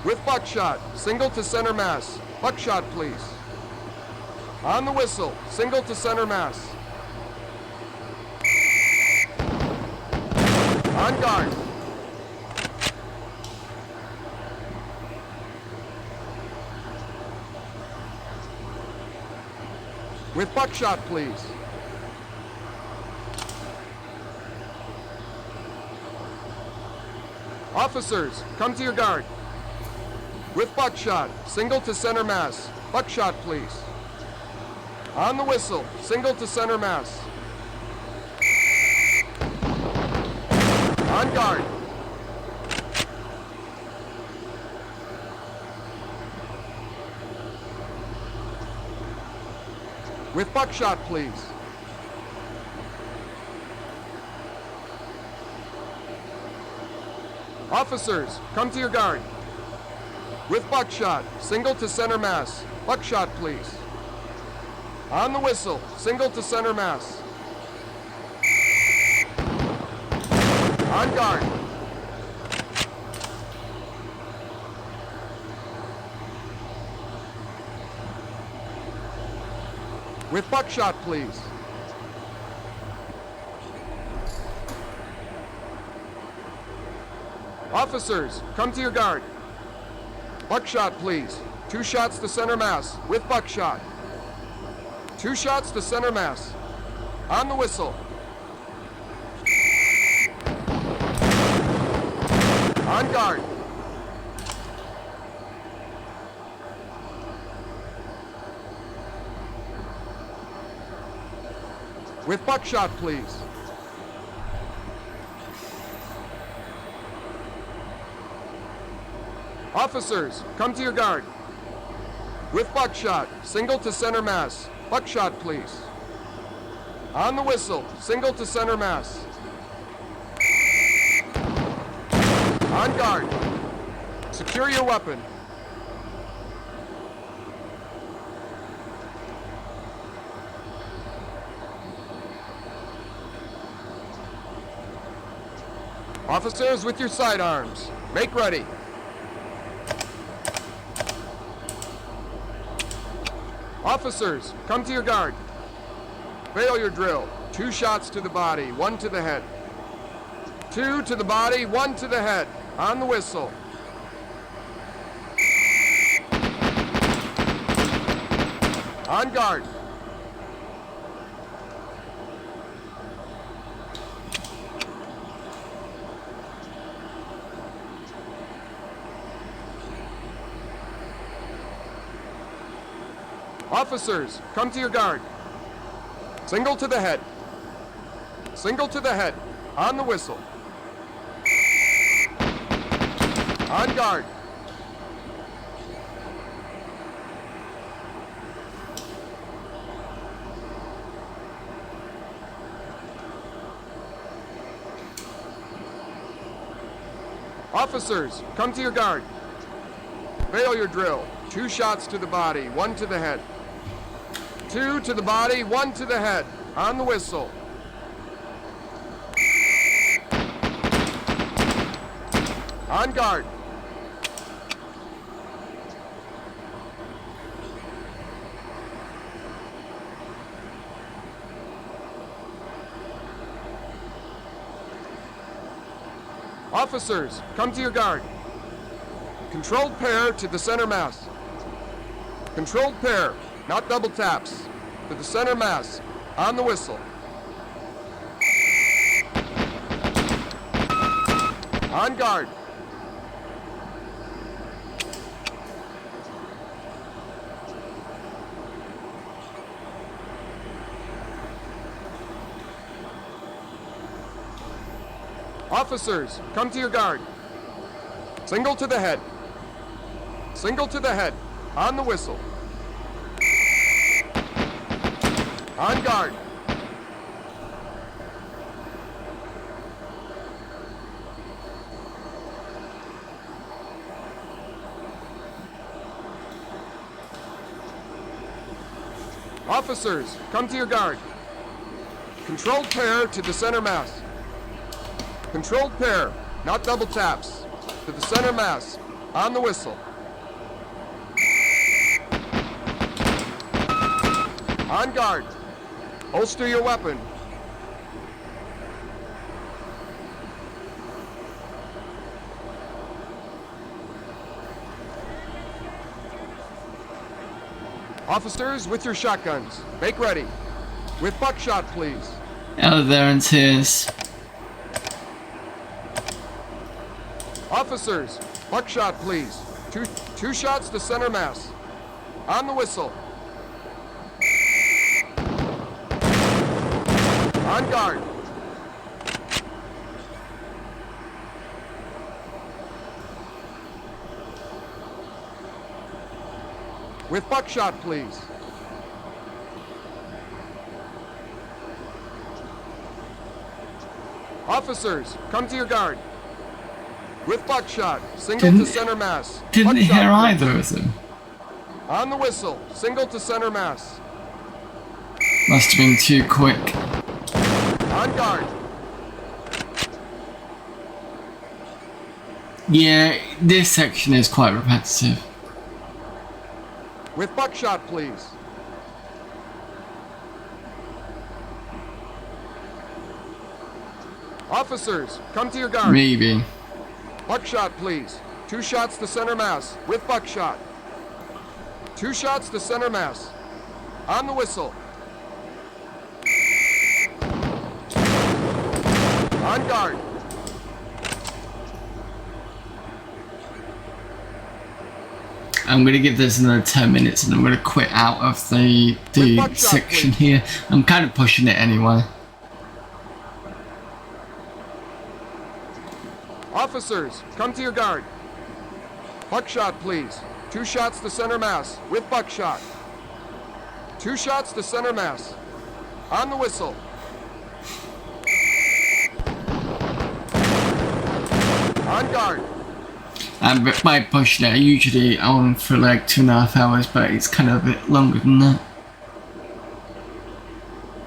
With buckshot, single to center mass. Buckshot, please. On the whistle, single to center mass. On guard. With buckshot, please. Officers, come to your guard. With buckshot, single to center mass. Buckshot, please. On the whistle, single to center mass. On guard. With buckshot, please. Officers, come to your guard. With buckshot, single to center mass. Buckshot, please. On the whistle, single to center mass. On guard. With buckshot, please. Officers, come to your guard. Buckshot, please. 2 shots to center mass, with buckshot. 2 shots to center mass. On the whistle. On guard. With buckshot, please. Officers, come to your guard. With buckshot, single to center mass. Buckshot, please. On the whistle, single to center mass. On guard. Secure your weapon. Officers, with your sidearms, make ready. Officers, come to your guard. Failure drill. 2 shots to the body, 1 to the head. 2 to the body, 1 to the head. On the whistle. On guard. Officers, come to your guard. Single to the head. Single to the head. On the whistle. On guard. Officers, come to your guard. Failure drill. 2 shots to the body, 1 to the head. 2 to the body, 1 to the head. On the whistle. On guard. Officers, come to your guard. Controlled pair to the center mass. Controlled pair, not double taps. To the center mass. On the whistle. On guard. Officers, come to your guard. Single to the head. Single to the head. On the whistle. On guard. Officers, come to your guard. Controlled pair to the center mass. Controlled pair, not double taps. To the center mass. On the whistle. On guard. Holster your weapon. Officers, with your shotguns. Make ready. With buckshot, please. Oh, there in tears. Officers, buckshot, please. Two shots to center mass. On the whistle. On guard. With buckshot, please. Officers, come to your guard. With buckshot, single to center mass. Didn't Buckshot, hear please. either of them. On the whistle, single to center mass. Must have been too quick. On guard. Yeah, this section is quite repetitive. With buckshot, please. Officers, come to your guard. Maybe. Buckshot, please. 2 shots to center mass. With buckshot. 2 shots to center mass. On the whistle. On guard. I'm gonna give this another 10 minutes and I'm gonna quit out of the section here. I'm kind of pushing it anyway. Officers, come to your guard. Buckshot, please. 2 shots to center mass. With buckshot. 2 shots to center mass. On the whistle. On guard. And by pushing it, I usually on for like 2.5 hours, but it's kind of a bit longer than that.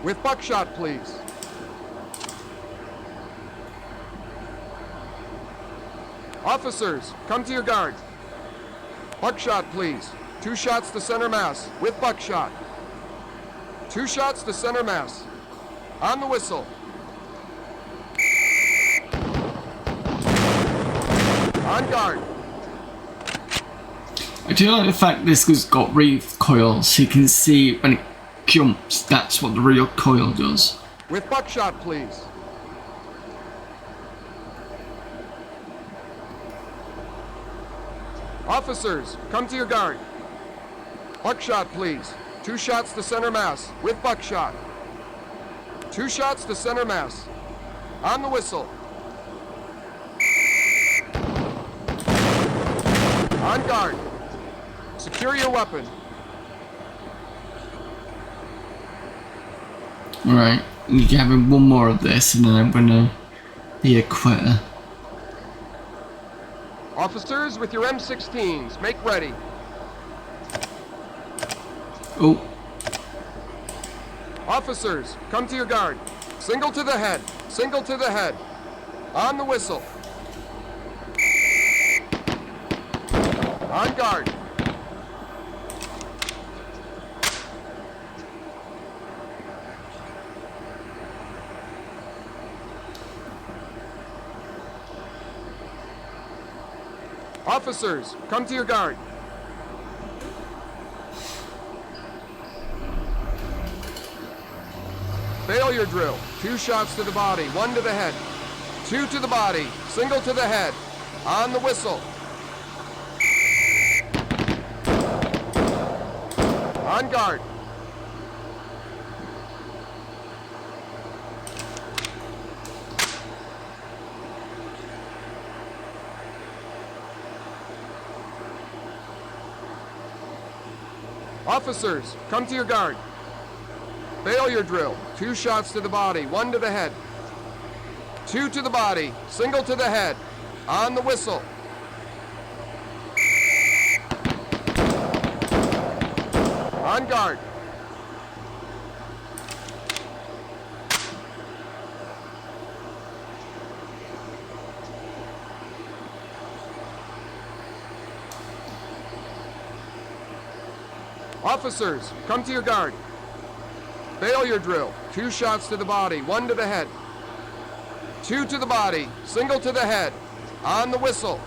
With buckshot, please. Officers, come to your guard. Buckshot, please. 2 shots to center mass. With buckshot. 2 shots to center mass. On the whistle. On guard. I do like the fact this has got recoil, so you can see when it jumps, that's what the real coil does. With buckshot, please. Officers, come to your guard. Buckshot, please. 2 shots to center mass. With buckshot. 2 shots to center mass. On the whistle. On guard. Secure your weapon. Alright, you're having one more of this and then I'm gonna be a quitter. Officers with your M16s, make ready. Oh. Officers, come to your guard. Single to the head. Single to the head. On the whistle. On guard. Officers, come to your guard. Failure drill. 2 shots to the body, 1 to the head. 2 to the body, single to the head. On the whistle. On guard. Officers, come to your guard. Failure drill. 2 shots to the body, 1 to the head. 2 to the body, single to the head. On the whistle. On guard. Officers, come to your guard. Failure drill. 2 shots to the body, 1 to the head. 2 to the body, single to the head. On the whistle.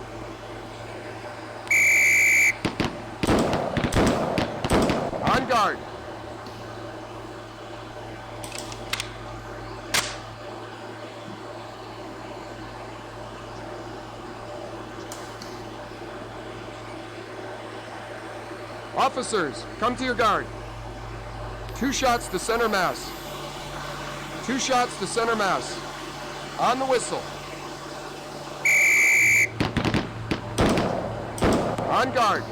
On guard. Officers, come to your guard. 2 shots to center mass. 2 shots to center mass. On the whistle. On guard.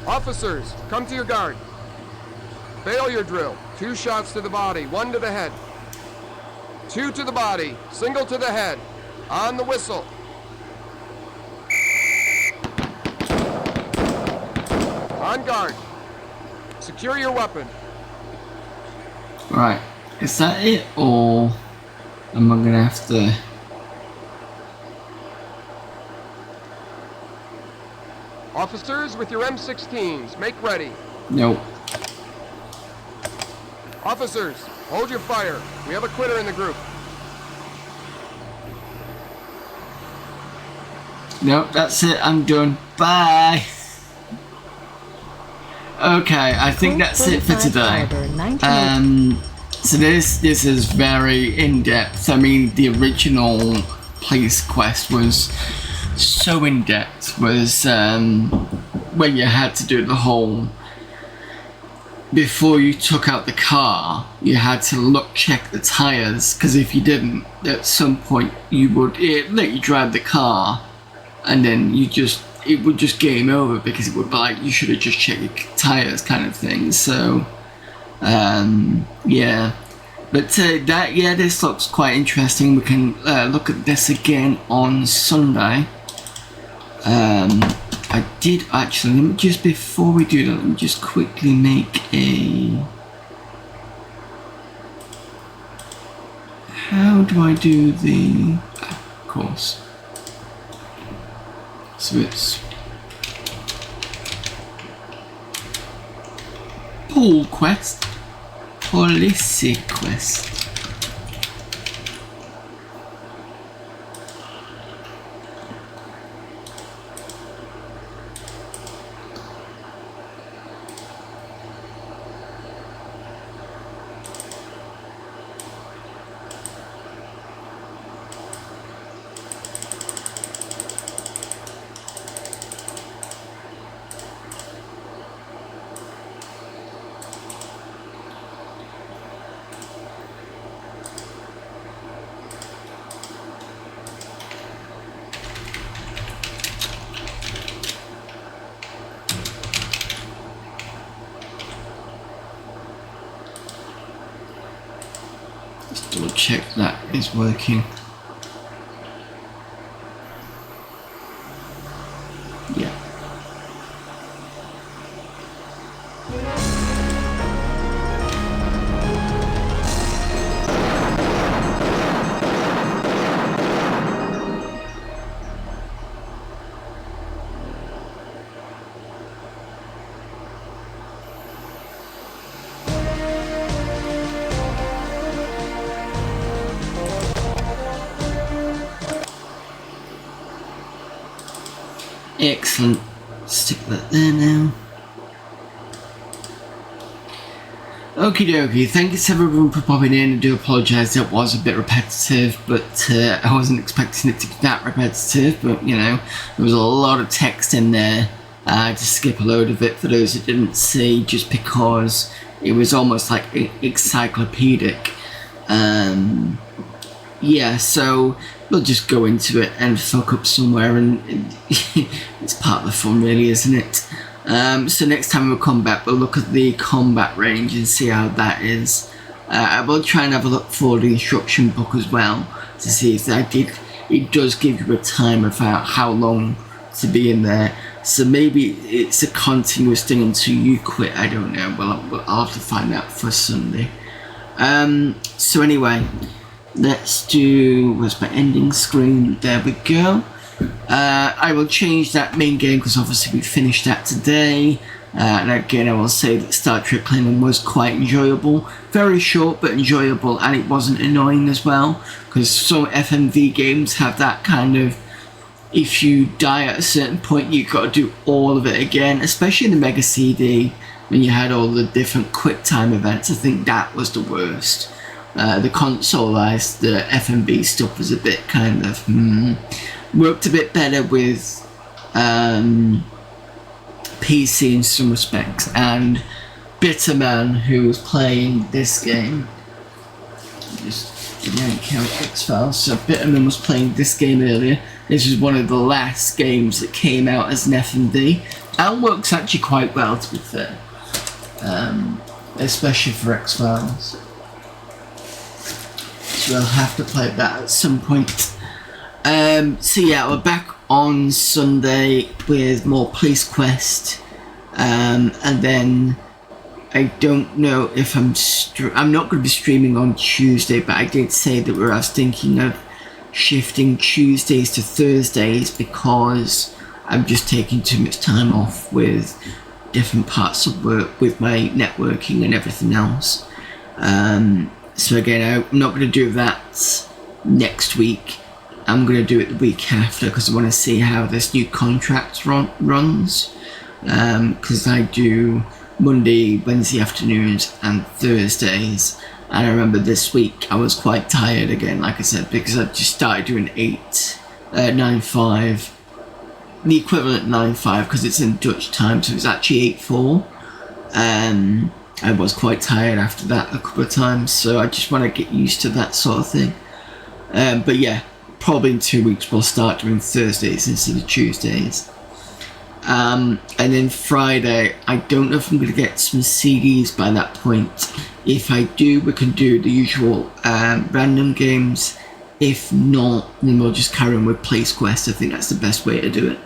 Officers, come to your guard. Failure drill. 2 shots to the body, 1 to the head. 2 to the body, single to the head. On the whistle. On guard. Secure your weapon. Right, is that it, or am I gonna have to... Officers with your M16s, make ready. Nope. Officers, hold your fire. We have a quitter in the group. Nope, that's it, I'm done. Bye! Okay, I think that's it for today. So this is very in-depth. I mean, the original police quest was so in-depth, was when you had to do the whole... Before you took out the car, you had to check the tires, because if you didn't, at some point it let you drive the car, and then it would just game over, because it would be like, you should have just checked your tires kind of thing. So yeah, but this looks quite interesting. We can look at this again on Sunday. I did actually, let me just, before we do that, let me just quickly make a... How do I do the... Of course. So it's... Pull quest. Policy quest. check that is working. Yeah. Excellent. Stick that there now. Okie dokie, thank you to everyone for popping in. I do apologise, it was a bit repetitive, but I wasn't expecting it to be that repetitive, but you know, there was a lot of text in there. To skip a load of it for those that didn't see, just because it was almost like encyclopedic. Yeah, so we'll just go into it and fuck up somewhere, and it's part of the fun really, isn't it? So next time we'll come back, we'll look at the combat range and see how that is. I will try and have a look for the instruction book as well, to see if it does give you a time of how long to be in there. So maybe it's a continuous thing until you quit, I don't know. Well, I'll have to find out for Sunday. So anyway, let's do, where's my ending screen? There we go. I will change that main game because obviously we finished that today. And again, I will say that Star Trek Klingon was quite enjoyable. Very short but enjoyable, and it wasn't annoying as well, because some FMV games have that kind of, if you die at a certain point you've got to do all of it again, especially in the Mega CD when you had all the different quick time events. I think that was the worst. The consoleized, the FMV stuff was a bit kind of worked a bit better with PC in some respects. And Bitterman, who was playing this game, just didn't count X-Files, so Bitterman was playing this game earlier. This was one of the last games that came out as an FMV, and works actually quite well, to be fair, especially for X-Files. So we'll have to play that at some point. So yeah, we're back on Sunday with more Police Quest, and then I don't know if I'm not going to be streaming on Tuesday, but I did say that I was thinking of shifting Tuesdays to Thursdays because I'm just taking too much time off with different parts of work, with my networking and everything else. So again, I'm not going to do that next week. I'm going to do it the week after because I want to see how this new contract runs. Because I do Monday, Wednesday afternoons and Thursdays. And I remember this week I was quite tired again, like I said, because I just started doing 9-5. The equivalent 9-5 because it's in Dutch time, so it's actually 8-4. I was quite tired after that a couple of times, so I just want to get used to that sort of thing. But yeah, probably in 2 weeks we'll start doing Thursdays instead of Tuesdays. And then Friday, I don't know if I'm going to get some CDs by that point. If I do, we can do the usual random games. If not, then we'll just carry on with Police Quest. I think that's the best way to do it.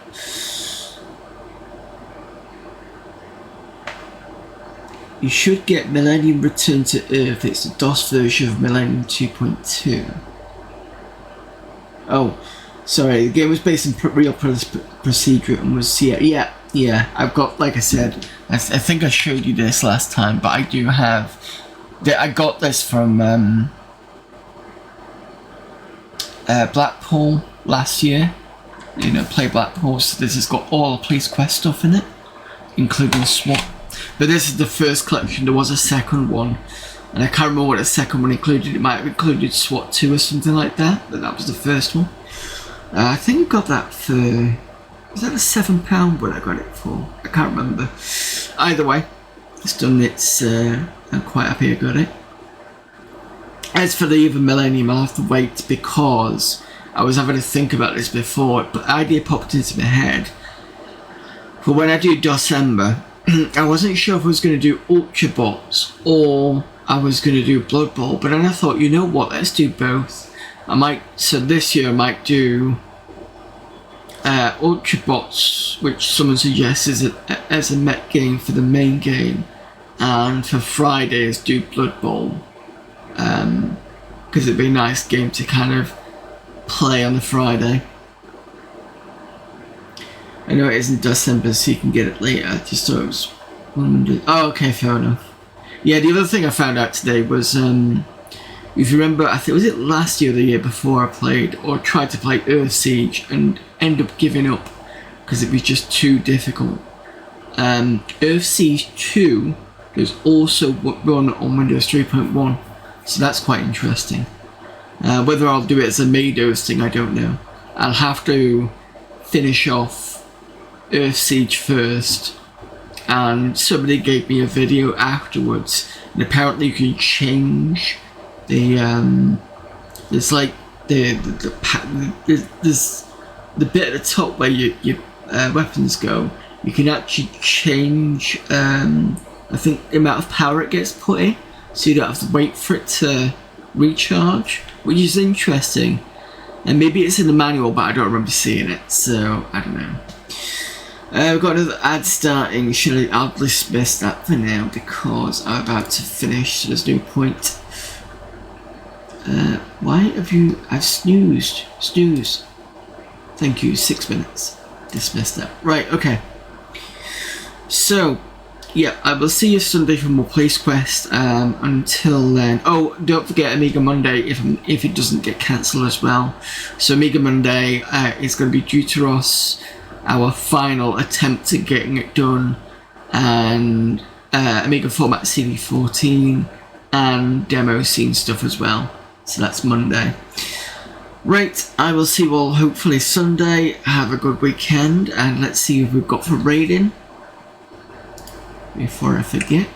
You should get Millennium Return to Earth. It's the DOS version of Millennium 2.2. Oh, sorry. The game was based in real procedure and was yeah. I've got, like I said, I think I showed you this last time, but I do have. I got this from Blackpool last year. You know, play Blackpool. So this has got all the Police Quest stuff in it, including SWAT. But this is the first collection. There was a second one, and I can't remember what the second one included. It might have included SWAT 2 or something like that, but that was the first one. I think I got that for, was that a £7 what I got it for? I can't remember. Either way, it's done. I'm quite happy I got it. As for the other Millennium, I'll have to wait because I was having to think about this before, but the idea popped into my head. For when I do December, I wasn't sure if I was going to do Ultrabots or I was going to do Blood Bowl, but then I thought, you know what, let's do both. So this year I might do Ultra Bots, which someone suggests as a mech game for the main game, and for Fridays do Blood Bowl, because it'd be a nice game to kind of play on the Friday. I know it isn't December, so you can get it later. I just thought it was oh, okay, fair enough. Yeah, the other thing I found out today was, if you remember, I think was it last year or the year before, I played or tried to play Earth Siege and ended up giving up because it was just too difficult. Earth Siege 2 is also run on Windows 3.1, so that's quite interesting. Whether I'll do it as a Maydows thing, I don't know. I'll have to finish off Earth Siege first, and somebody gave me a video afterwards, and apparently you can change the there's like there's the bit at the top where your weapons go. You can actually change I think the amount of power it gets put in, so you don't have to wait for it to recharge, which is interesting. And maybe it's in the manual, but I don't remember seeing it, so I don't know. We've got another ad starting. I'll dismiss that for now because I'm about to finish, so there's no point. Why have you... I've snoozed. Snooze. Thank you, 6 minutes. Dismiss that. Right, okay. So, yeah, I will see you Sunday for more Place Quest. Until then... Oh, don't forget Amiga Monday if it doesn't get cancelled as well. So Amiga Monday is going to be Deuteros, our final attempt at getting it done, and Amiga Format CD14 and demo scene stuff as well. So that's Monday. Right, I will see you all hopefully Sunday. Have a good weekend, and let's see what we've got for raiding before I forget.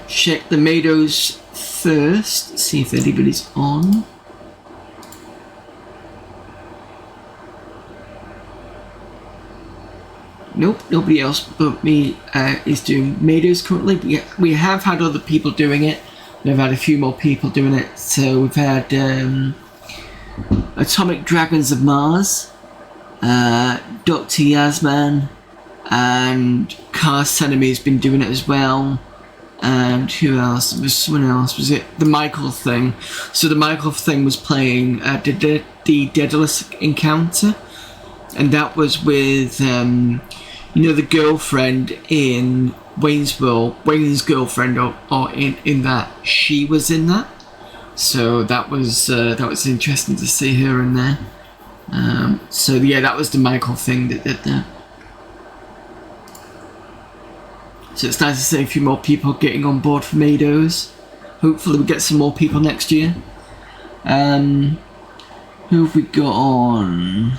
Check the Maydows first, see if anybody's on. Nope, nobody else but me is doing Maydows currently. But we have had other people doing it. We've had a few more people doing it. So we've had Atomic Dragons of Mars, Dr. Yasman, and Cast Enemy's been doing it as well. And who else? There was someone else. Was it the Michael thing? So the Michael thing was playing the Daedalus Encounter, and that was with you know, the girlfriend in Wayne's World, Wayne's girlfriend, or in that she was in that. So that was interesting to see her in there. So yeah, that was the Michael thing that did that. So it's nice to see a few more people getting on board for Maydows. Hopefully we get some more people next year. Who have we got on?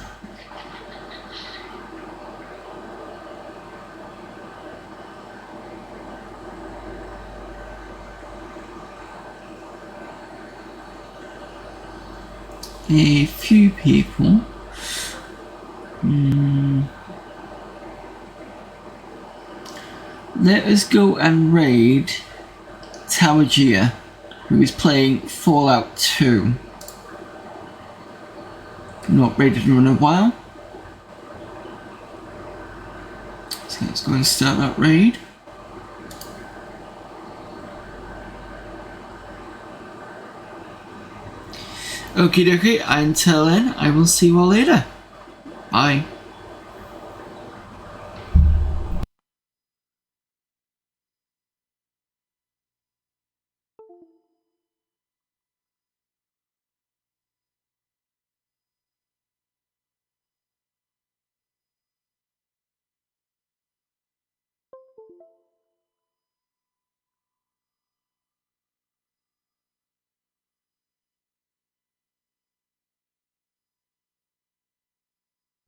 A few people. Let us go and raid Tawagia, who is playing Fallout 2. Not raided him in a while. So let's go and start that raid. Okie dokie, until then, I will see you all later. Bye.